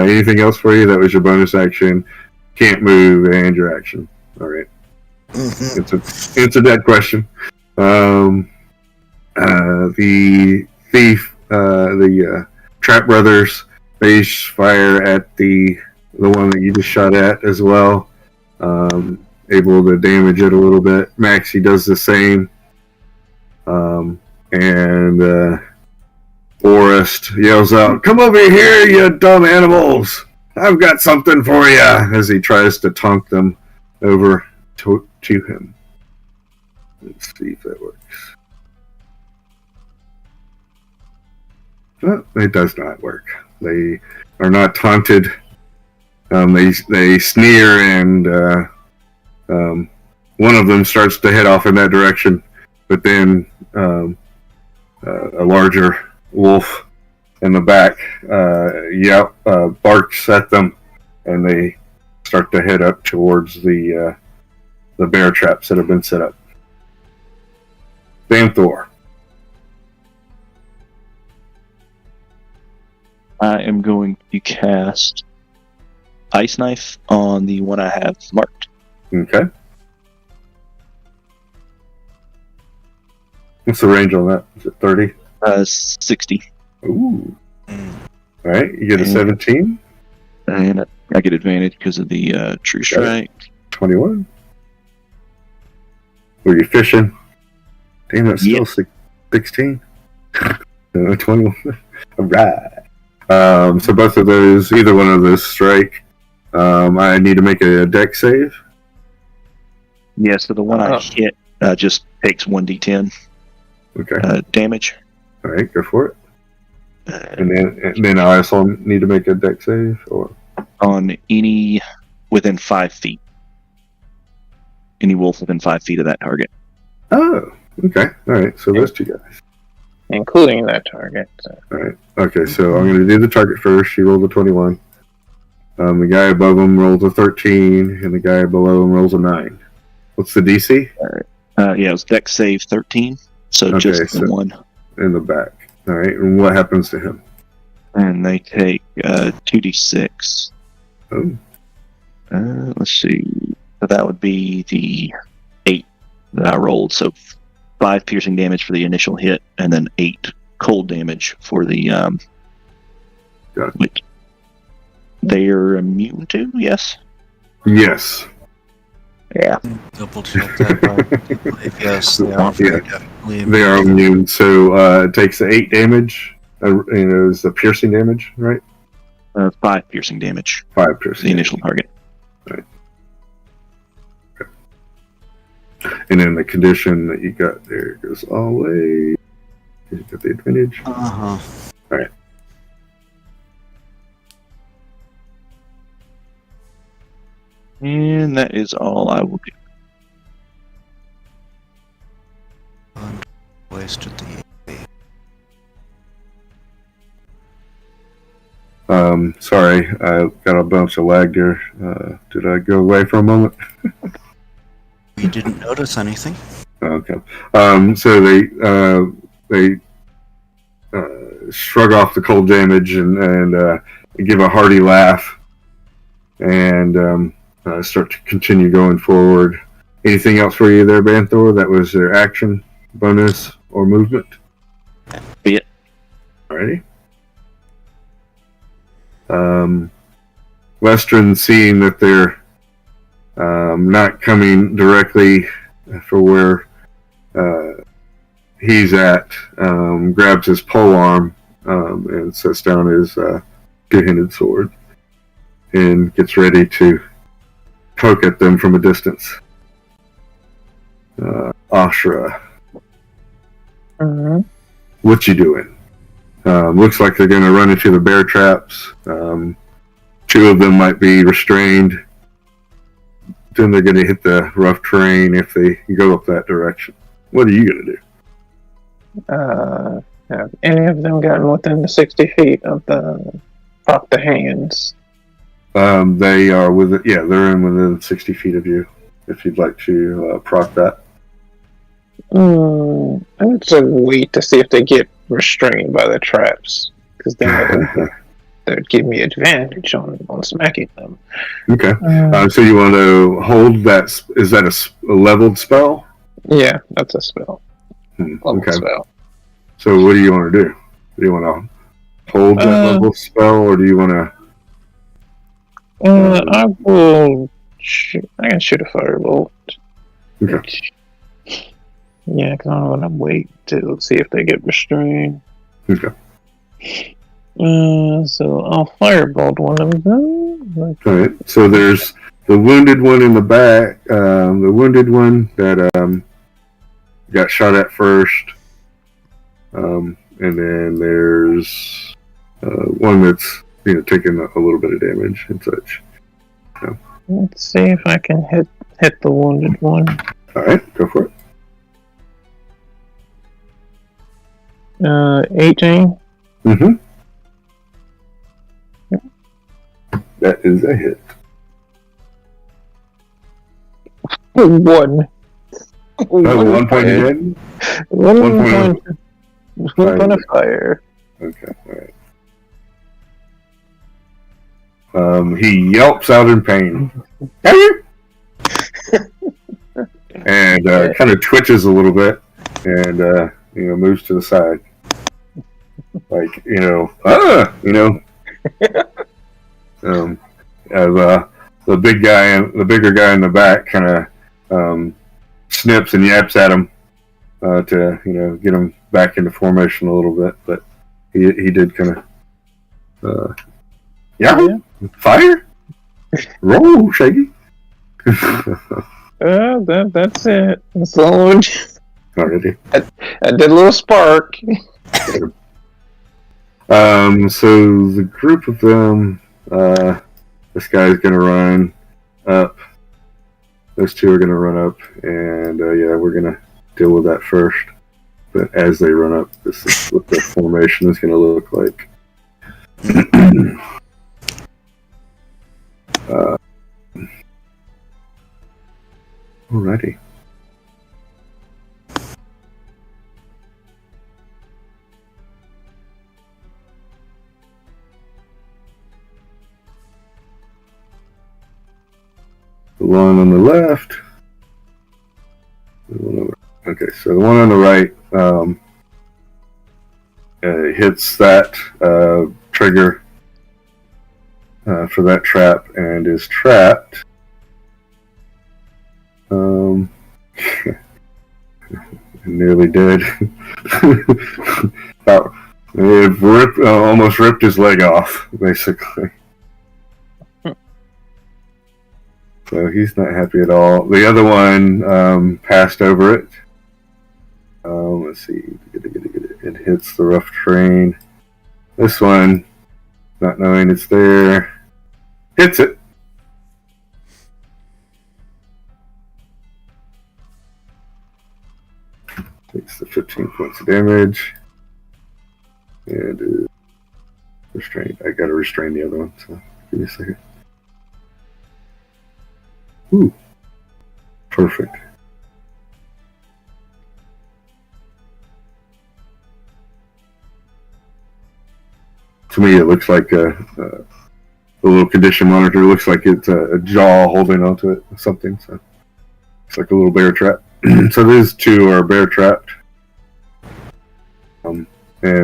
Anything else for you? That was your bonus action. can't move, and your action. All right. Answer that question. The thief, the Trap Brothers, they fire at the one that you just shot at as well. Able to damage it a little bit. Maxie does the same. And Forrest yells out, "Come over here, you dumb animals! I've got something for you!" as he tries to tonk them over to him. Let's see if that works. No, it does not work. They are not taunted. They sneer, and one of them starts to head off in that direction, but then a larger wolf in the back barks at them, and they start to head up towards the bear traps that have been set up. Banthor. I am going to cast Ice Knife on the one I have marked. Okay. What's the range on that? Is it 30? 60. Ooh. Alright, you get a 17. And I get advantage because of the True Strike. 21. Were you fishing? Damn, that's still 16. 21. Alright. So both of those, either one of those strike. I need to make a deck save. Yeah, so the one I hit just takes 1d10 damage. All right, go for it. And then I also need to make a deck save, or on any within 5 feet. Any wolf within 5 feet of that target. Oh, okay. All right, so those two guys. Including that target. So. All right. Okay, so I'm going to do the target first. She rolled a 21. The guy above him rolls a 13, and the guy below him rolls a 9. What's the DC? Yeah, it was deck save 13, so just the one. In the back. All right, and what happens to him? And they take 2d6. Oh. Let's see. So that would be the 8 that I rolled. So 5 piercing damage for the initial hit, and then 8 cold damage for the which they are immune to. Yes. Yes. Yeah. Double check that. Yes, they are. Definitely they are immune. So it takes 8 damage. It's the piercing damage, right? 5 piercing damage. 5 piercing. The initial target. Right. And then the condition that you got there goes all the way. You got the advantage. Uh-huh. All right. And that is all I will do. Wasted the sorry, I got a bunch of lag there. Did I go away for a moment? We didn't notice anything. Okay. So they shrug off the cold damage and give a hearty laugh and start to continue going forward. Anything else for you there, Banthor? That was their action, bonus, or movement? Be it. Alrighty. Western, seeing that they're not coming directly for where he's at, grabs his polearm and sets down his two-handed sword and gets ready to poke at them from a distance. Ashra, what you doing? Looks like they're going to run into the bear traps. 2 of them might be restrained. Then they're going to hit the rough terrain if they go up that direction. What are you going to do? Have any of them gotten within the 60 feet of the hands? They are they're in within 60 feet of you. If you'd like to proc that. I would say wait to see if they get restrained by the traps, because then that would give me advantage on smacking them. Okay. So you want to hold that? Is that a leveled spell? Yeah, that's a spell. Level Okay. spell. So what do you want to do? Do you want to hold that level spell, or do you want to? I will. I can shoot a firebolt. Okay. Yeah, because I'm going to wait to see if they get restrained. Okay. So I'll firebolt one of them. All right. So there's the wounded one in the back. The wounded one that got shot at first. And then there's one that's taking a little bit of damage and such. So. Let's see if I can hit the wounded one. All right, go for it. 18. Mm-hmm. That is a hit. One. 1 point again? 1 point of fire. Okay, alright. He yelps out in pain. And kind of twitches a little bit and moves to the side. Like, the bigger guy in the back kind of snips and yaps at him to get him back into formation a little bit, but he did kind of fire, roll, Shaggy. That's it. That's all. Already. I did a little spark. So the group of them, this guy's gonna run up. Those two are gonna run up, and we're gonna deal with that first. But as they run up, this is what their formation is gonna look like. Alrighty. The one on the left. Okay, so the one on the right hits that trigger for that trap and is trapped. Nearly dead. It almost ripped his leg off, basically. So he's not happy at all. The other one passed over it. Let's see. It hits the rough terrain. This one, not knowing it's there, hits it. Takes the 15 points of damage. And restrained. I gotta restrain the other one, so give me a second. Ooh. Perfect. To me, it looks like the little condition monitor looks like it's a jaw holding onto it or something. So it's like a little bear trap. So these two are bear trapped, and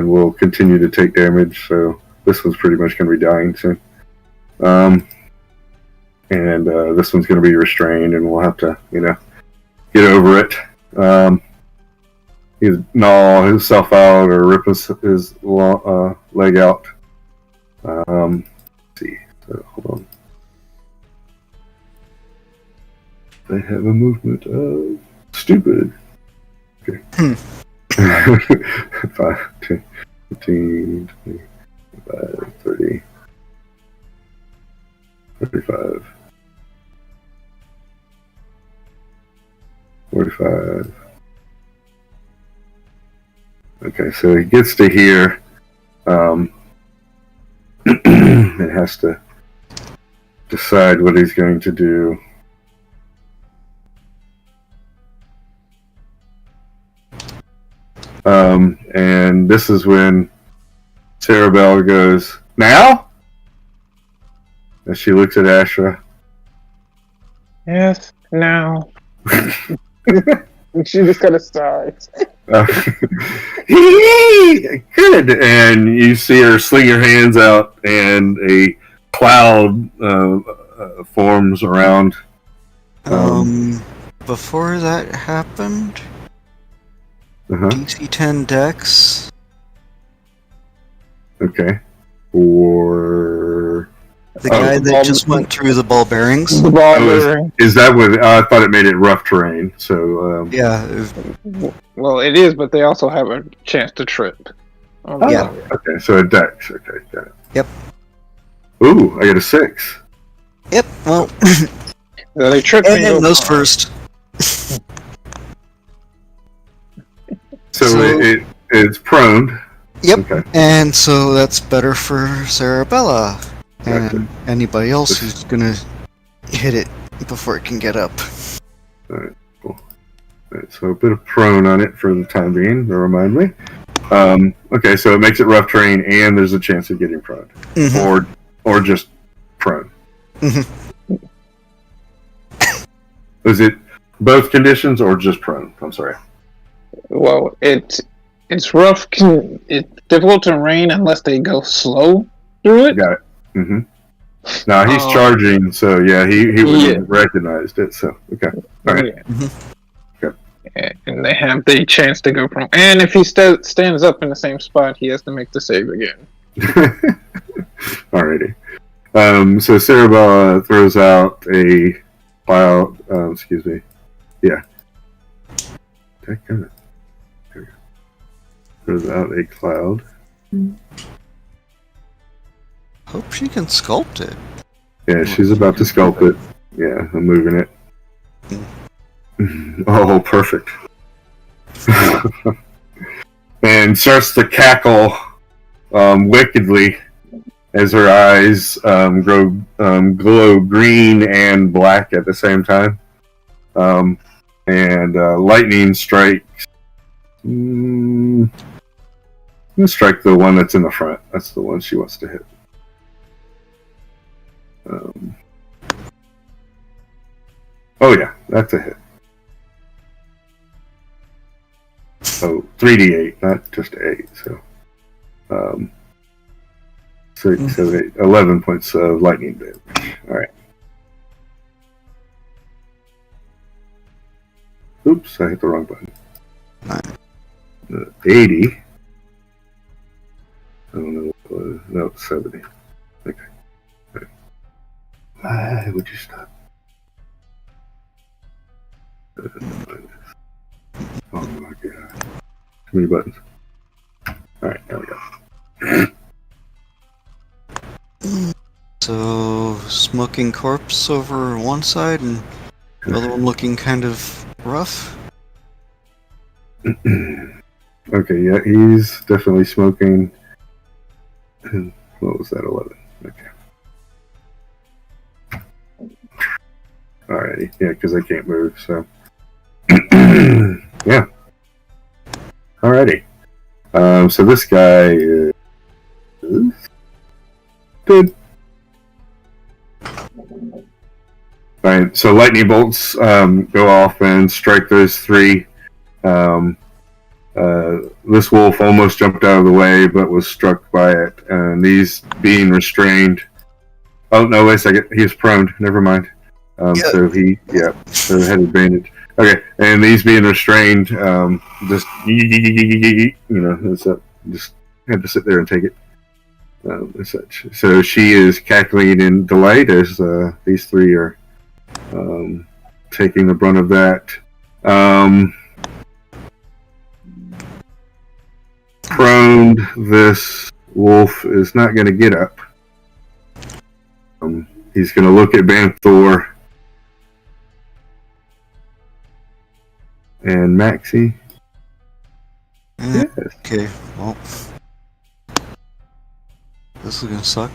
will continue to take damage. So this one's pretty much going to be dying soon. And this one's going to be restrained, and we'll have to, get over it. Either gnaw himself out or rip his leg out. Let's see. So, hold on. They have a movement of stupid. Okay. 5, 10, 15, 20, 25, 30, 35, 45. Okay, so he gets to here. It has to decide what he's going to do. And this is when Sarah Bell goes, "Now?" as she looks at Ashra. Yes, now. She just kind of sighs. Good. And you see her sling her hands out, and a cloud forms around. Before that happened, Uh-huh. DC 10 Dex. Okay. For The guy that just went through the ball bearings. The ball bearing. is that what I thought it made it rough terrain? So Yeah. Well, it is, but they also have a chance to trip. Yeah. Okay, so a dex. Okay, got it. Yep. Ooh, I got a 6. Yep. Well, So they trip and those first. So, So- it's prone. Yep. Okay. And so that's better for Sarabella and Gotcha. anybody else who's gonna hit it before it can get up. Alright, so a bit of prone on it for the time being, to remind me. Okay, so it makes it rough terrain, and there's a chance of getting prone. Mhm. Or just prone. Mhm. Is it both conditions, or just prone? I'm sorry. Well, it's rough. It's difficult to rain unless they go slow through it. Got it. Mm-hmm. Now he's Oh. charging, so yeah, he wouldn't Yeah. have recognized it. So okay, all right. Yeah. Okay. And they have the chance to go prone. And if he stands up in the same spot, he has to make the save again. Alrighty. So Sarabella throws out a cloud. Excuse me. Yeah. There we go. Throws out a cloud. Hope she can sculpt it. Yeah, she's about to sculpt it. Yeah, I'm moving it. Oh, perfect. And starts to cackle wickedly as her eyes glow green and black at the same time. And lightning strikes. I'm gonna strike the one that's in the front. That's the one she wants to hit. Oh yeah, that's a hit. So 3d8, not just 8. So, 6, 7, 8, 11 points of lightning damage. All right. Oops, I hit the wrong button. 80. I don't know what it was. No, 70. Okay. All right. Why would you stop? Oh my god. Too many buttons. Alright, there we go. So, smoking corpse over one side and the other one looking kind of rough. Okay, yeah, he's definitely smoking. What was that, 11? Okay. Alrighty, yeah, because I can't move, so. Yeah. Alrighty. So this guy is good. Alright, so lightning bolts go off and strike those 3. This wolf almost jumped out of the way, but was struck by it. And these being restrained. Oh no! Wait a second. He is prone. Never mind. So so had advantage. Okay, and these being restrained, just just had to sit there and take it. As such. So she is cackling in delight as these 3 are taking the brunt of that. Prone, this wolf is not going to get up. He's going to look at Banthor and Maxie. Yes. Okay, well. This is gonna suck.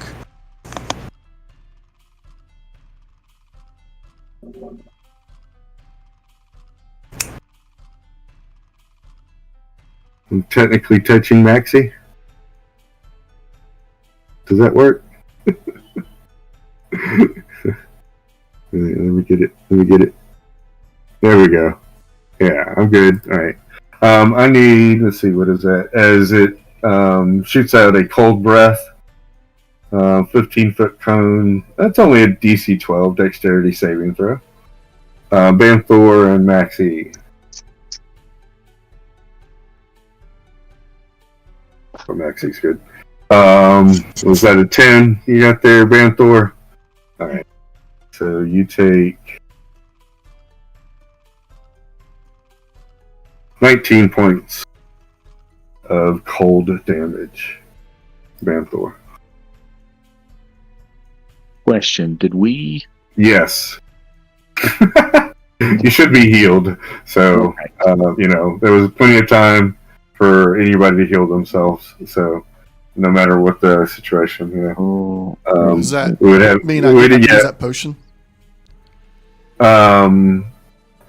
I'm technically touching Maxie. Does that work? Let me get it. There we go. Yeah, I'm good. All right. I need. Let's see. What is that? As it shoots out a cold breath. 15-foot cone. That's only a DC 12 dexterity saving throw. Banthor and Maxie. Oh, Maxie's good. Was that a 10 you got there, Banthor? Alright. So you take 19 points of cold damage, Banthor. Question: did we? Yes. You should be healed. So, there was plenty of time for anybody to heal themselves. So, no matter what the situation, Does that we would have, mean I we can would, use that potion?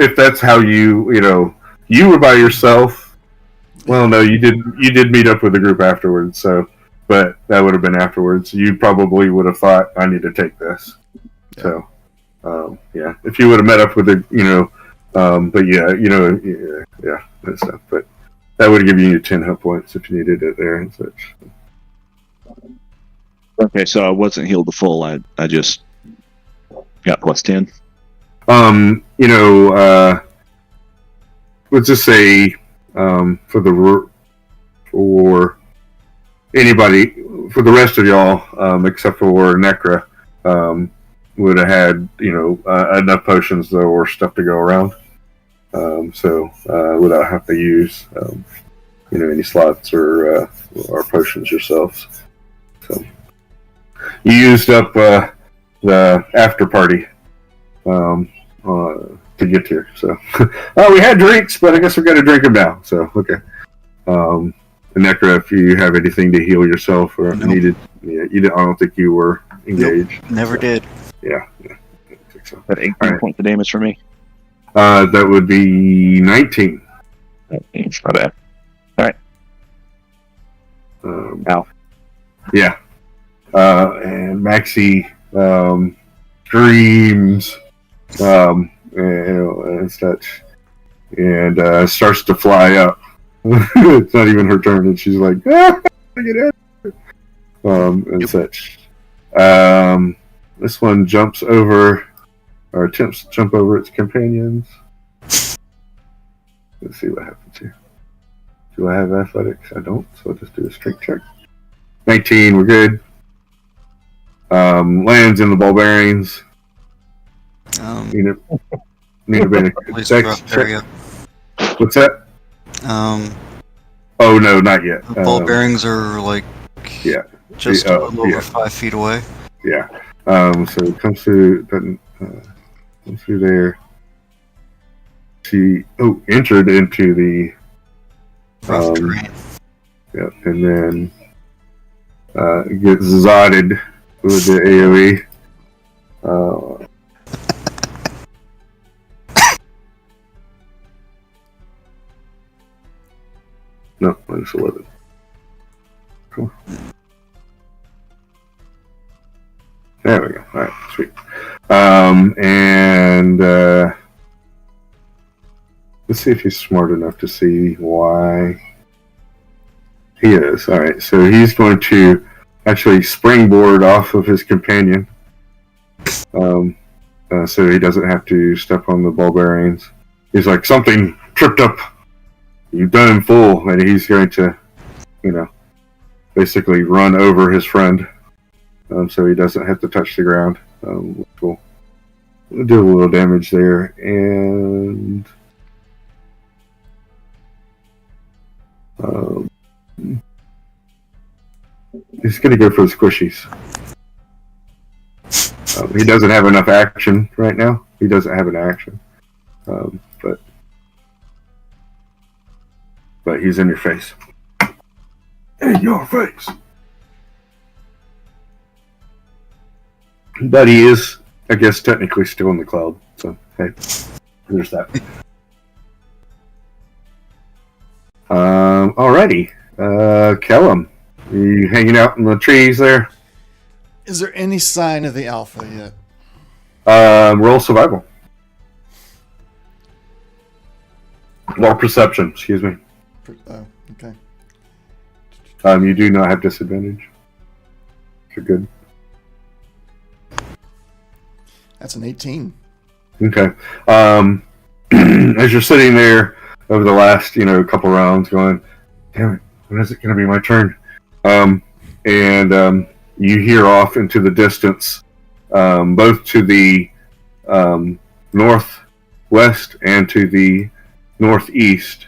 if that's how you were by yourself. Well, no, you did meet up with the group afterwards. So, but that would have been afterwards. You probably would have thought, I need to take this. Yeah. So. If you would have met up with it, that stuff. But that would have given you 10 hit points if you needed it there and such. Okay, so I wasn't healed to full. I just got plus 10. Let's just say for anybody, for the rest of y'all, except for Necra, would have had enough potions though or stuff to go around, without having to use any slots or potions yourselves. So you used up the after party to get here. So we had drinks, but I guess we're gonna drink them now. So okay. Necra, if you have anything to heal yourself or needed, I don't think you were engaged. Nope, never did. Yeah, I think so. That 18 Right. points of damage for me. That would be 19. That means my bad. Ow. Yeah. And Maxie screams and such, and starts to fly up. It's not even her turn, and she's like, get out! And such. This one jumps over, or attempts to jump over its companions. Let's see what happens here. Do I have athletics? I don't, so I'll just do a strength check. 19, we're good. Lands in the ball bearings. Need a Please dex rough check. area. What's that? Oh no, not yet. The ball bearings are yeah, just a little over 5 feet away. Yeah. So it comes through. Comes through there. She entered into the Rough terrain. yeah, and then gets zotted with the AoE. No, minus 11. Cool. There we go. All right, sweet. And let's see if he's smart enough to see why he is. All right, so he's going to actually springboard off of his companion, so he doesn't have to step on the ball bearings. He's like, something tripped up. You've done him full, and he's going to, basically run over his friend, so he doesn't have to touch the ground. Which will do a little damage there, and he's going to go for the squishies. He doesn't have enough action right now. He doesn't have an action, but he's in your face. In your face. But he is, I guess, technically still in the cloud. So, hey, there's that. Alrighty. Kellum, you hanging out in the trees there? Is there any sign of the alpha yet? Roll survival. Or perception, excuse me. Oh, okay. You do not have disadvantage. You're good. That's an 18. Okay. As you're sitting there over the last, couple rounds going, damn it, when is it going to be my turn? And you hear off into the distance, both to the northwest and to the northeast,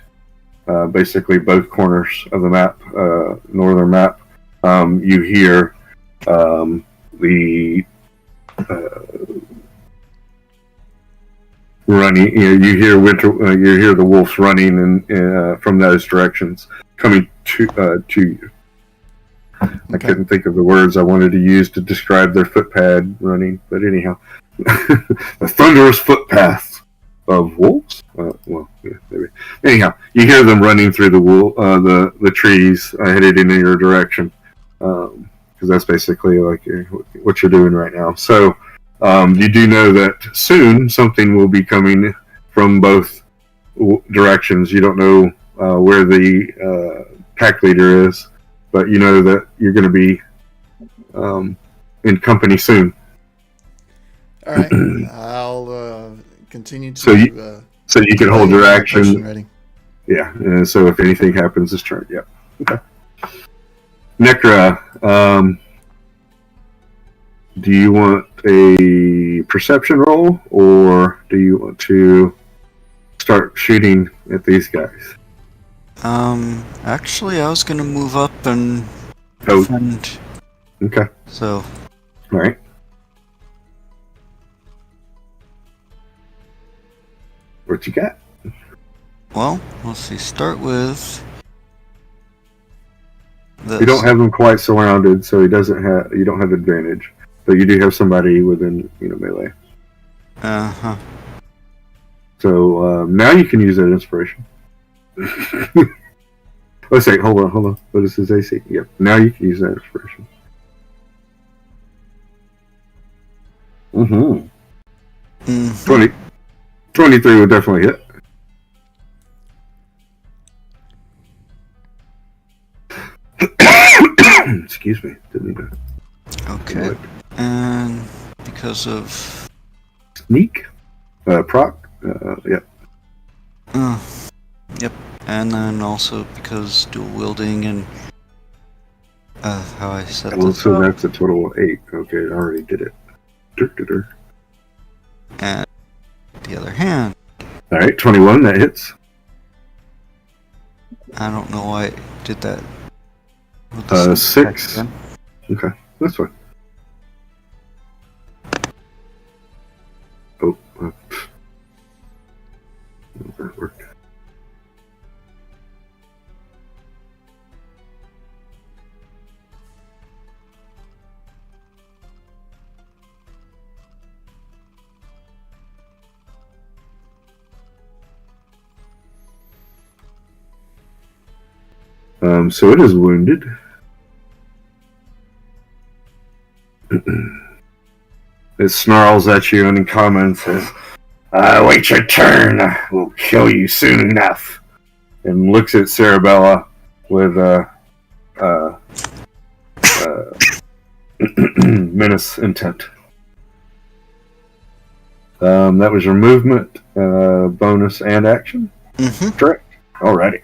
basically both corners of the map, northern map, you hear the running. You hear you hear the wolves running and from those directions coming to you. I couldn't think of the words I wanted to use to describe their footpad running, but anyhow, a thunderous footpath of wolves. Well, yeah, maybe. Anyhow, you hear them running through the trees headed in your direction, because that's basically like what you're doing right now. So you do know that soon something will be coming from both directions. You don't know where the pack leader is, but you know that you're going to be in company soon. All right. I'll continue to. So you can hold your action. Ready. Yeah. And so if anything happens this turn, yeah. Okay. Necra, do you want a perception roll, or do you want to start shooting at these guys? Actually, I was gonna move up and Oh. defend. Okay. So, All right. What you got? well, let's see. Start with this. You don't have them quite surrounded, so you don't have advantage, but you do have somebody within melee. Uh-huh. So now you can use that inspiration. Let's say, hold on. What is his AC? Yep. Now you can use that inspiration. Mm. 23 would definitely hit. Excuse me. Didn't mean to. Okay. And because of Sneak. Proc. Yep. yep. And then also because dual wielding and how I set Well, this so up. that's a total of 8. Okay, I already did it. And the other hand, All right, 21. That hits. I don't know why I did that. with the 6. again. Okay, that's fine. Oh, that worked. So it is wounded. It snarls at you and in comment says, wait your turn. We'll kill you soon enough. And looks at Sarabella with menace intent. That was your movement, bonus, and action? Mm-hmm. Correct. Alrighty.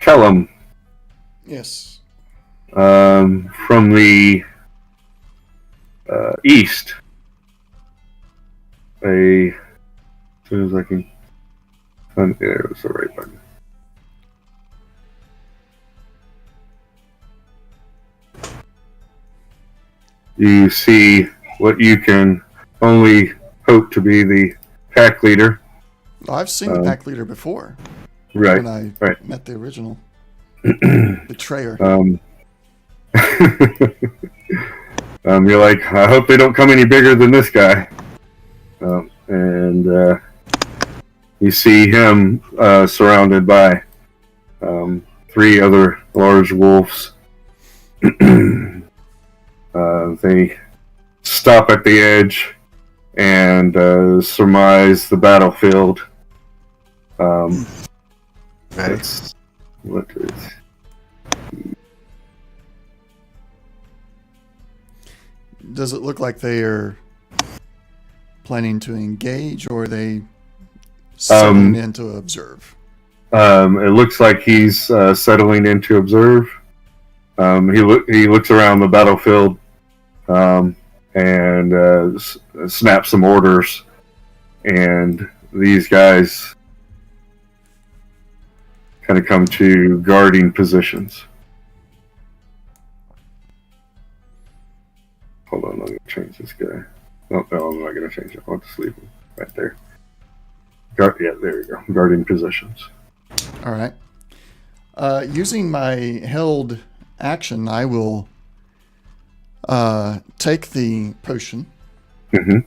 Kellum, Yes. from the east, as soon as I can find there, it was the right button. You see what you can only hope to be the pack leader. I've seen the pack leader before. Right. When I right. met the original betrayer. You're like, I hope they don't come any bigger than this guy. And you see him surrounded by 3 other large wolves. They stop at the edge and surmise the battlefield. Ready. That's what is. Does it look like they are planning to engage, or are they settling in to observe? It looks like he's settling in to observe. He looks around the battlefield and snaps some orders, and these guys kind of come to guarding positions. Hold on, let me change this guy. Oh, no, I'm not going to change it. I'll just leave him right there. Yeah, there we go. Guarding positions. All right. Using my held action, I will take the potion. Mm-hmm.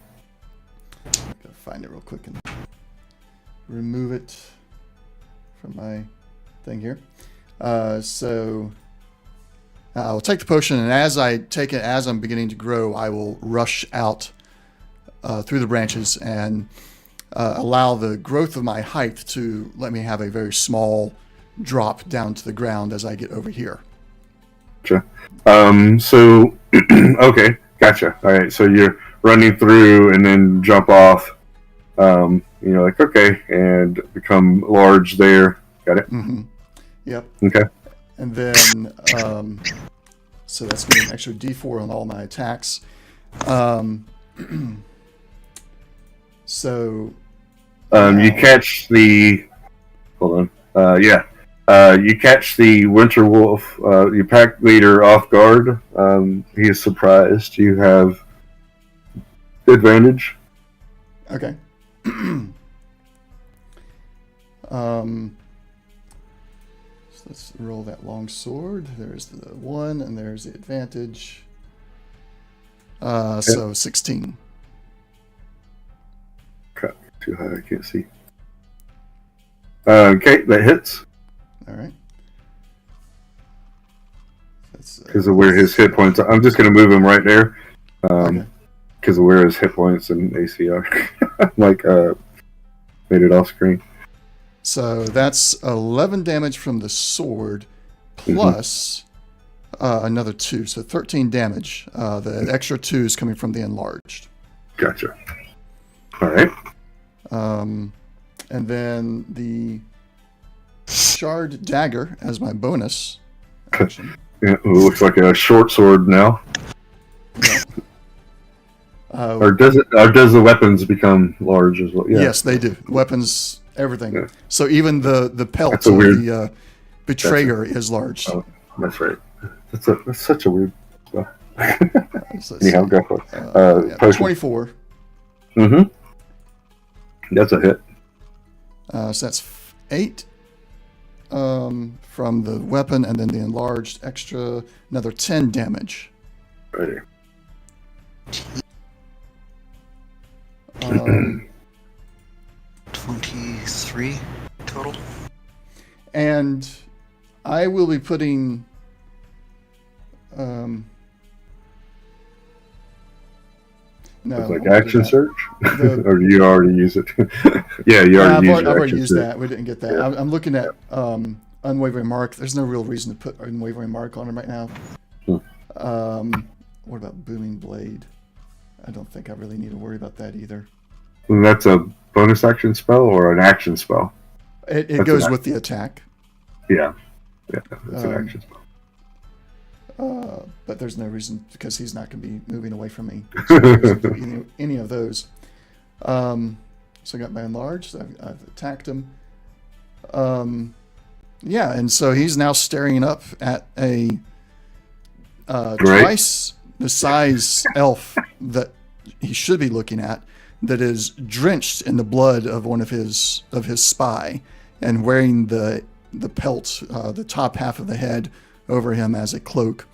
Gotta find it real quick and remove it from my thing here. So I'll take the potion, and as I take it, as I'm beginning to grow, I will rush out through the branches and allow the growth of my height to let me have a very small drop down to the ground as I get over here. Gotcha. So, okay, gotcha. All right, so you're running through and then jump off. Like, okay, and become large there. Got it? Mm-hmm. Yep. Okay. And then, so that's going to be an extra D4 on all my attacks. So you catch the. Hold on. You catch the winter wolf, your pack leader, off guard. He is surprised. You have advantage. Okay. So let's roll that long sword. There's the 1, and there's the advantage. So 16. Crap, too high. I can't see. Okay, that hits. All right. Because of where his hit points are. I'm just going to move him right there. Okay. Because of where his hit points and AC are. Like, made it off screen. So that's 11 damage from the sword, plus another 2. So 13 damage. The extra 2 is coming from the enlarged. Gotcha. All right. And then the shard dagger as my bonus action. Yeah, it looks like a short sword now. Or does the weapons become large as well? Yeah. Yes, they do. Weapons, everything. Yeah. So even the pelt That's a of weird- the betrayer is large. Oh, that's right. That's such a weird spell. So Anyhow, go for it. Potion. 24. Mm-hmm. That's a hit. So that's 8 from the weapon, and then the enlarged extra, another 10 damage. Ready. 23 total. And I will be putting no, It's like I won't do action that. search? The- Or do you already use it? Yeah, you I've already used your already action used search. that. We didn't get that. Yeah. I'm looking at unwavering mark. There's no real reason to put unwavering mark on him right now. What about booming blade? I don't think I really need to worry about that either. And that's a bonus action spell or an action spell? It That's goes an with the attack, Yeah. Yeah, that's an Um, action spell. but there's no reason because he's not going to be moving away from me. So there's no reason to do any of those. So I got my enlarged. I've attacked him. Yeah, and so he's now staring up at a twice the size elf that he should be looking at, that is drenched in the blood of one of his spy, and wearing the pelt, the top half of the head over him as a cloak,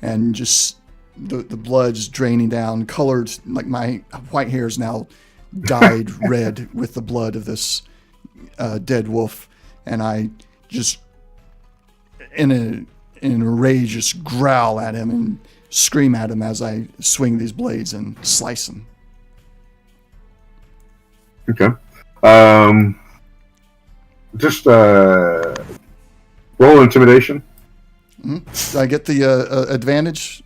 and just the blood's draining down, colored like my white hair is now dyed red with the blood of this dead wolf, and I just in a rage, just growl at him and scream at him as I swing these blades and slice him. Okay. Just roll intimidation. Do I get the advantage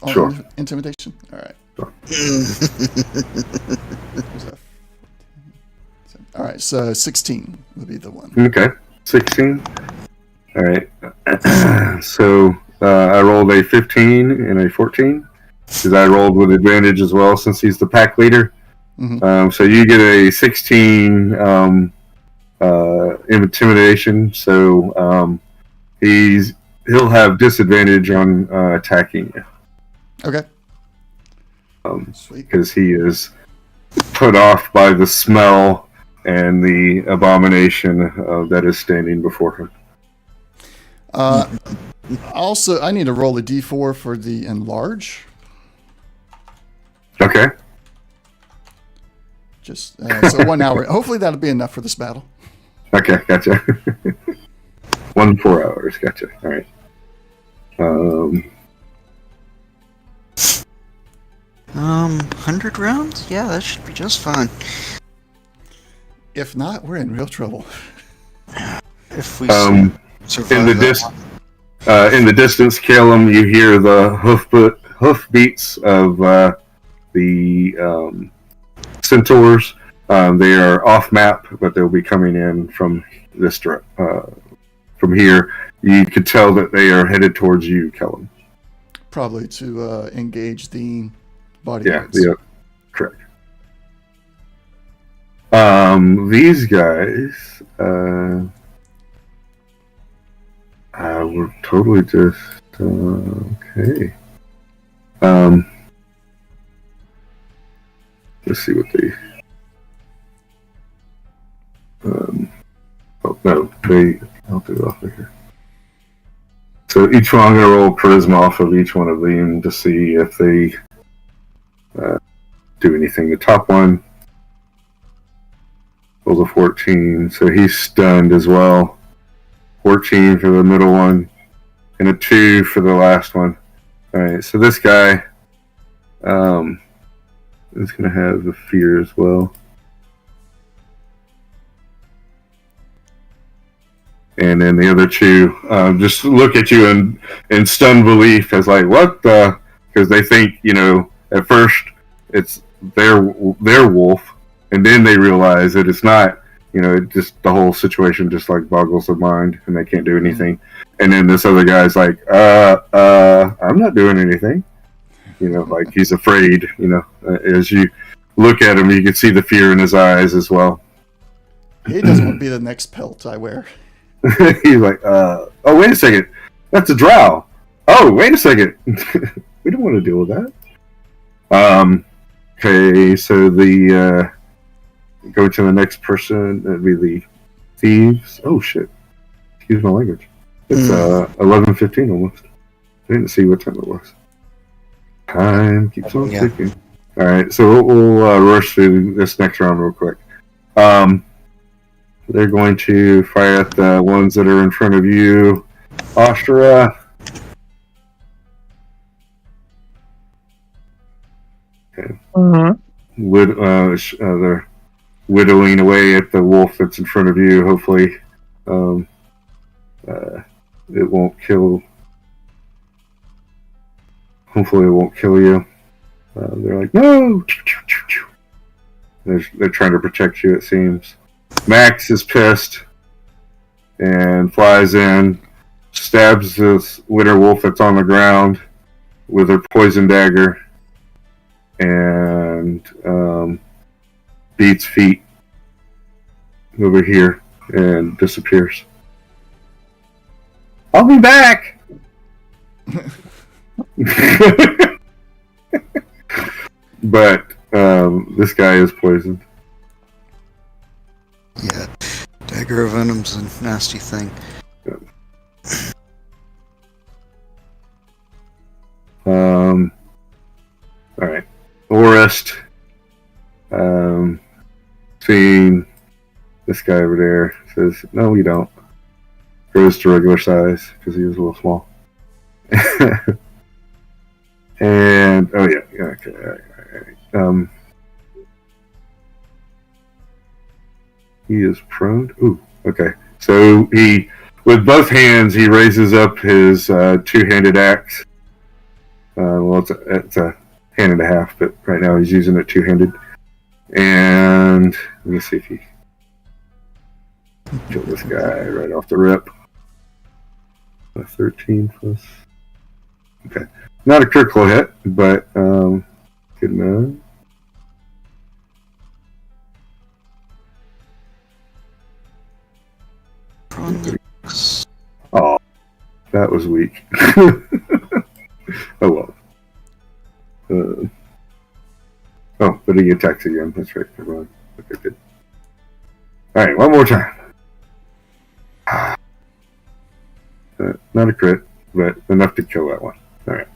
on Sure. intimidation? All right. All right, so 16 would be the one. Okay. 16. All right. So I rolled a 15 and a 14 because I rolled with advantage as well since he's the pack leader. Mm-hmm. So you get a 16 intimidation. So he'll have disadvantage on attacking you. Okay. Sweet. Because he is put off by the smell and the abomination that is standing before him. Also, I need to roll a d4 for the enlarge. Okay. Just so 1 hour. Hopefully that'll be enough for this battle. Okay, gotcha. 4 hours, gotcha. All right. 100 rounds? Yeah, that should be just fine. If not, we're in real trouble. If we in survive the in the distance, Calum, you hear the hoof beats of the centaurs. They are off map, but they'll be coming in from this from here. You could tell that they are headed towards you, Calum. Probably to engage the bodyguards. Yeah, correct. These guys, were totally just okay. Let's see what they. Oh no, I'll do it off of here. So each one, I'm gonna roll charisma off of each one of them to see if they do anything. The top one rolls a 14, so he's stunned as well. 14 for the middle one, and a 2 for the last one. Alright, so this guy is going to have the fear as well. And then the other two just look at you in stunned belief as like, what the? Because they think, at first it's their wolf, and then they realize that it's not. It just the whole situation just like boggles their mind, and they can't do anything. And then this other guy's like, I'm not doing anything. Like he's afraid. As you look at him, you can see the fear in his eyes as well. He doesn't want to be the next pelt I wear. He's like, oh, wait a second. That's a drow. Oh, wait a second. We don't want to deal with that. Okay, so go to the next person. That'd be the thieves. Oh, shit. Excuse my language. It's 11:15 almost. I didn't see what time it was. Time keeps on ticking. All right, so we'll rush through this next round real quick. They're going to fire at the ones that are in front of you. Ashtra. Okay. They're whittling away at the wolf that's in front of you. Hopefully, it won't kill. Hopefully, it won't kill you. They're like, no. They're trying to protect you. It seems. Max is pissed and flies in, stabs this winter wolf that's on the ground with her poison dagger, and beats feet over here and disappears. I'll be back! But this guy is poisoned. Yeah, dagger of venom's a nasty thing. Alright. Orest. Seeing this guy over there says, no, we don't. goes to regular size because he was a little small. And oh yeah, okay. All right. He is prone. Ooh, okay. So he, with both hands, he raises up his two-handed axe. Well, it's a hand and a half, but right now he's using it two-handed. And let me see if he kill this guy right off the rip. 13 plus. Okay, not a critical hit, but good enough. Oh, that was weak. Oh well. Oh, but he attacks again. That's right. Never mind. Okay, good. All right, one more time. Not a crit, but enough to kill that one. All right.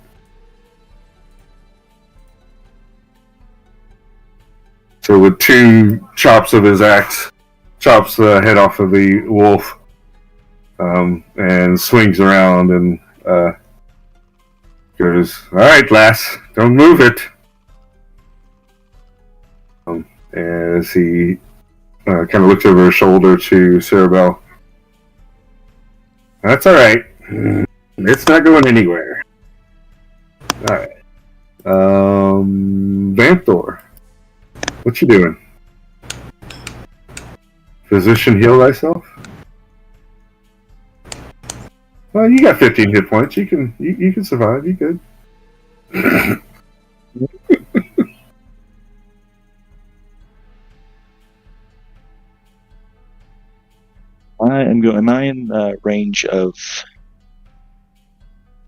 So with two chops of his axe, chops the head off of the wolf, and swings around and goes, "All right, lass, don't move it." As he kind of looks over his shoulder to Cerebel. "That's all right. It's not going anywhere." All right. Vanthor, what you doing? Physician, heal thyself. Well, you got 15 hit points. You can survive. You good? I am going. Am I in range of?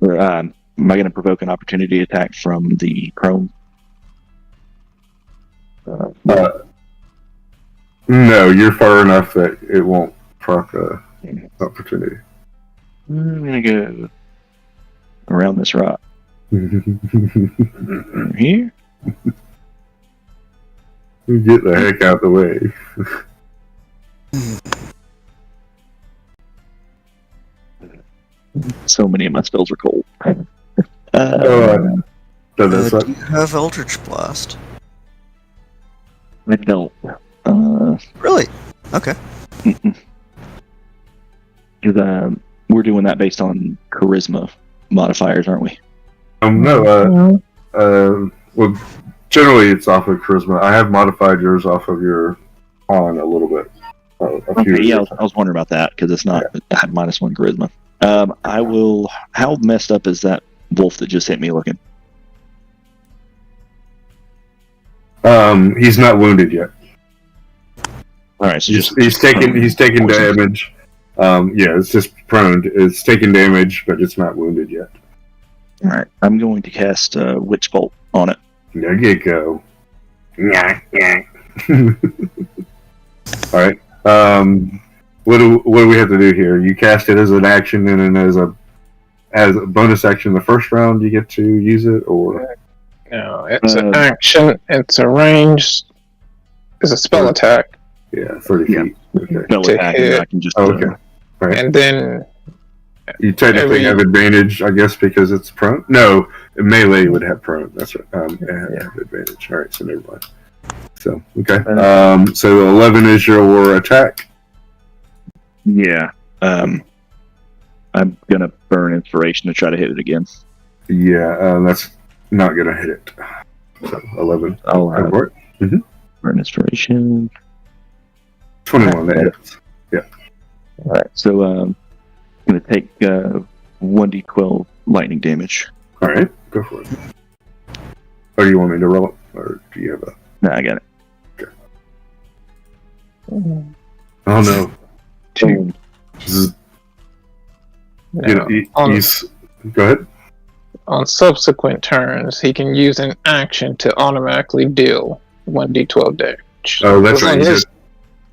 Or am I going to provoke an opportunity attack from the prone? No, you're far enough that it won't proc opportunity. I'm going to go around this rock. Here. Get the heck out of the way. So many of my spells are cold. Does that suck? Do you have Eldritch Blast? I don't. Really? Okay. Because we're doing that based on charisma modifiers, aren't we? No. Well, generally it's off of charisma. I have modified yours off of your con a little bit. Okay, yeah, I was wondering about that because it's not. I had -1 charisma. I will. How messed up is that wolf that just hit me looking? He's not wounded yet. All right, so He's taking damage. Yeah, it's just prone. It's taking damage, but it's not wounded yet. All right, I'm going to cast Witch Bolt on it. There you go. All right. What do we have to do here? You cast it as an action, and then as a bonus action the first round, you get to use it, or No, it's an action. It's a range. It's a spell attack. yeah, 30 Yeah. feet. Okay. Spell To attack, hit. and I can just. Okay. Right. And then You technically have advantage, I guess, because it's prone. No, melee would have prone. That's right. It have advantage. All right, so never mind. So okay. So 11 is your attack. Yeah. I'm gonna burn inspiration to try to hit it again. Yeah, that's not gonna hit it. So 11. I'll Go for it. burn inspiration. 21. That hits. All right, so I'm gonna take 1d12 lightning damage. All right, go for it. Or do you want me to roll it, or do you have a? No, I got it. Oh no. two. Zzz. No, He's go ahead. on subsequent turns, he can use an action to automatically deal 1d12 damage. Oh, that's As long right. as-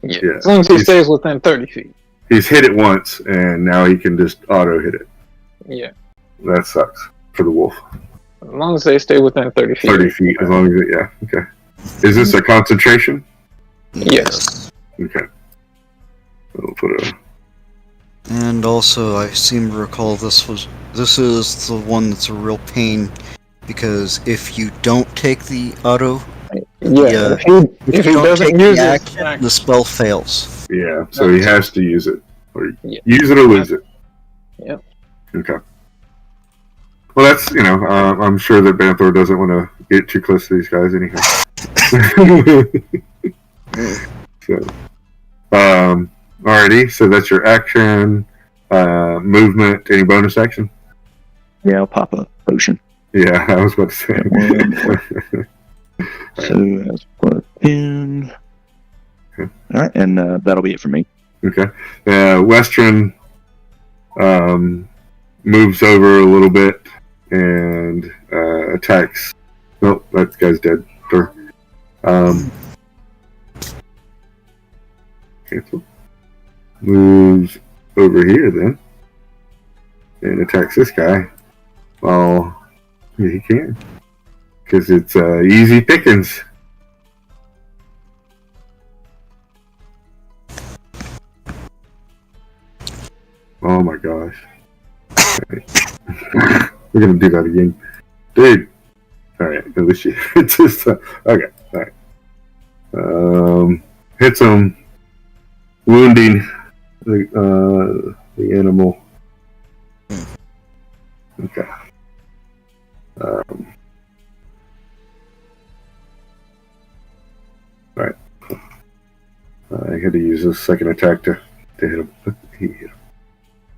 Yeah. As long as he He's- stays within 30 feet. He's hit it once, and now he can just auto hit it. Yeah. That sucks for the wolf. As long as they stay within 30 feet. 30 feet, as long as it, yeah, okay. Is this a concentration? Yes. Okay. We'll put a And also, I seem to recall this is the one that's a real pain because if you don't take the auto, Yeah, if if you he don't doesn't take use the his action, the spell fails. Yeah, so he has to use it. Or Yeah. use it or lose it. Yep. Okay. Well, that's, I'm sure that Banthor doesn't want to get too close to these guys anyhow. So, alrighty, so that's your action, movement, any bonus action? Yeah, I'll pop a potion. Yeah, I was about to say. So that's put in. All right, and that'll be it for me. Okay. Western moves over a little bit and attacks. Nope, that guy's dead. Sure. Cancel. Moves over here then and attacks this guy. Well, yeah, he can. Because it's easy pickings. Oh my gosh. We're gonna do that again. Dude! Alright, at least you it's just okay, alright. Hits him, wounding the animal. Okay. Alright. I had to use a second attack to hit him. He hit him.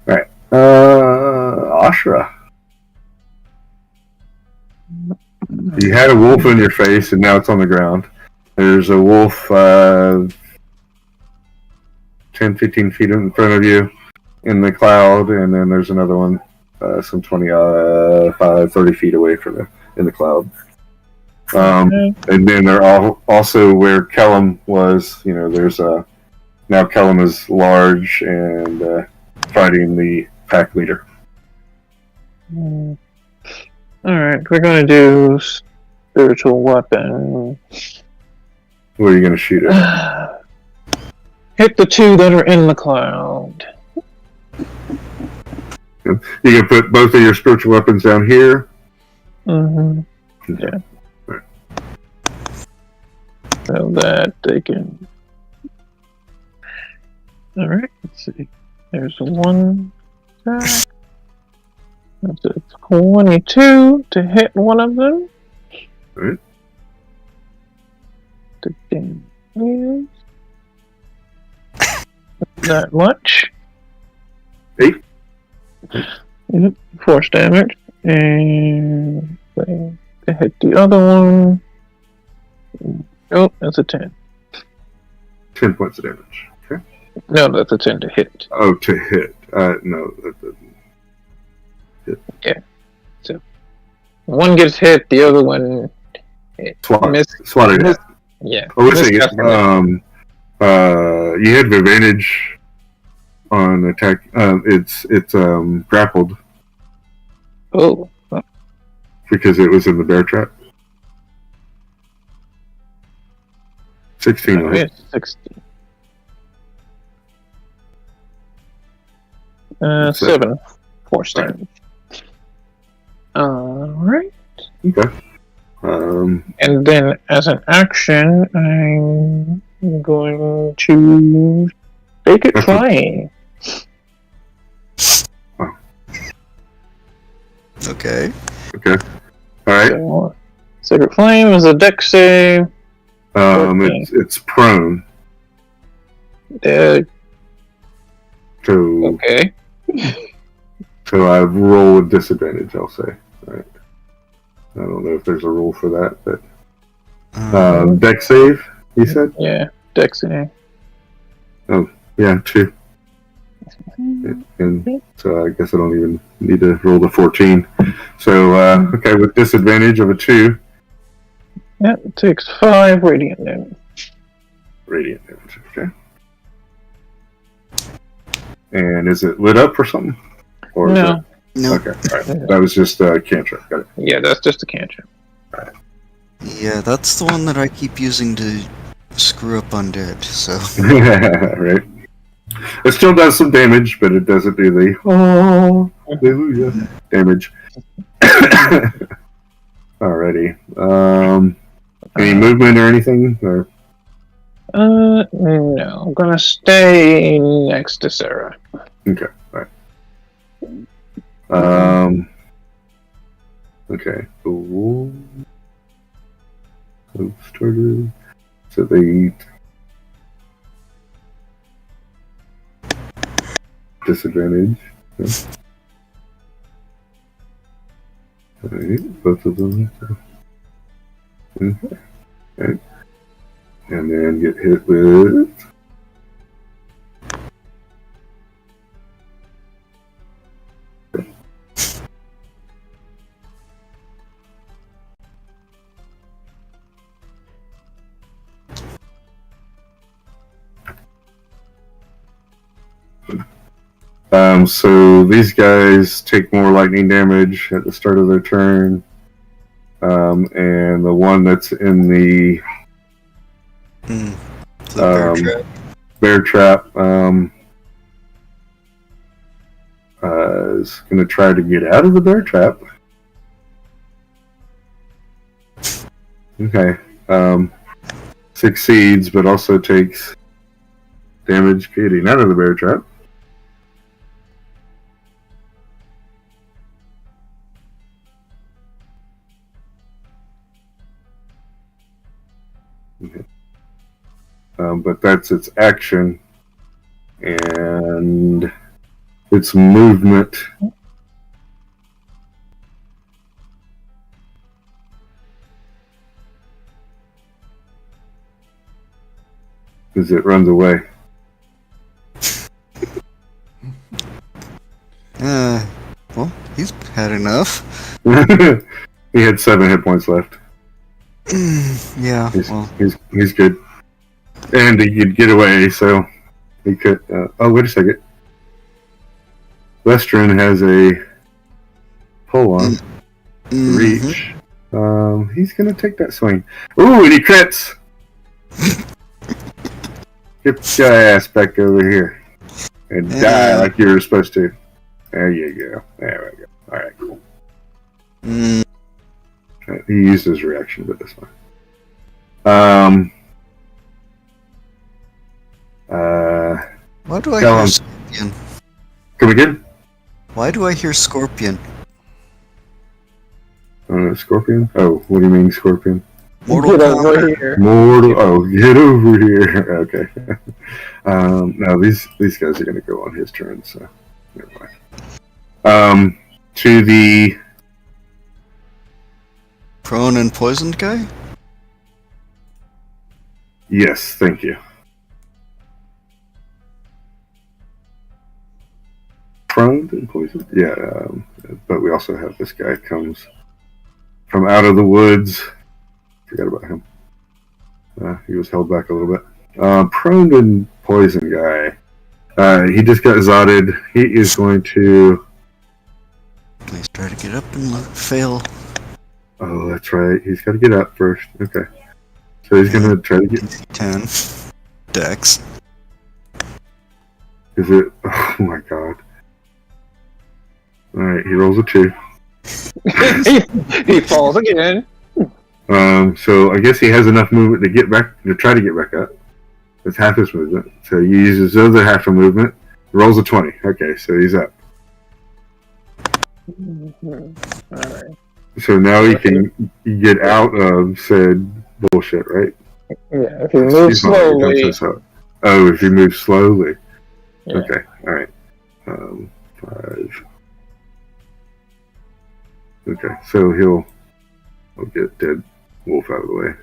Alright. Ashra. You had a wolf in your face and now it's on the ground. There's a wolf 10, 15 feet in front of you in the cloud, and then there's another one some 25, 30 feet away from in the cloud. And then they're all also where Kellum was, there's now Kellum is large and fighting the pack leader. Alright, we're gonna do spiritual weapon. What are you going to shoot at? Hit the two that are in the cloud. You can put both of your spiritual weapons down here. Mm-hmm. Okay. Yeah. Right. So that they can. Alright, let's see. There's one attack. That's a 22 to hit one of them. Alright. The damage is that much. 8. Yep, force damage. And to hit the other one. Oh, that's a 10. 10 points of damage. Okay. No, that's a 10 to hit. Oh, to hit. No, that doesn't hit. Yeah. So one gets hit, the other one Swatted at. Yeah. Oh, wait a second. You had advantage on attack. It's grappled Oh. because it was in the bear trap. 16 on it. 16. 7 force damage. Alright. Okay. And then as an action, I'm going to take it flying. Okay. Okay. All right. So, Sacred Flame is a dex save. It's prone. Uh, So okay. so I roll with disadvantage. I'll say. All right. I don't know if there's a rule for that, but dex save. You said. Yeah, dex save. Yeah, 2. And so I guess I don't even need to roll the 14. So okay, with disadvantage of a 2. Yeah, it takes 5 radiant damage. Radiant damage. Okay. And is it lit up or something? Or No. No. Okay. All right. That was just cantrip. Got it. Yeah, that's just a cantrip. Yeah, that's the one that I keep using to screw up undead. So Right. It still does some damage, but it doesn't do the hallelujah damage. Alrighty. Any movement or anything? Or No. I'm gonna stay next to Sarah. okay, all right. Okay. The wolves have started. So they eat. Disadvantage. Okay. Alright, both of them. Okay. Alright. And then get hit with. So these guys take more lightning damage at the start of their turn. And the one that's in the bear trap is going to try to get out of the bear trap. Okay. Succeeds, but also takes damage getting out of the bear trap. Okay. But that's its action, and its movement as it runs away. Well, he's had enough. He had 7 hit points left. Yeah, He's good. And he could get away, so he could. Oh, wait a second. Western has a pull on reach. He's gonna take that swing. Ooh, and he crits. Get your ass back over here and die like you were supposed to. There you go. There we go. All right, cool. He used his reaction, but that's fine. Why do I hear Scorpion? Come again? Why do I hear Scorpion? Scorpion? Oh, what do you mean, Scorpion? Mortal Get over Kombat. here. Mortal. Oh, get over here. Okay. No, these guys are going to go on his turn, so never mind. To the Prone and poisoned guy? yes, thank you. Prone and poisoned? Yeah, but we also have this guy comes from out of the woods. Forgot about him. He was held back a little bit. Prone and poison guy. He just got zotted. He is going to. Please try to get up and fail. Oh, that's right. He's got to get up first. Okay. So he's going to try to get. 10. Dex. Is it? Oh my god. Alright, he rolls a 2. He falls again. So I guess he has enough movement to get back, to try to get back up. That's half his movement. So he uses the other half of movement. Rolls a 20. Okay, so he's up. Alright. So now he can get out of said bullshit, right? Yeah, if you move slowly. Oh, if you move slowly. Yeah. Okay, alright. 5. Okay, so he'll get dead wolf out of the way.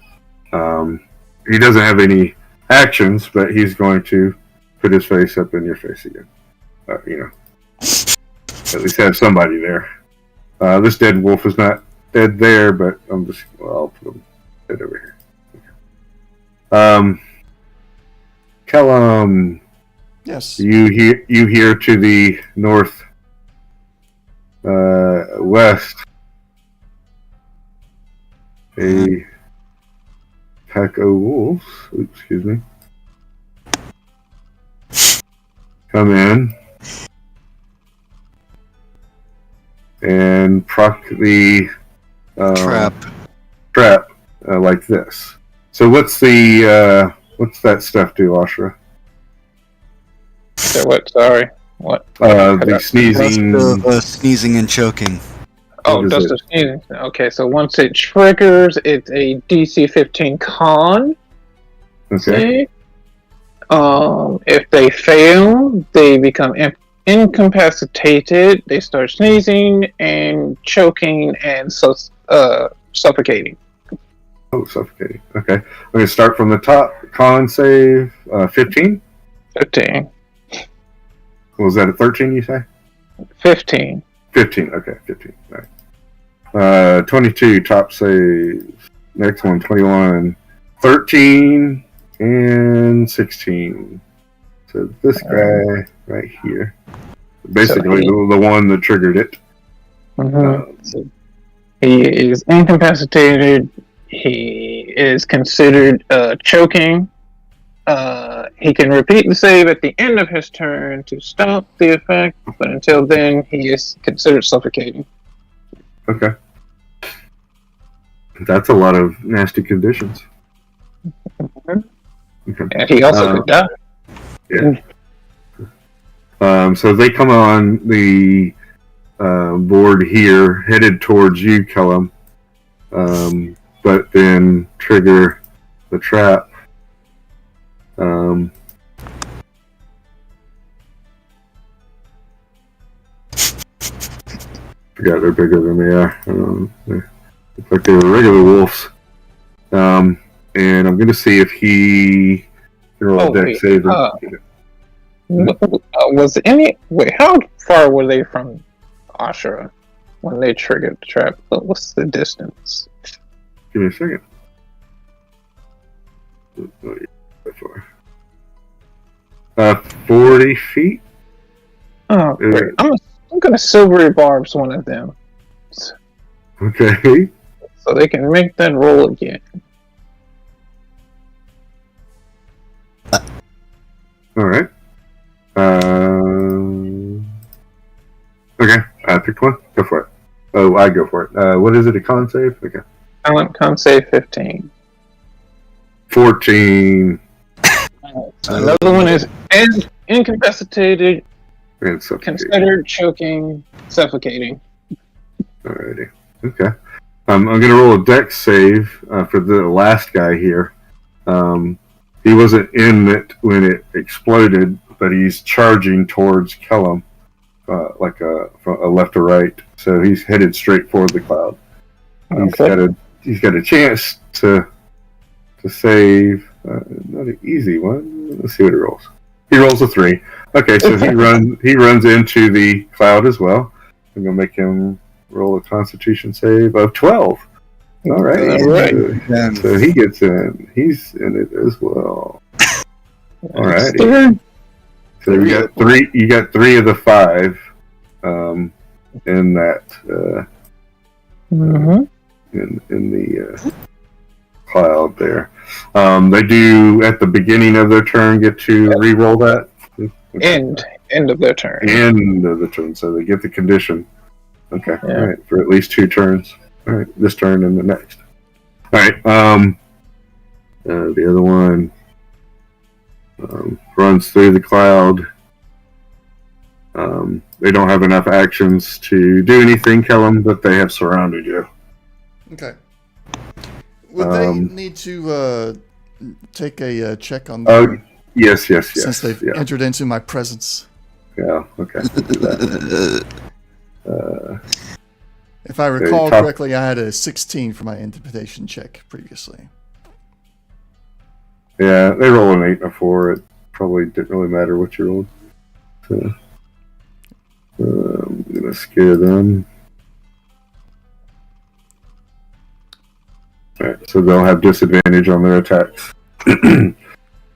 He doesn't have any actions, but he's going to put his face up in your face again. At least have somebody there. This dead wolf is not dead there, but I'll put him dead over here. Okay. Callum, Yes. you hear to the north west a pack of wolves. Oops, excuse me. come in and proc the trap like this. So what's that stuff do, Ashra? So what? Sorry. What? The sneezing. Sneezing and choking. Oh, What is dust it? of sneezing. Okay, so once it triggers, it's a DC 15 con. Okay. If they fail, they become incapacitated. They start sneezing and choking and suffocating. Oh, suffocating. Okay. I'm going to start from the top. Con save 15. 15. Was that a 13, you say? 15. 15. Okay, 15. All right. 22, top save. Next one, 21. 13 and 16. So this guy right here. Basically, the one that triggered it. So he is incapacitated. He is considered choking. He can repeat the save at the end of his turn to stop the effect, but until then, he is considered suffocating. Okay. That's a lot of nasty conditions. Okay. And he also could die. Yeah. So they come on the board here, headed towards you, Kellum, but then trigger the trap. Forgot they're bigger than they are. They look like they were regular wolves. And I'm going to see if he can roll a dex save. Was any... Wait, how far were they from Ashura when they triggered the trap? What's the distance? Give me a second. 40 feet. Oh, great. I'm going to silvery barbs one of them. Okay. So they can make that roll again. Alright. Okay. Pick one. Go for it. Oh, I go for it. What is it? A con save? Okay. Talent con save 15. 14. Another one is incapacitated, And suffocating. considered choking, suffocating. Alrighty. Okay. I'm going to roll a dex save for the last guy here. He wasn't in it when it exploded, but he's charging towards Kellum, like from a left to right. So he's headed straight for the cloud. He's got a chance to save. Not an easy one. Let's see what he rolls. He rolls a 3. Okay, so he runs into the cloud as well. I'm gonna make him roll a Constitution save of 12. All right. So he gets in. He's in it as well. All right. So we got 3. You got 3 of the 5 in that. In the cloud there. They do at the beginning of their turn get to re-roll that. End of their turn. End of the turn, so they get the condition. Okay, Yeah. all right, for at least 2 turns. All right, this turn and the next. All right, the other one runs through the cloud. They don't have enough actions to do anything, Kellum, but they have surrounded you. Okay. Would they need to take a check on that? Yes. Since they've entered into my presence. Yeah, okay. We'll do that. If I recall correctly, I had a 16 for my intimidation check previously. Yeah, they roll an 8 and a 4. It probably didn't really matter what you rolled. So, I'm going to scare them. Alright, so they'll have disadvantage on their attacks.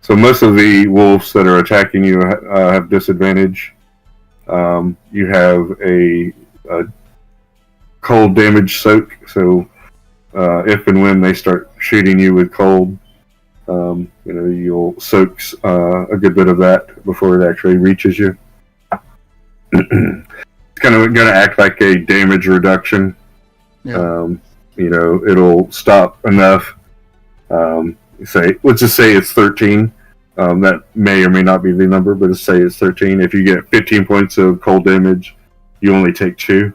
So most of the wolves that are attacking you have disadvantage. You have a cold damage soak, so if and when they start shooting you with cold, You'll soak a good bit of that before it actually reaches you. It's kind of going to act like a damage reduction. Yeah. It'll stop enough. Let's just say it's 13. That may or may not be the number, but let's say it's 13. If you get 15 points of cold damage, you only take 2.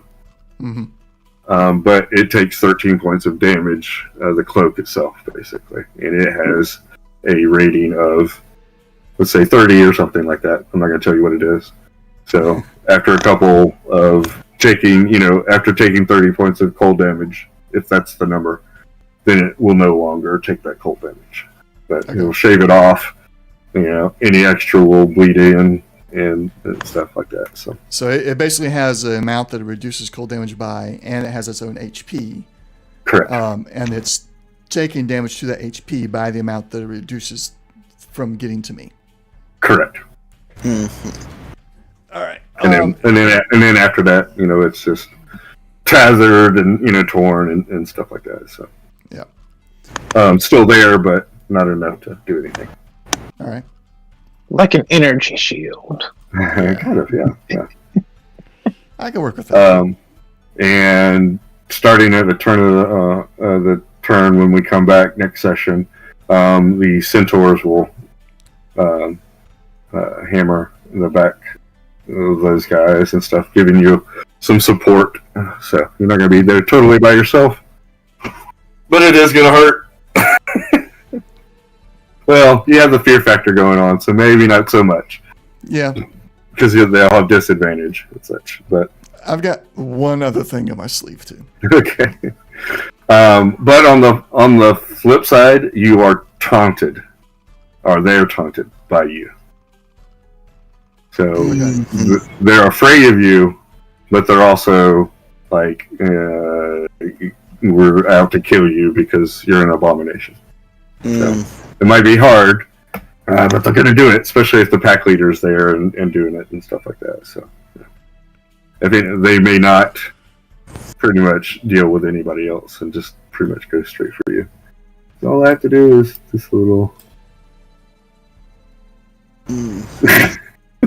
Mm-hmm. But it takes 13 points of damage, the cloak itself, basically. And it has a rating of, let's say, 30 or something like that. I'm not going to tell you what it is. So after a couple of after taking 30 points of cold damage, if that's the number, then it will no longer take that cold damage. But it'll shave it off. Any extra will bleed in and stuff like that. So it basically has an amount that it reduces cold damage by, and it has its own HP. Correct. And it's taking damage to that HP by the amount that it reduces from getting to me. Correct. Mm-hmm. All right. And then after that, it's just tethered and torn and stuff like that. So yeah. Still there, but not enough to do anything. All right. Like an energy shield. Kind of, yeah. I can work with that. And starting at the turn of the turn when we come back next session, the centaurs will hammer in the back of those guys and stuff, giving you some support. So you're not going to be there totally by yourself, but it is going to hurt. Well, you have the fear factor going on, so maybe not so much. Yeah. Because they'll have disadvantage and such. But I've got one other thing in my sleeve too. Okay. But on the flip side, you are taunted, or they're taunted by you. So they're afraid of you, but they're also like, we're out to kill you because you're an abomination. So it might be hard, but they're going to do it, especially if the pack leader's there and doing it and stuff like that. So I think they may not pretty much deal with anybody else and just pretty much go straight for you. So all I have to do is this little.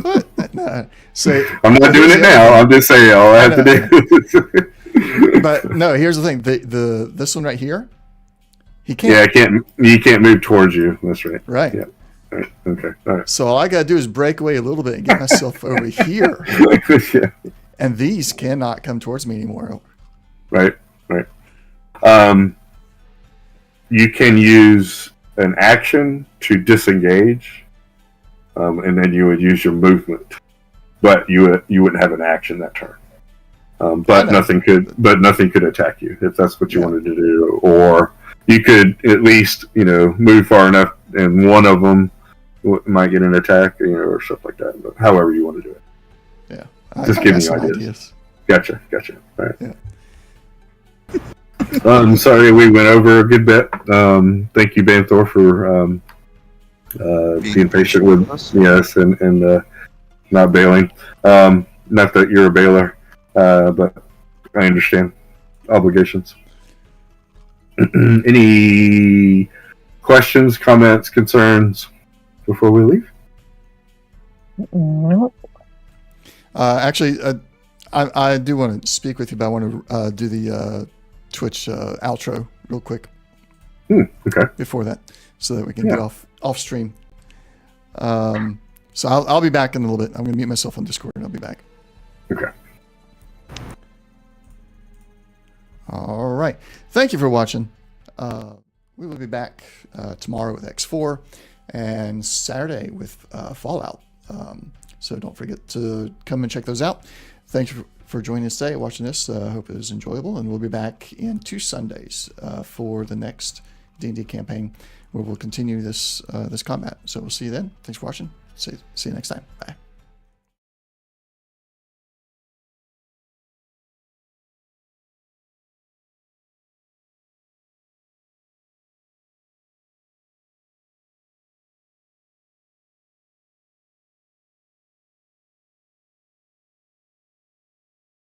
What? No. Say, I'm not doing it now. I'm just saying all I have to do. But no, here's the thing: this one right here, he can't. Yeah, he can't move towards you. That's right. Right. Yeah. All right. Okay. All right. So all I gotta do is break away a little bit and get myself over here, Yeah. and these cannot come towards me anymore. Right. You can use an action to disengage, and then you would use your movement, but you wouldn't have an action that turn. But nothing could attack you if that's what you wanted to do, or you could at least move far enough, and one of them might get an attack, or stuff like that. But however you want to do it. Yeah. Just giving you ideas. Gotcha. All right. Yeah. Sorry we went over a good bit. Thank you, Banthor, for being patient with us. Yes, and not bailing. Not that you're a bailer, but I understand obligations. Any questions, comments, concerns before we leave? Nope. Actually, I do want to speak with you, but I want to do the Twitch outro real quick. Okay. Before that, so that we can get off stream. So I'll be back in a little bit. I'm going to mute myself on Discord, and I'll be back. Okay. All right. Thank you for watching. We will be back tomorrow with X4 and Saturday with Fallout. So don't forget to come and check those out. Thank you for joining us today, watching this. I hope it was enjoyable, and we'll be back in 2 Sundays for the next D&D campaign, where we'll continue this combat. So we'll see you then. Thanks for watching. See you next time. Bye.